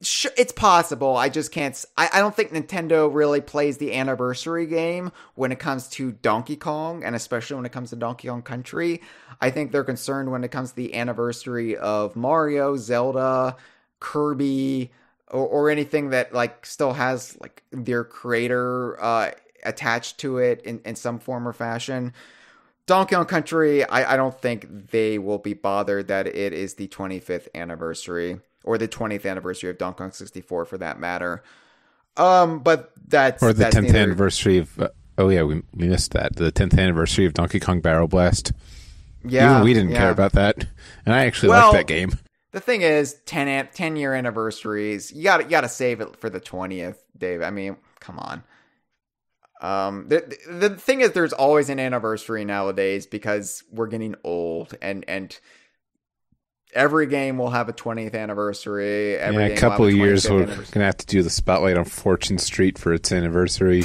it's possible. I just can't. I don't think Nintendo really plays the anniversary game when it comes to Donkey Kong, and especially when it comes to Donkey Kong Country. I think they're concerned when it comes to the anniversary of Mario, Zelda, Kirby, or anything that still has their creator attached to it in some form or fashion. Donkey Kong Country, I don't think they will be bothered that it is the 25th anniversary. Or the 20th anniversary of Donkey Kong 64, for that matter. But that's or the that's 10th neither- anniversary of. Oh yeah, we missed that. The 10th anniversary of Donkey Kong Barrel Blast. Yeah, Even we didn't care about that, and I actually Well, like that game. The thing is, 10-year anniversaries. You got to save it for the 20th, Dave. I mean, come on. The thing is, there's always an anniversary nowadays because we're getting old, and every game will have a 20th anniversary. Every game A couple will of have a years 25th we're anniversary. gonna have to do the spotlight on Fortune Street for its anniversary.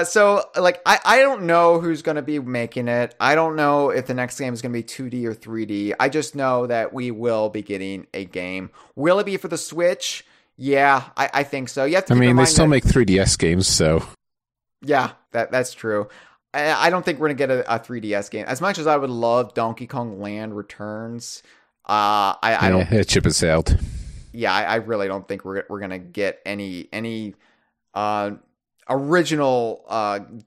So like I don't know who's going to be making it. I don't know if the next game is going to be 2D or 3D. I just know that we will be getting a game. Will it be for the Switch? Yeah, I think so. You have to. I keep in mean, they mind still that- make 3DS games, so Yeah, that's true. I don't think we're going to get a 3DS game. As much as I would love Donkey Kong Land Returns, I don't. It chip has sailed. Yeah, I really don't think we're going to get any original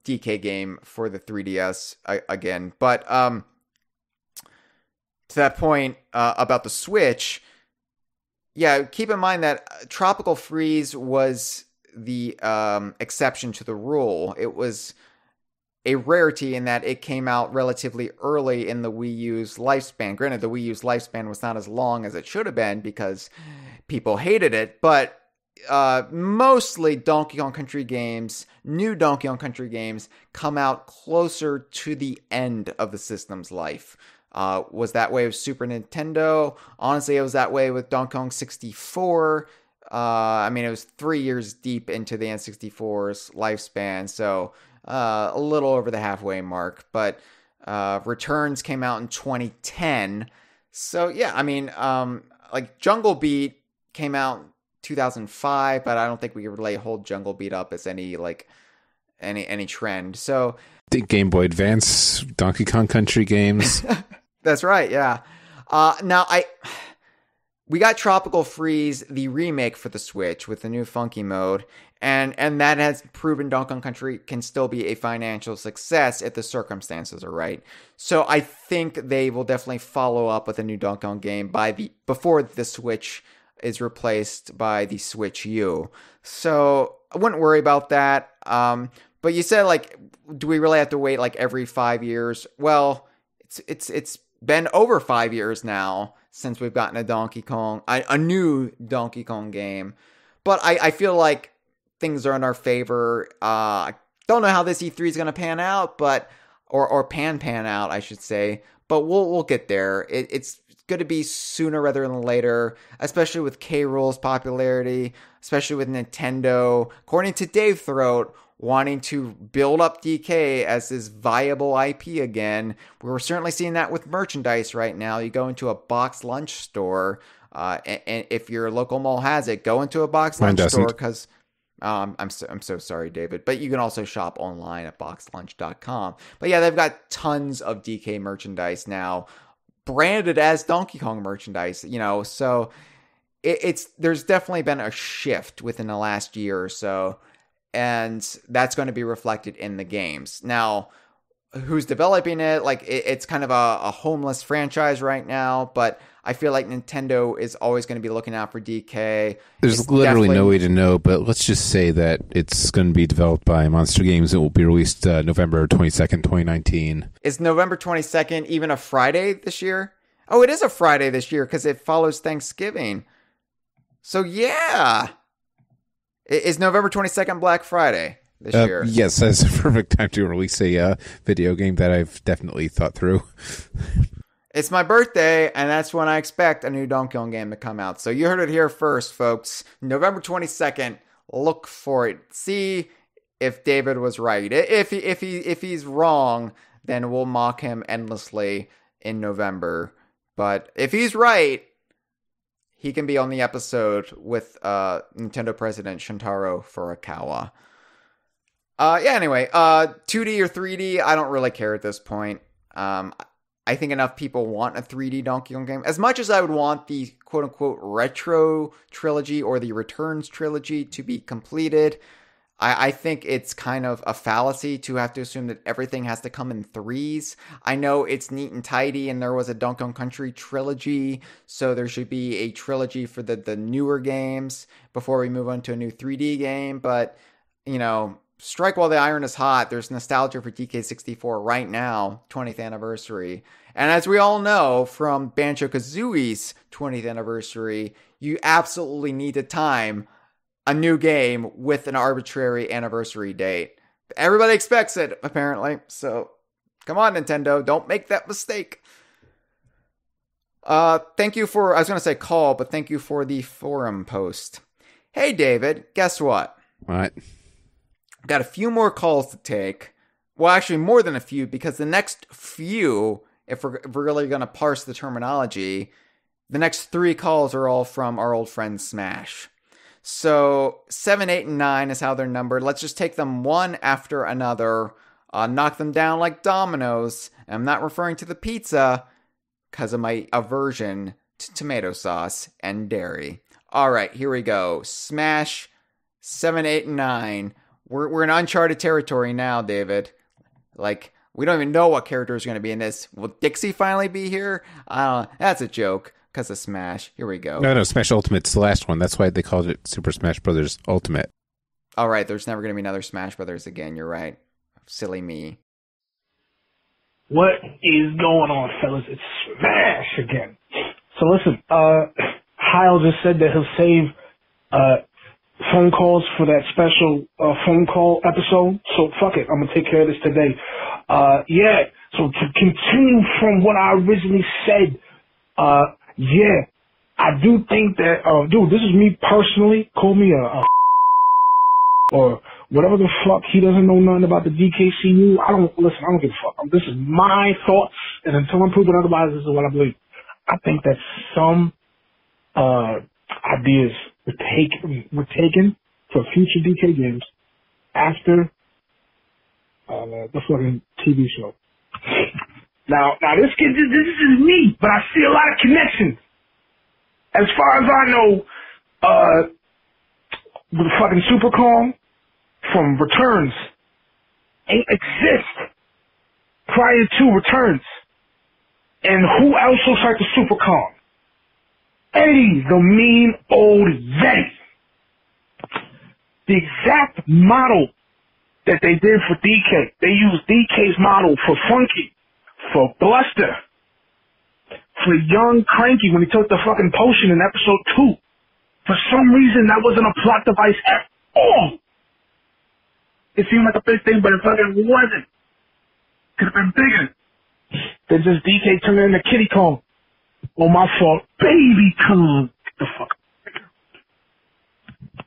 DK game for the 3DS again. But to that point about the Switch, yeah, keep in mind that Tropical Freeze was the exception to the rule. It was a rarity in that it came out relatively early in the Wii U's lifespan. Granted, the Wii U's lifespan was not as long as it should have been because people hated it, but mostly Donkey Kong Country games, new Donkey Kong Country games, come out closer to the end of the system's life. Was that way with Super Nintendo? Honestly, it was that way with Donkey Kong 64. I mean, it was 3 years deep into the N64's lifespan, so a little over the halfway mark. But Returns came out in 2010. So, yeah, I mean, like Jungle Beat came out 2005, but I don't think we could really hold Jungle Beat up as any trend. So The Game Boy Advance, Donkey Kong Country games. that's right, yeah. Now we got Tropical Freeze, the remake for the Switch with the new funky mode, and that has proven Donkey Kong Country can still be a financial success if the circumstances are right. So I think they will definitely follow up with a new Donkey Kong game before the Switch is replaced by the Switch U. So I wouldn't worry about that. But you said, like, do we really have to wait like every 5 years? Well, it's been over 5 years now since we've gotten a new Donkey Kong game. But I feel like things are in our favor. I don't know how this E3 is going to pan out, but or pan out, I should say. But we'll get there. It's going to be sooner rather than later, especially with K. Rool's popularity, especially with Nintendo, according to Dave Throat, wanting to build up DK as this viable IP again. We're certainly seeing that with merchandise right now. You go into a box lunch store, and if your local mall has it, go into a box Mine lunch doesn't. store because I'm so sorry, David, but you can also shop online at boxlunch.com. But yeah, they've got tons of DK merchandise now, branded as Donkey Kong merchandise, so there's definitely been a shift within the last year or so, and that's going to be reflected in the games. Now, who's developing it? Like, it's kind of a homeless franchise right now, but I feel like Nintendo is always going to be looking out for DK. There's It's literally definitely- no way to know, but let's just say that it's going to be developed by Monster Games. It will be released November 22nd, 2019. Is November 22nd even a Friday this year? Oh, it is a Friday this year because it follows Thanksgiving. So, yeah. Is November 22nd Black Friday this year? Yes, that's a perfect time to release a video game that I've definitely thought through. It's my birthday, and that's when I expect a new Donkey Kong game to come out. So you heard it here first, folks. November 22nd. Look for it. See if David was right. If he's wrong, then we'll mock him endlessly in November. But if he's right, he can be on the episode with Nintendo President Shintaro Furukawa. Anyway, 2D or 3D, I don't really care at this point. I think enough people want a 3D Donkey Kong game. As much as I would want the quote-unquote retro trilogy or the Returns trilogy to be completed, I think it's kind of a fallacy to have to assume that everything has to come in threes. I know it's neat and tidy, and there was a Donkey Kong Country trilogy, so there should be a trilogy for the newer games before we move on to a new 3D game, but, you know, strike while the iron is hot. There's nostalgia for DK64 right now, 20th anniversary. And as we all know from Banjo-Kazooie's 20th anniversary, you absolutely need to time a new game with an arbitrary anniversary date. Everybody expects it, apparently. So, come on, Nintendo. Don't make that mistake. Thank you for, I was going to say call, but thank you for the forum post. Hey, David, guess what? What? Got a few more calls to take. Well, actually, more than a few, because the next few, if we're really going to parse the terminology, the next 3 calls are all from our old friend Smash. So 7, 8, and 9 is how they're numbered. Let's just take them one after another, knock them down like dominoes. And I'm not referring to the pizza because of my aversion to tomato sauce and dairy. All right, here we go. Smash 7, 8, and 9. We're in uncharted territory now, David. Like, we don't even know what character is going to be in this. Will Dixie finally be here? That's a joke. Because of Smash. Here we go. No, Smash Ultimate's the last one. That's why they called it Super Smash Brothers Ultimate. All right, there's never going to be another Smash Brothers again. You're right. Silly me. What is going on, fellas? It's Smash again. So listen, Hyle just said that he'll save phone calls for that special phone call episode. So fuck it, I'm gonna take care of this today. Yeah. So to continue from what I originally said, yeah, I do think that, dude, this is me personally. Call me a or whatever the fuck. He doesn't know nothing about the DKCU. I don't give a fuck. This is my thoughts, and until I'm proven otherwise, this is what I believe. I think that some ideas were taken for future DK games after the fucking TV show. Now this is me, but I see a lot of connections. As far as I know, the fucking Super Kong from Returns ain't exist prior to Returns. And who else looks like the Super Kong? Eddie, the mean old Yeti. The exact model that they did for DK. They used DK's model for Funky, for Bluster, for young Cranky when he took the fucking potion in episode 2. For some reason, that wasn't a plot device at all. It seemed like a big thing, but it fucking wasn't. Could have been bigger. Then just DK turned into Kitty Kong. Oh, my fault. Baby Kong. Get the fuck.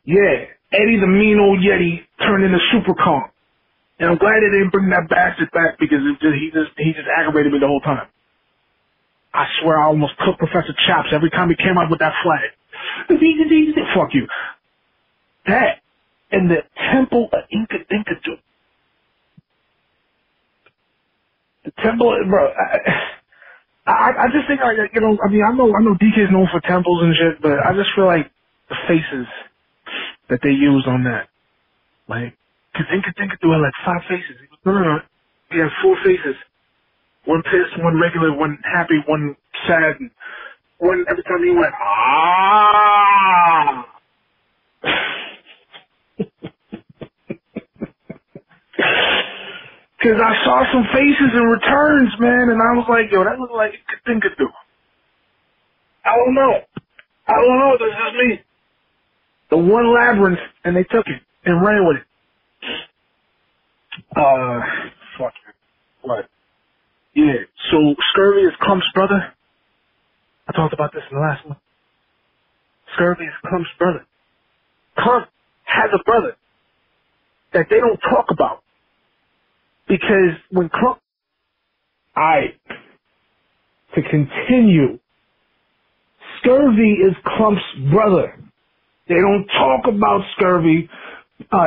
Yeah, Eddie the mean old Yeti turned into Super Kong. And I'm glad they didn't bring that bastard back because he just aggravated me the whole time. I swear I almost took Professor Chops every time he came out with that flag. Fuck you. That and the Temple of Inca Dinkadu. The Temple, bro. I just think, like, you know, I mean, I know DK is known for temples and shit, but I just feel like the faces that they use on that, like, cause Inca Dinkadu had like 5 faces. No. He had 4 faces. One pissed, one regular, one happy, one sad, and one every time he went, ah. Cause I saw some faces in Returns, man, and I was like, yo, that looked like Inca Dinkadu. I don't know. This is me. The one labyrinth, and they took it and ran with it. Fuck it. What? Yeah, so Scurvy is Clump's brother. I talked about this in the last one. Scurvy is Clump's brother. Clump has a brother that they don't talk about. Because when Clump... to continue, Scurvy is Clump's brother. They don't talk about Scurvy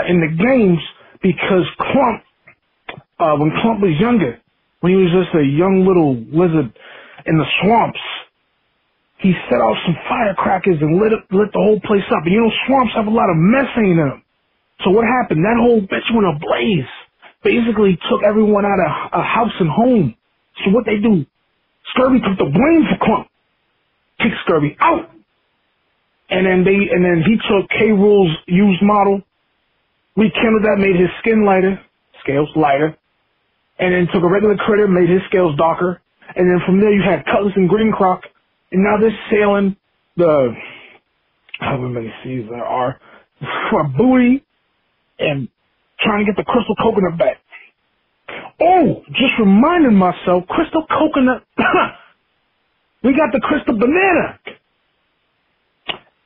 in the games because Clump, when Clump was younger, when he was just a young little lizard in the swamps, he set off some firecrackers and lit the whole place up. And you know, swamps have a lot of methane in them. So what happened? That whole bitch went ablaze. Basically took everyone out of a house and home. So what they do? Scurvy took the blame for Crump. Kicked Scurvy out. And then he took K. Rool's used model, rekindled that, made his skin lighter, scales lighter, and then took a regular critter, made his scales darker. And then from there you had Cutlass and Green Croc, and now they're sailing the, however many seas there are, for a buoy and trying to get the crystal coconut back. Oh, just reminded myself, crystal coconut, we got the crystal banana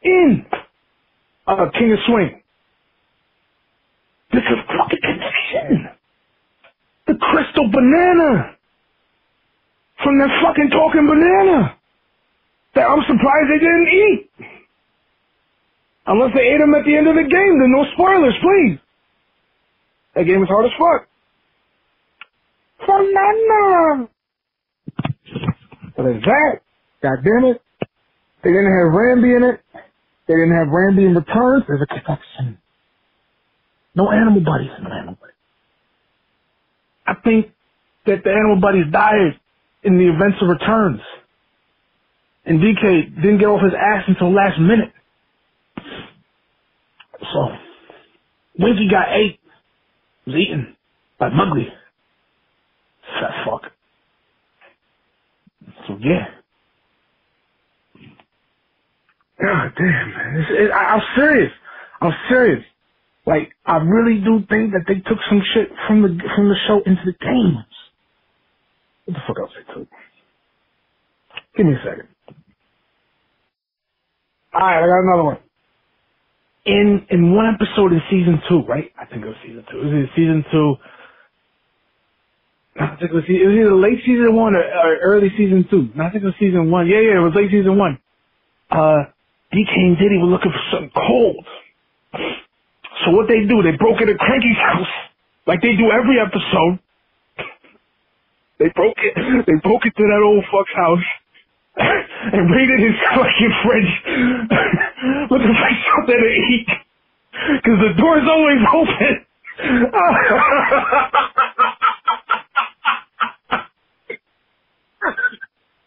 in King of Swing. This is fucking connection. The crystal banana from that fucking talking banana that I'm surprised they didn't eat. Unless they ate them at the end of the game, then no spoilers, please. That game is hard as fuck. Banana. So there's that. God damn it. They didn't have Rambi in it. They didn't have Rambi in Returns. There's a connection. No animal buddies. No animal buddies. I think that the animal buddies died in the events of Returns. And DK didn't get off his ass until last minute. So, Winky got ate. Was eaten by Mugly. Fat fuck. So yeah. God damn, man. I'm serious. I'm serious. Like, I really do think that they took some shit from the show into the games. What the fuck else they took? Give me a second. Alright, I got another one. In one episode in season 2, right? I think it was season 2. It was either season 2. I think it was either late season 1 or early season 2. No, I think it was season 1. Yeah, it was late season 1. DK and Diddy were looking for something cold. So what they do, they broke into Cranky's house, like they do every episode. They broke into that old fuck's house and raided his fucking fridge looking for something to eat. Cause the door's always open.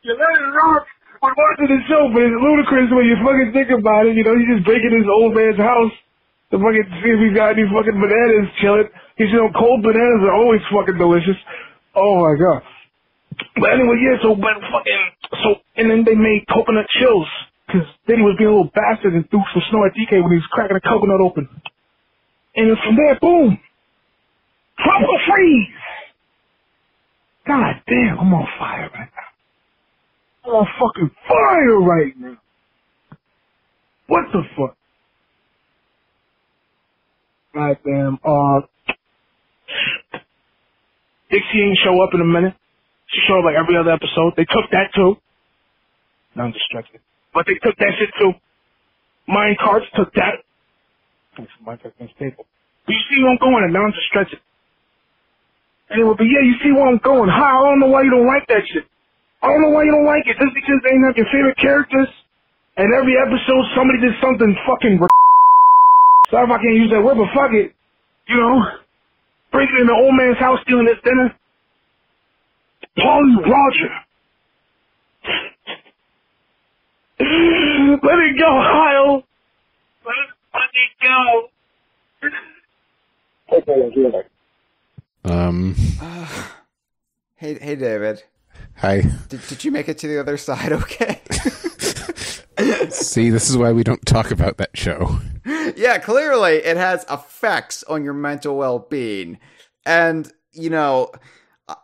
You let it rock when watching the show, but it's ludicrous when you fucking think about it. You know, you just break in his old man's house to fucking see if he's got any fucking bananas chilling. Cause you know, cold bananas are always fucking delicious. Oh my god. But anyway, yeah, and then they made coconut chills, cause Diddy was being a little bastard and threw some snow at DK when he was cracking a coconut open. And then from there, boom! Tropical freeze! God damn, I'm on fire right now. I'm on fucking fire right now. What the fuck? God damn, Dixie ain't show up in a minute. She showed up like every other episode. They took that too. Now I'm distracted. But they took that shit too. Mine Carts took that. Thanks for my fucking staple. But you see where I'm going, and now I'm distracted. Anyway, but yeah, you see where I'm going. I don't know why you don't like that shit. I don't know why you don't like it. Just because they ain't have your favorite characters, and every episode somebody did something fucking sorry if I can't use that word, but fuck it. You know? Breaking in the old man's house, stealing his dinner. Paulie Roger. Let it go, Hyle. Let it go. Hey, David. Hi. Did you make it to the other side okay? See, this is why we don't talk about that show. Yeah, clearly it has effects on your mental well-being. And, you know,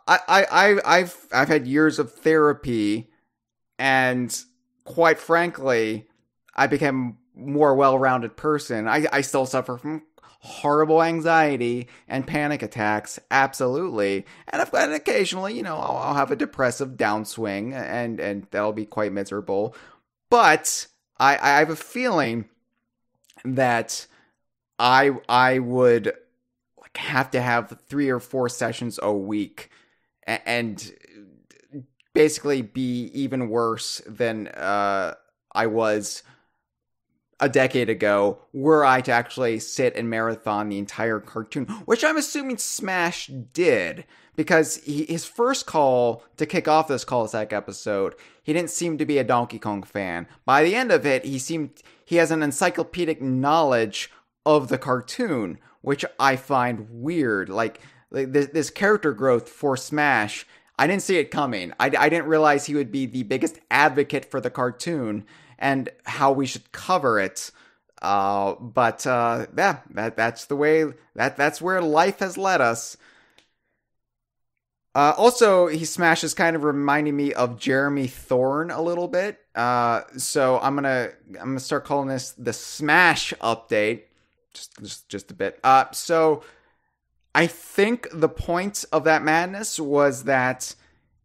I've had years of therapy, and quite frankly, I became a more well-rounded person. I still suffer from horrible anxiety and panic attacks, absolutely. And occasionally, you know, I'll have a depressive downswing, and that'll be quite miserable. But I have a feeling that I would have to have 3 or 4 sessions a week and basically be even worse than I was a decade ago were I to actually sit and marathon the entire cartoon, which I'm assuming Smash did, because his first call to kick off this cul-de-sac episode, he didn't seem to be a Donkey Kong fan. By the end of it, he has an encyclopedic knowledge of the cartoon, which I find weird. Like this character growth for Smash, I didn't see it coming. I didn't realize he would be the biggest advocate for the cartoon and how we should cover it. But that's the way, that's where life has led us. Also, he Smashes kind of reminding me of Jeremy Thorne a little bit. So I'm gonna start calling this the Smash update. Just a bit. So I think the point of that madness was that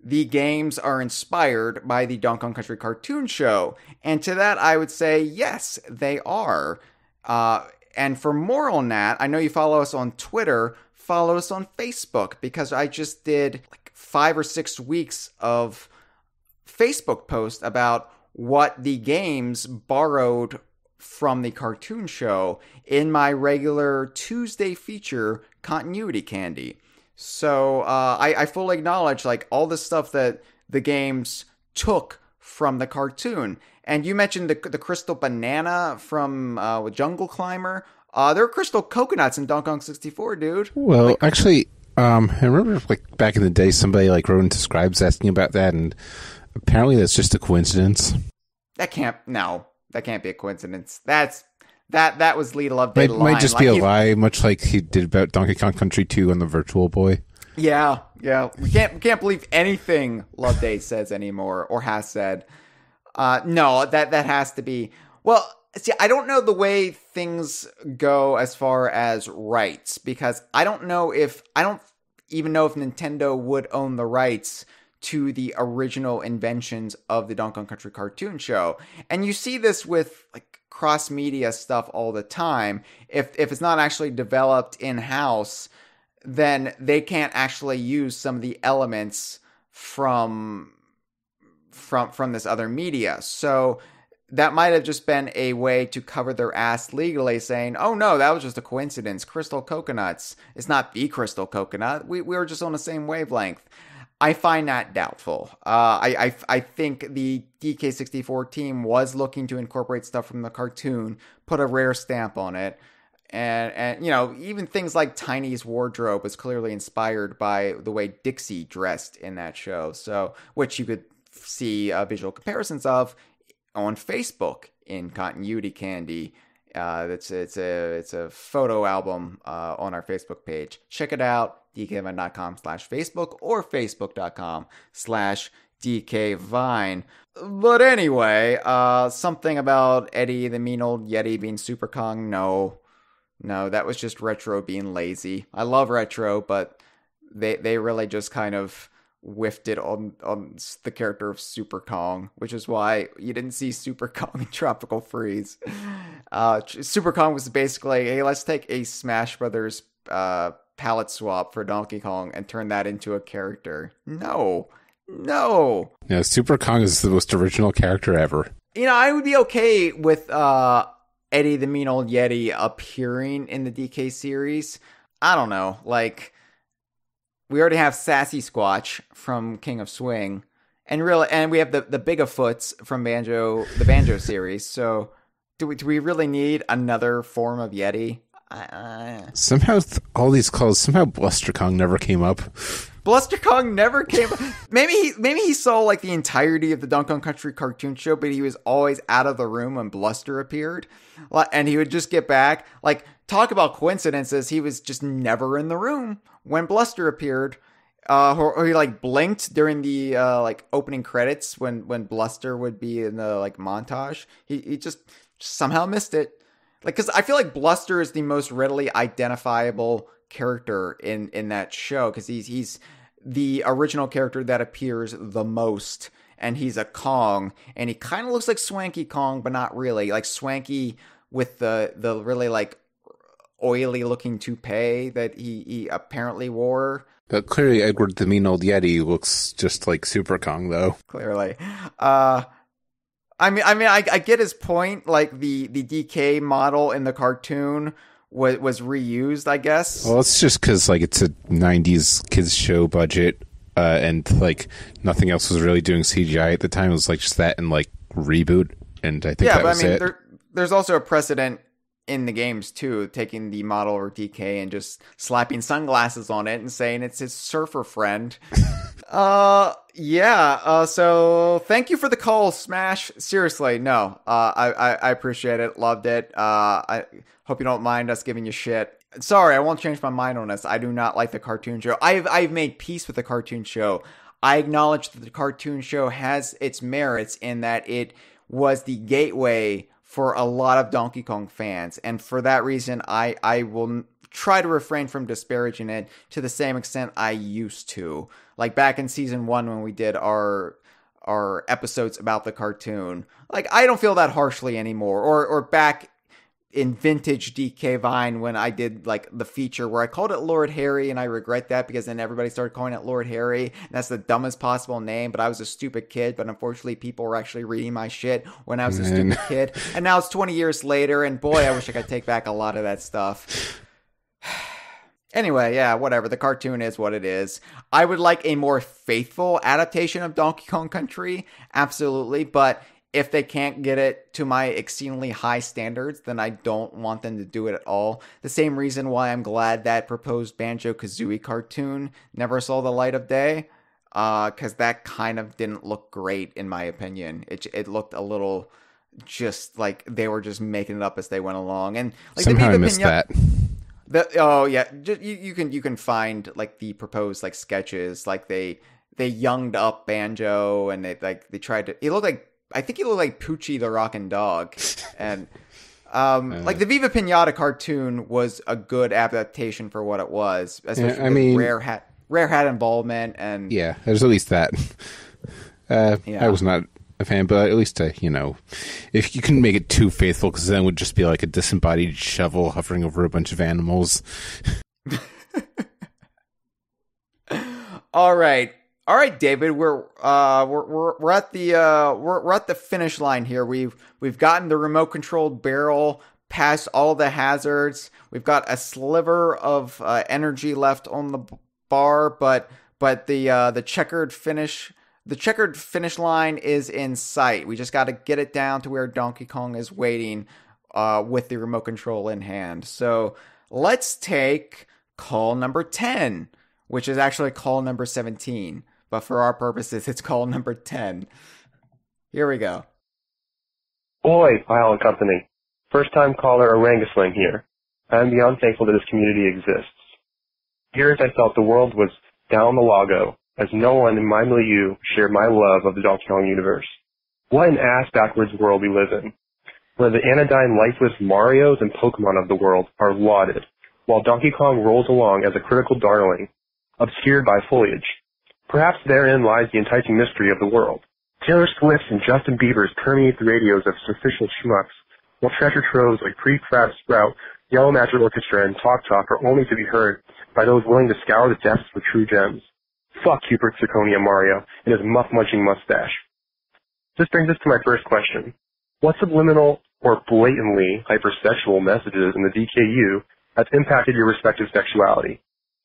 the games are inspired by the Donkey Kong Country cartoon show. And to that, I would say, yes, they are. And for more on that, I know you follow us on Twitter, follow us on Facebook, because I just did like 5 or 6 weeks of Facebook posts about what the games borrowed from the cartoon show in my regular Tuesday feature, Continuity Candy. So I fully acknowledge like all the stuff that the games took from the cartoon. And you mentioned the crystal banana from Jungle Climber. There are crystal coconuts in Donkey Kong 64, dude. Well, actually, I remember like back in the day, somebody like wrote into Scribes asking about that, and apparently that's just a coincidence. That can't be a coincidence. That was Lead Love Day line. Might just be a lie, much like he did about Donkey Kong Country 2 on the Virtual Boy. Yeah. We can't believe anything Love Day says anymore or has said. No, that has to be. Well, see, I don't know the way things go as far as rights, because I don't even know if Nintendo would own the rights to the original inventions of the Donkey Kong Country cartoon show. And you see this with like cross-media stuff all the time. If it's not actually developed in-house, then they can't actually use some of the elements from this other media. So that might have just been a way to cover their ass legally, saying, oh no, that was just a coincidence. Crystal coconuts. It's not the crystal coconut. We were just on the same wavelength. I find that doubtful. I think the DK64 team was looking to incorporate stuff from the cartoon, put a rare stamp on it, and you know, even things like Tiny's wardrobe was clearly inspired by the way Dixie dressed in that show. So, which you could see visual comparisons of on Facebook in Continuity Candy. It's a photo album on our Facebook page. Check it out. DKVine.com/Facebook or Facebook.com/DKVine. But anyway, something about Eddie the Mean Old Yeti being Super Kong. No, that was just Retro being lazy. I love Retro, but they really just kind of whiffed it on the character of Super Kong, which is why you didn't see Super Kong in Tropical Freeze. Super Kong was basically, hey, let's take a Smash Brothers palette swap for Donkey Kong and turn that into a character. No. Yeah, Super Kong is the most original character ever. You know, I would be okay with Eddie the Mean Old Yeti appearing in the DK series. I don't know, like, we already have Sassy Squatch from King of Swing, and we have the Bigafoots from the Banjo series. So, do we really need another form of Yeti? Somehow all these calls, somehow Bluster Kong never came up. Bluster Kong never came up. Maybe he saw like the entirety of the Donkey Kong Country cartoon show, but he was always out of the room when Bluster appeared, and he would just get back. Like, talk about coincidences, he was just never in the room when Bluster appeared. Or he like blinked during the like opening credits when Bluster would be in the like montage. He just somehow missed it. Like, because I feel like Bluster is the most readily identifiable character in that show, because he's the original character that appears the most, and he's a Kong, and he kind of looks like Swanky Kong, but not really. Like Swanky with the really like oily looking toupee that he apparently wore. But clearly Edward the Mean Old Yeti looks just like Super Kong, though. Clearly. I get his point. Like the DK model in the cartoon was reused, I guess. Well, it's just because like it's a '90s kids show budget, and like nothing else was really doing CGI at the time. It was like just that and like Reboot, and I think that was it. There's also a precedent in the games too, taking the model or DK and just slapping sunglasses on it and saying it's his surfer friend. So thank you for the call, Smash. Seriously, no, I appreciate it. Loved it. I hope you don't mind us giving you shit. Sorry, I won't change my mind on this. I do not like the cartoon show. I've made peace with the cartoon show. I acknowledge that the cartoon show has its merits in that it was the gateway for a lot of Donkey Kong fans. And for that reason, I will try to refrain from disparaging it to the same extent I used to. Like back in season 1 when we did our episodes about the cartoon. Like, I don't feel that harshly anymore. Or back in vintage DK Vine when I did like the feature where I called it Lord Harry, and I regret that because then everybody started calling it Lord Harry, and that's the dumbest possible name, but I was a stupid kid, but unfortunately people were actually reading my shit when I was a stupid kid, and now it's 20 years later, and boy, I wish I could take back a lot of that stuff. Anyway, yeah, whatever. The cartoon is what it is. I would like a more faithful adaptation of Donkey Kong Country, absolutely, but if they can't get it to my exceedingly high standards, then I don't want them to do it at all. The same reason why I'm glad that proposed Banjo-Kazooie cartoon never saw the light of day, because that kind of didn't look great in my opinion. It looked a little just like they were just making it up as they went along, and like somehow I missed that. You can find like the proposed like sketches, like they younged up Banjo, and they tried to. It looked like. I think he looked like Poochie the Rockin' Dog. And like the Viva Pinata cartoon was a good adaptation for what it was. Especially rare hat involvement, and yeah, there's at least that. I was not a fan, but at least if you couldn't make it too faithful, because then it would just be like a disembodied shovel hovering over a bunch of animals. All right, David, we're at the finish line here. We've gotten the remote controlled barrel past all the hazards. We've got a sliver of energy left on the bar, but the checkered finish line is in sight. We just got to get it down to where Donkey Kong is waiting with the remote control in hand. So let's take call number 10, which is actually call number 17. But for our purposes, it's call number 10. Here we go. Oi, Hyle and Company. First-time caller Orangaslang here. I am beyond thankful that this community exists. Years I felt the world was down the logo, as no one in my milieu shared my love of the Donkey Kong universe. What an ass-backwards world we live in, where the anodyne lifeless Marios and Pokemon of the world are lauded, while Donkey Kong rolls along as a critical darling, obscured by foliage. Perhaps therein lies the enticing mystery of the world. Taylor Swifts and Justin Biebers permeate the radios of superficial schmucks, while treasure troves like Pre-Crab Sprout, Yellow Magic Orchestra, and Talk Talk are only to be heard by those willing to scour the depths for true gems. Fuck Hubert Zirconia Mario and his muff-munching mustache. This brings us to my first question. What subliminal or blatantly hypersexual messages in the DKU have impacted your respective sexuality?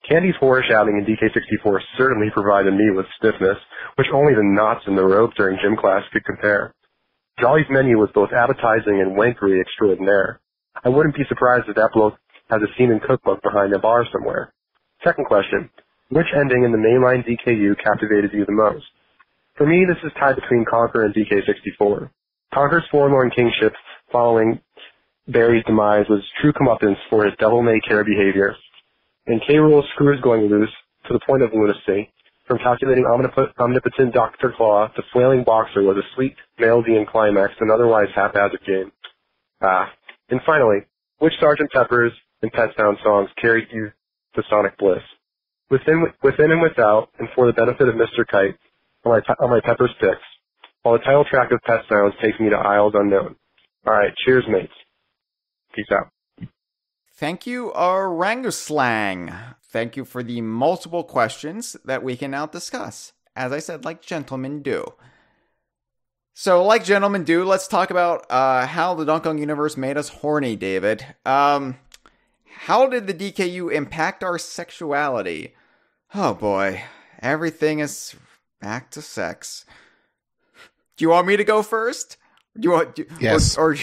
Candy's horror shouting in DK64 certainly provided me with stiffness, which only the knots in the rope during gym class could compare. Jolly's menu was both appetizing and wankery extraordinaire. I wouldn't be surprised if that bloke has a scene in cookbook behind a bar somewhere. Second question, which ending in the mainline DKU captivated you the most? For me, this is tied between Conker and DK64. Conker's forlorn kingship following Barry's demise was true comeuppance for his devil-may-care behavior. And K. Rool's screws going loose to the point of lunacy. From calculating omnipotent Dr. Claw to flailing boxer was a sweet Maldian climax, an otherwise haphazard game. And finally, which Sgt. Pepper's and Pet Sound songs carried you to sonic bliss? Within and without, and for the benefit of Mr. Kite, are my Pepper's picks, while the title track of Pet Sounds takes me to Isles Unknown. Alright, cheers mates. Peace out. Thank you, Orangaslang. Thank you for the multiple questions that we can now discuss, as I said, like gentlemen do. So, like gentlemen do, let's talk about how the Donkey Kong universe made us horny, David. How did the DKU impact our sexuality? Oh boy, everything is back to sex. Do you want me to go first? Yes. Or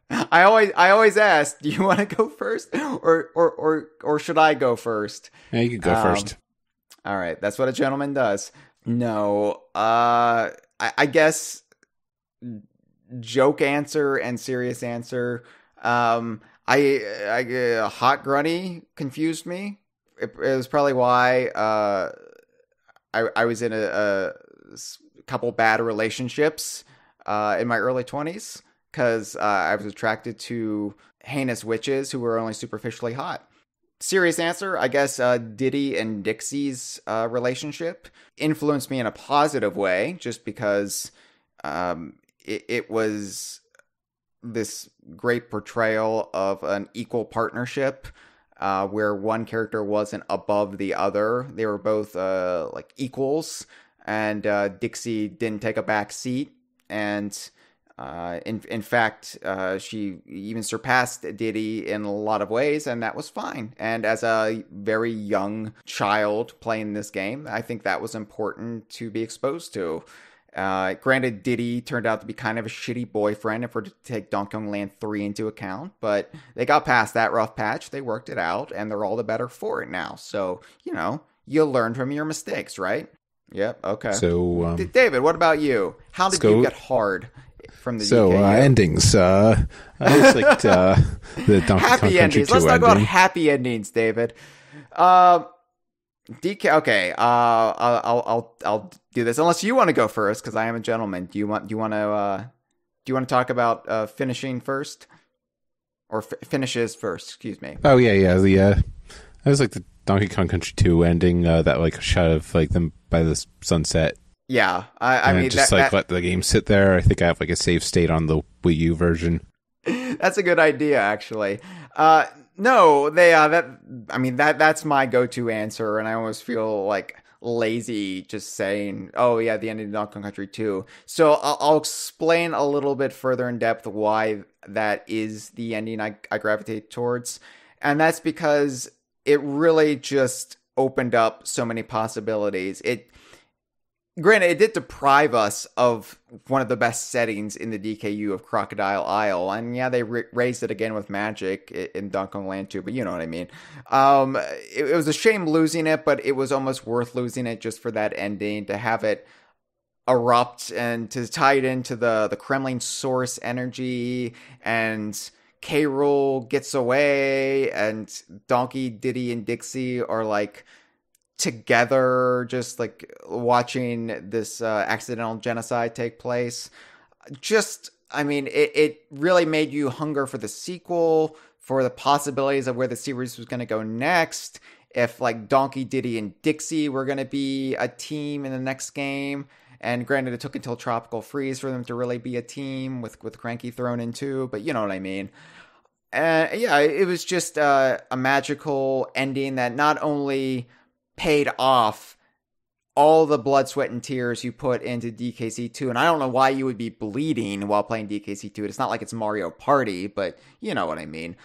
I always ask, do you want to go first, or should I go first? Yeah, you can go first. All right, that's what a gentleman does. No, I guess joke answer and serious answer. I hot grunny confused me. It was probably why I was in a couple bad relationships in my early 20s, because I was attracted to heinous witches who were only superficially hot. Serious answer, I guess Diddy and Dixie's relationship influenced me in a positive way, just because it was this great portrayal of an equal partnership where one character wasn't above the other. They were both like equals, and Dixie didn't take a back seat, and in fact, she even surpassed Diddy in a lot of ways, and that was fine. And as a very young child playing this game, I think that was important to be exposed to. Granted, Diddy turned out to be kind of a shitty boyfriend if we're to take Donkey Kong Land 3 into account, but they got past that rough patch, they worked it out, and they're all the better for it now. So, you learn from your mistakes, right? Yep, okay. So, David, what about you? How did you get hard from the DKU? Endings. I always liked the Donkey Kong Happy Country endings. 2 Let's talk ending. about happy endings, David. DK. Okay. I'll do this unless you want to go first, because I am a gentleman. Do you want to talk about finishing first, or finishes first? Excuse me. Oh yeah. I was like the Donkey Kong Country 2 ending, that like shot of like them by the sunset. Yeah, I mean, just let the game sit there. I think I have like a save state on the Wii U version. That's a good idea, actually. No, that's my go-to answer, and I almost feel like lazy just saying, "Oh yeah, the ending of Donkey Kong Country 2." So I'll explain a little bit further in depth why that is the ending I gravitate towards, and that's because it really just opened up so many possibilities. Granted, it did deprive us of one of the best settings in the DKU of Crocodile Isle, and yeah, they raised it again with magic in Donkey Kong Land 2, but you know what I mean. It was a shame losing it, but it was almost worth losing it just for that ending, to have it erupt and to tie it into the Kremlin source energy, and K. Rool gets away, and Donkey, Diddy, and Dixie are like together, just like watching this accidental genocide take place. It really made you hunger for the sequel, for the possibilities of where the series was going to go next. If like Donkey, Diddy, and Dixie were going to be a team in the next game. And granted, it took until Tropical Freeze for them to really be a team, with Cranky thrown in too, but you know what I mean. It was just a magical ending that not only paid off all the blood, sweat, and tears you put into DKC2, and I don't know why you would be bleeding while playing DKC2. It's not like it's Mario Party, but you know what I mean.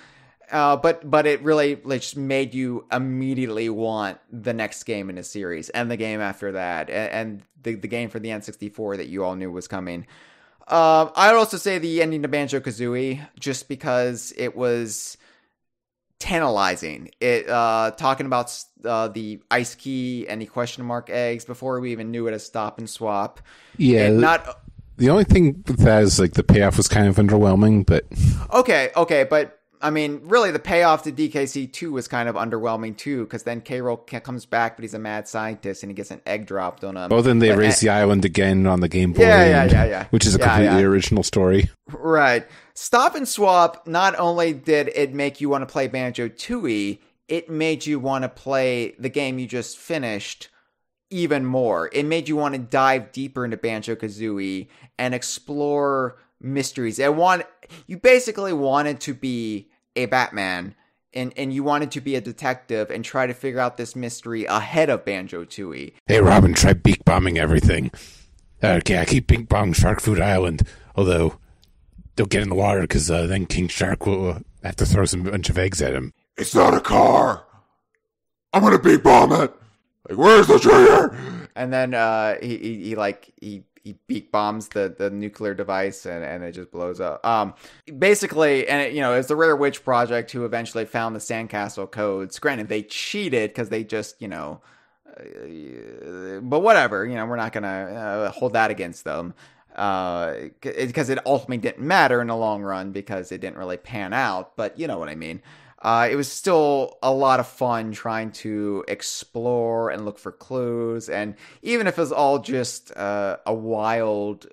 But it really just made you immediately want the next game in the series, and the game after that, and the game for the N64 that you all knew was coming. I would also say the ending to Banjo-Kazooie, just because it was tantalizing. It talking about the ice key and the question mark eggs before we even knew it as Stop and Swap. Yeah, the only thing with that is like the payoff was kind of underwhelming, but okay, but I mean, really, the payoff to DKC2 was kind of underwhelming too, because then K. Rool comes back, but he's a mad scientist and he gets an egg dropped on him. Well, then they raise the island again on the Game Boy, which is a completely original story. Right. Stop and Swap, not only did it make you want to play Banjo-Tooie, it made you want to play the game you just finished even more. It made you want to dive deeper into Banjo-Kazooie and explore mysteries. You basically wanted to be a Batman, and you wanted to be a detective and try to figure out this mystery ahead of Banjo-Tooie. Hey, Robin, try beak bombing everything. Okay, I keep ping pong Shark Food Island. Although, don't get in the water because then King Shark will have to throw some bunch of eggs at him. It's not a car. I'm gonna big bomb it. Like, where's the trigger? And then he beak bombs the nuclear device and it just blows up. Basically, and it's the Rare Witch Project who eventually found the Sandcastle codes. Granted, they cheated because they just but whatever. We're not gonna hold that against them. Because it ultimately didn't matter in the long run because it didn't really pan out. But you know what I mean. It was still a lot of fun trying to explore and look for clues. And even if it was all just a wild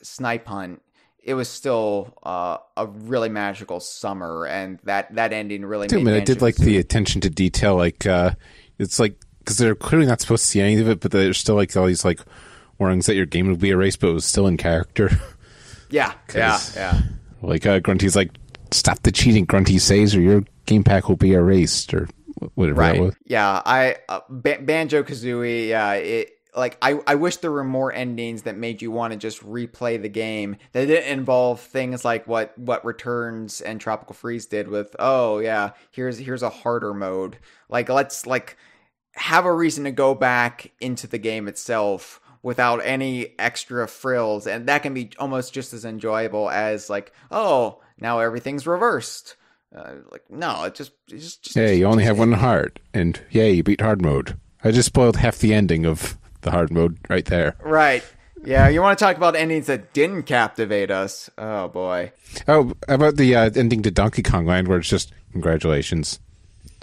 snipe hunt, it was still a really magical summer. And that ending really made I did like the attention to detail. Like, it's like, because they're clearly not supposed to see any of it, but there's still like all these like warnings that your game would be erased, but it was still in character. Yeah. Like, Grunty's like, stop the cheating, Grunty says, or your game pack will be erased, or whatever that was. Yeah, Banjo-Kazooie, yeah, I wish there were more endings that made you want to just replay the game that didn't involve things like what Returns and Tropical Freeze did with, oh yeah, here's a harder mode. Like, let's have a reason to go back into the game itself without any extra frills, and that can be almost just as enjoyable as like, oh, now everything's reversed. No, it just hey, you only have one heart, and yay, you beat hard mode. I just spoiled half the ending of the hard mode right there. Right. Yeah, you want to talk about endings that didn't captivate us? Oh boy. Oh, about the ending to Donkey Kong Land, where it's just congratulations.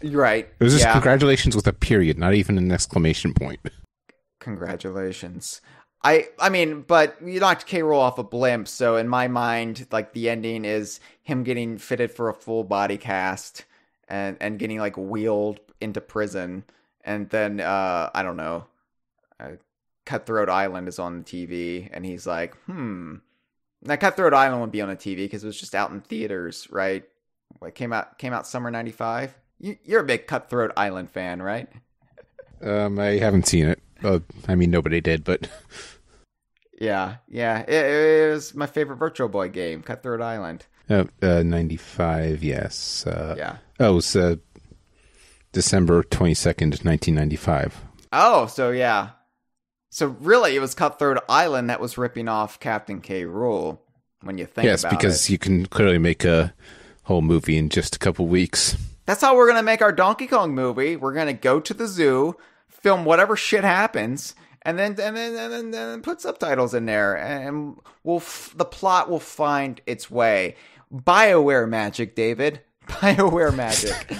Right. It was just congratulations with a period, not even an exclamation point. Congratulations. I mean, but you knocked K-Rool off a blimp, so in my mind, like, the ending is him getting fitted for a full body cast and getting, like, wheeled into prison. And then, I don't know, Cutthroat Island is on the TV, and he's like, Now, Cutthroat Island wouldn't be on the TV because it was just out in theaters, right? It came out summer 95? You're a big Cutthroat Island fan, right? I haven't seen it. I mean, nobody did, but... Yeah. It was my favorite Virtual Boy game, Cutthroat Island. 95, yes. Yeah. Oh, it was December 22nd, 1995. Oh, so yeah. So really, it was Cutthroat Island that was ripping off Captain K. Rool, when you think about it. Yes, because you can clearly make a whole movie in just a couple weeks. That's how we're going to make our Donkey Kong movie. We're going to go to the zoo, film whatever shit happens, and then put subtitles in there, and the plot will find its way. BioWare magic, David. BioWare magic.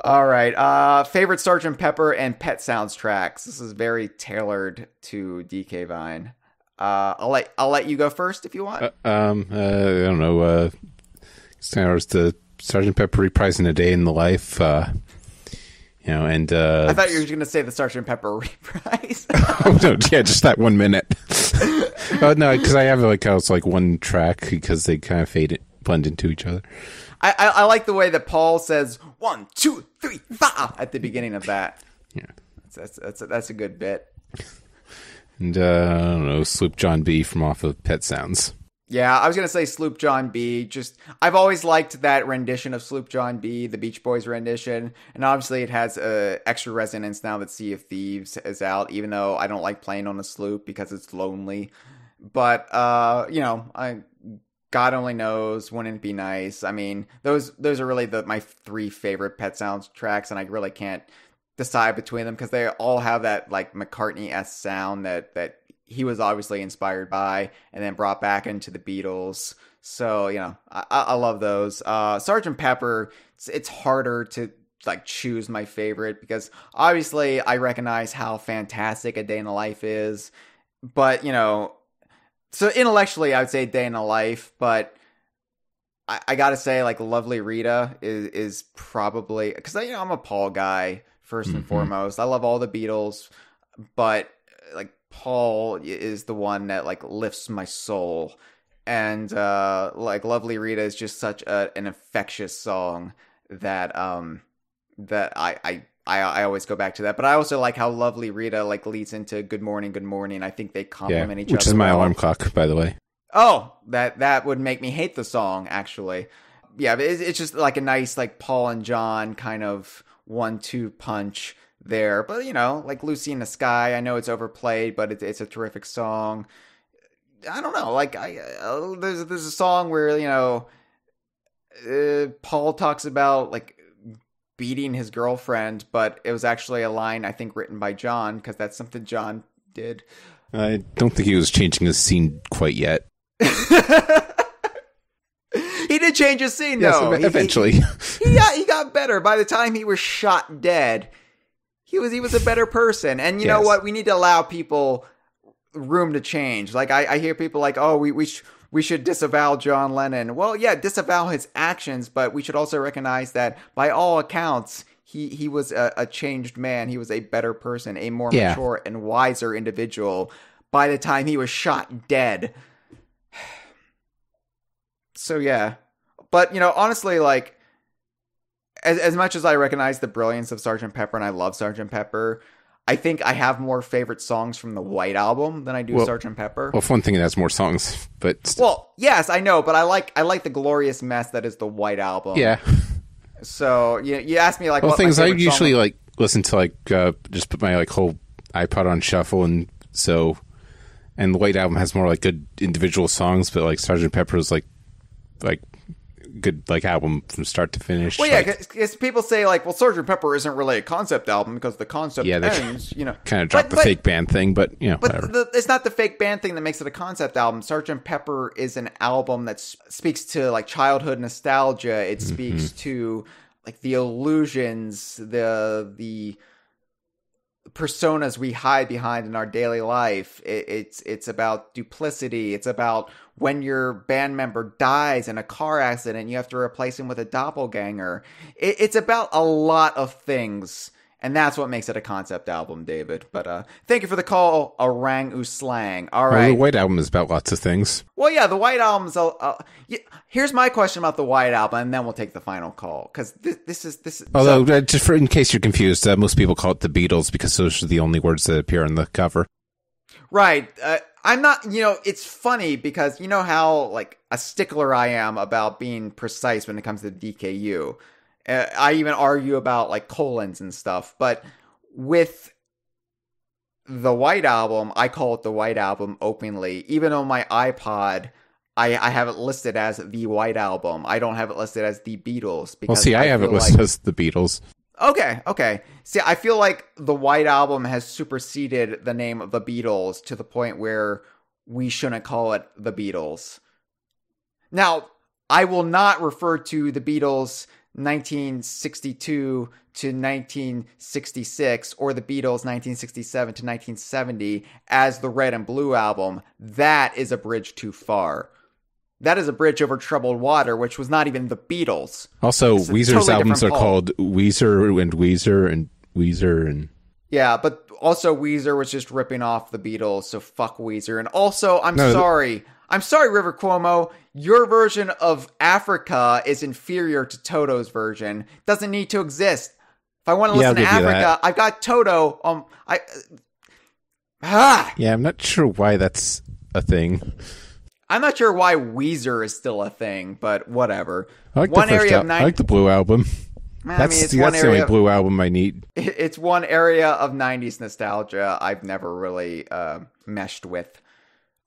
All right. Favorite Sgt. Pepper and Pet Sounds tracks. This is very tailored to DK Vine. I'll let you go first if you want. I don't know. There's the Sgt. Pepper reprising A Day in the Life. And I thought you were going to say the Sgt. Pepper reprise. Oh no, yeah, just that 1 minute. Oh no, because I have it's like one track because they kind of blend into each other. I like the way that Paul says 1, 2, 3, 4 at the beginning of that. Yeah, that's a good bit. And I don't know, Sloop John B from off of Pet Sounds. Yeah, I was gonna say Sloop John B. I've always liked that rendition of Sloop John B, the Beach Boys rendition, and obviously it has extra resonance now that Sea of Thieves is out. Even though I don't like playing on a sloop because it's lonely, but God only knows, wouldn't it be nice? I mean, those are really my 3 favorite Pet Sounds tracks, and I really can't decide between them because they all have that like McCartney-esque sound that he was obviously inspired by and then brought back into the Beatles. So, I love those. Sgt. Pepper, it's harder to like choose my favorite because obviously I recognize how fantastic A Day in the Life is, but so intellectually I would say Day in the Life, but I gotta say like Lovely Rita is probably, because I'm a Paul guy first and foremost. I love all the Beatles, but like Paul is the one that like lifts my soul, and like Lovely Rita is just such an infectious song that I I always go back to that. But I also like how lovely Rita like leads into good morning. I think they complement each other. Which is my alarm clock, by the way. Oh, that would make me hate the song, actually. Yeah, but it's just like a nice like Paul and John kind of 1-2 punch there. But, you know, like Lucy in the Sky, I know it's overplayed, but it's a terrific song. I don't know, like there's a song where, you know, Paul talks about like beating his girlfriend, but it was actually a line I think written by John, because that's something John did. I don't think he was changing his scene quite yet. He did change his scene, though. Yes, eventually. He got better. By the time he was shot dead, he was a better person. And you know what? We need to allow people room to change. Like I hear people like, oh, we should disavow John Lennon. Well, yeah, disavow his actions, but we should also recognize that by all accounts, he was a changed man. He was a better person, a more mature and wiser individual by the time he was shot dead. So yeah, but you know, honestly, like as much as I recognize the brilliance of Sgt. Pepper and I love Sgt. Pepper, I think I have more favorite songs from the White Album than I do Sgt. Pepper. Well, for one thing, it has more songs, but well, yes, I know, but I like the glorious mess that is the White Album. Yeah. So you asked me like, well, what things my I favorite usually song... like listen to, like just put my like whole iPod on shuffle, and the White Album has more like good individual songs, but like Sgt. Pepper is like good like album from start to finish. Well, yeah, because people say like, well, Sgt. Pepper isn't really a concept album because the concept ends, you know. Kind of dropped the fake band thing, but you know, whatever. It's not the fake band thing that makes it a concept album. Sgt. Pepper is an album that speaks to like childhood nostalgia. It speaks to like the illusions, the personas we hide behind in our daily life. It's about duplicity. It's about when your band member dies in a car accident, you have to replace him with a doppelganger. It's about a lot of things, and that's what makes it a concept album, David. But thank you for the call, Orang Uslang. All right. Well, the White Album is about lots of things. Well, yeah, the White Album's... here's my question about the White Album, and then we'll take the final call, because this is... Although, just in case you're confused, most people call it the Beatles because those are the only words that appear on the cover. Right. I'm not, you know, it's funny because you know how, like, a stickler I am about being precise when it comes to DKU. I even argue about, like, colons and stuff. But with the White Album, I call it the White Album openly. Even on my iPod, I have it listed as the White Album. I don't have it listed as the Beatles. Because well, see, I have it listed as the Beatles. Okay. See, I feel like the White Album has superseded the name of the Beatles to the point where we shouldn't call it the Beatles. Now, I will not refer to the Beatles 1962 to 1966 or the Beatles 1967 to 1970 as the Red and Blue Album. That is a bridge too far. That is a bridge over troubled water, which was not even the Beatles. Also, Weezer's albums are called Weezer and Weezer and Weezer and... Yeah, but also Weezer was just ripping off the Beatles, so fuck Weezer. And also, I'm sorry, River Cuomo, your version of Africa is inferior to Toto's version. Doesn't need to exist. If I want to listen to Africa, I've got Toto. Yeah, I'm not sure why that's a thing. I'm not sure why Weezer is still a thing, but whatever. I like I like the Blue Album. That's the only Blue Album I need. It's one area of 90s nostalgia I've never really meshed with.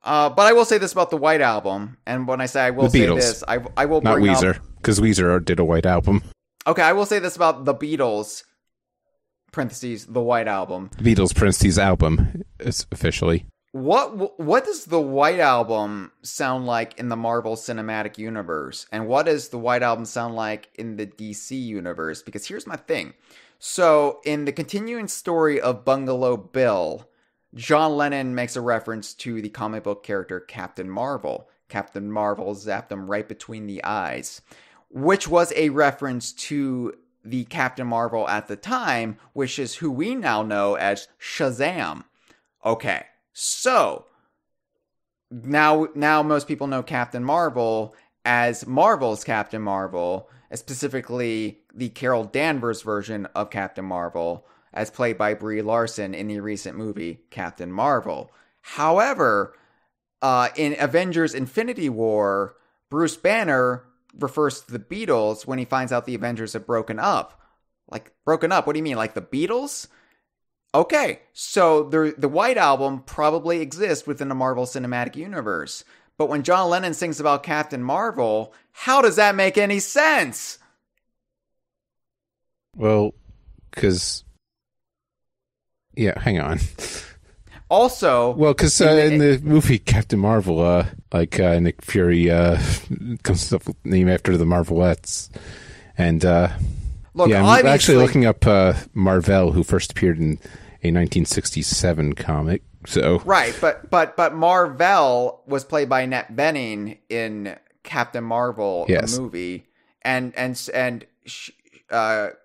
But I will say this about the White Album, and when I say I will say this, I will bring not Weezer, because Weezer did a White Album. Okay, I will say this about the Beatles, parentheses, the White Album. The Beatles, parentheses, album, is officially. What does the White Album sound like in the Marvel Cinematic Universe? And what does the White Album sound like in the DC Universe? Because here's my thing. So, in the continuing story of Bungalow Bill, John Lennon makes a reference to the comic book character Captain Marvel. Captain Marvel zapped him right between the eyes, which was a reference to the Captain Marvel at the time, which is who we now know as Shazam. Okay. So, now most people know Captain Marvel as Marvel's Captain Marvel, specifically the Carol Danvers version of Captain Marvel, as played by Brie Larson in the recent movie Captain Marvel. However, in Avengers Infinity War, Bruce Banner refers to the Beatles when he finds out the Avengers have broken up. Like, broken up? What do you mean, like the Beatles? Okay, so the White Album probably exists within the Marvel Cinematic Universe. But when John Lennon sings about Captain Marvel, how does that make any sense? Well, because... Yeah, hang on. Also... Well, because in the movie Captain Marvel, Nick Fury comes up with the name after the Marvelettes. And, look, yeah, I'm actually looking up Marvel, who first appeared in a 1967 comic. So right, but Marvel was played by Annette Bening in Captain Marvel, the movie, and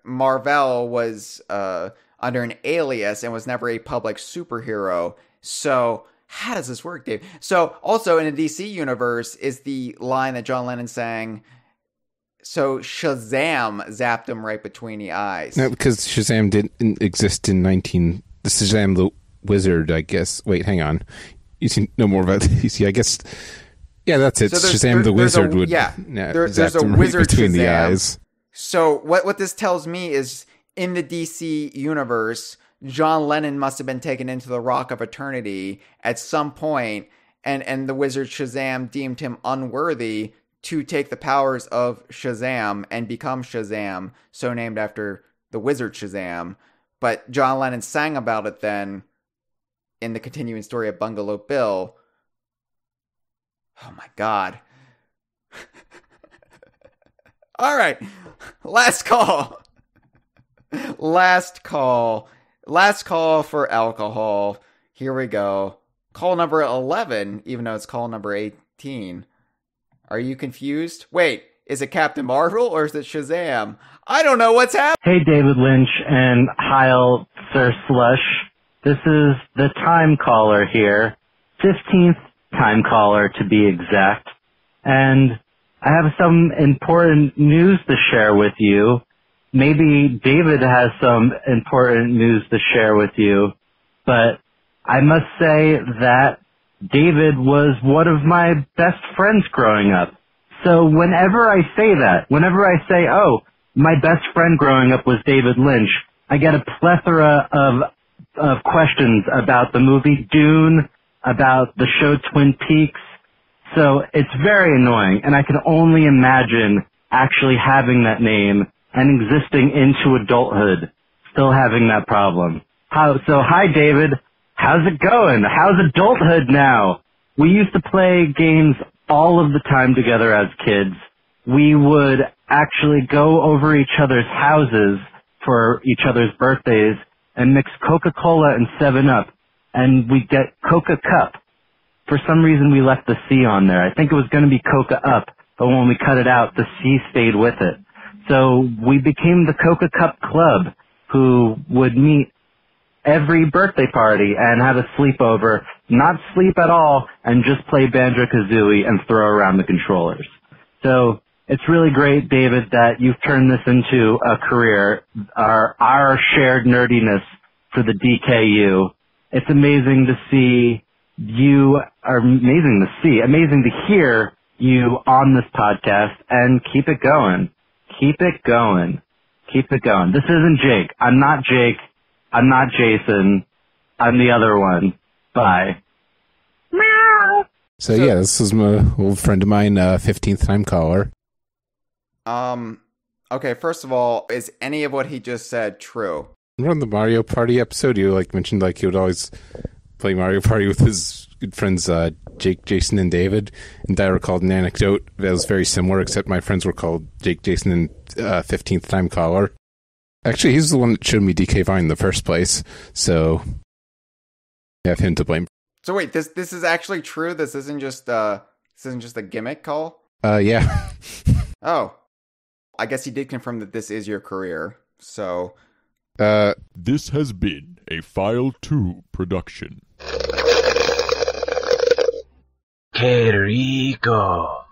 Marvel was under an alias and was never a public superhero. So how does this work, Dave? So also in the DC universe is the line that John Lennon sang. So Shazam zapped him right between the eyes. No, because Shazam didn't exist in the Shazam the Wizard, I guess. Wait, hang on. You seem know more about DC, I guess. Yeah, that's it. So Shazam the Wizard would there's a right wizard between Shazam. The eyes. So what this tells me is in the DC universe, John Lennon must have been taken into the Rock of Eternity at some point, and the wizard Shazam deemed him unworthy to take the powers of Shazam and become Shazam, so named after the wizard Shazam. But John Lennon sang about it then in the continuing story of Bungalow Bill. Oh my God. All right. Last call. Last call for alcohol. Here we go. Call number 11, even though it's call number 18. Are you confused? Wait, is it Captain Marvel or is it Shazam? I don't know what's happening. Hey, David Lynch and Hyle, Sir Slush. This is the time caller here. 15th time caller to be exact. And I have some important news to share with you. Maybe David has some important news to share with you. But I must say that David was one of my best friends growing up. So whenever I say, oh, my best friend growing up was David Lynch, I get a plethora of questions about the movie Dune, about the show Twin Peaks. So it's very annoying, and I can only imagine actually having that name and existing into adulthood, still having that problem. So hi, David. How's it going? How's adulthood now? We used to play games all of the time together as kids. We would actually go over each other's houses for each other's birthdays and mix Coca-Cola and 7-Up, and we'd get Coca-Cup. For some reason, we left the C on there. I think it was going to be Coca-Up, but when we cut it out, the C stayed with it. So we became the Coca-Cup Club, who would meet every birthday party and have a sleepover, not sleep at all, and just play Banjo-Kazooie and throw around the controllers. So it's really great, David, that you've turned this into a career, our shared nerdiness for the DKU. It's amazing to see you, or amazing to hear you on this podcast, and keep it going. Keep it going. Keep it going. This isn't Jake. I'm not Jake. I'm not Jason. I'm the other one. Bye. Meow. So yeah, this is my old friend of mine, 15th time caller. Okay, first of all, is any of what he just said true? On the Mario Party episode, you mentioned he would always play Mario Party with his good friends Jake, Jason, and David. And I recalled an anecdote that was very similar, except my friends were called Jake, Jason, and 15th time caller. Actually, he's the one that showed me DK Vine in the first place, so I have him to blame. So wait, this is actually true? This isn't just a gimmick call? Yeah. Oh. I guess he did confirm that this is your career, so... This has been a File 2 production. Que rico.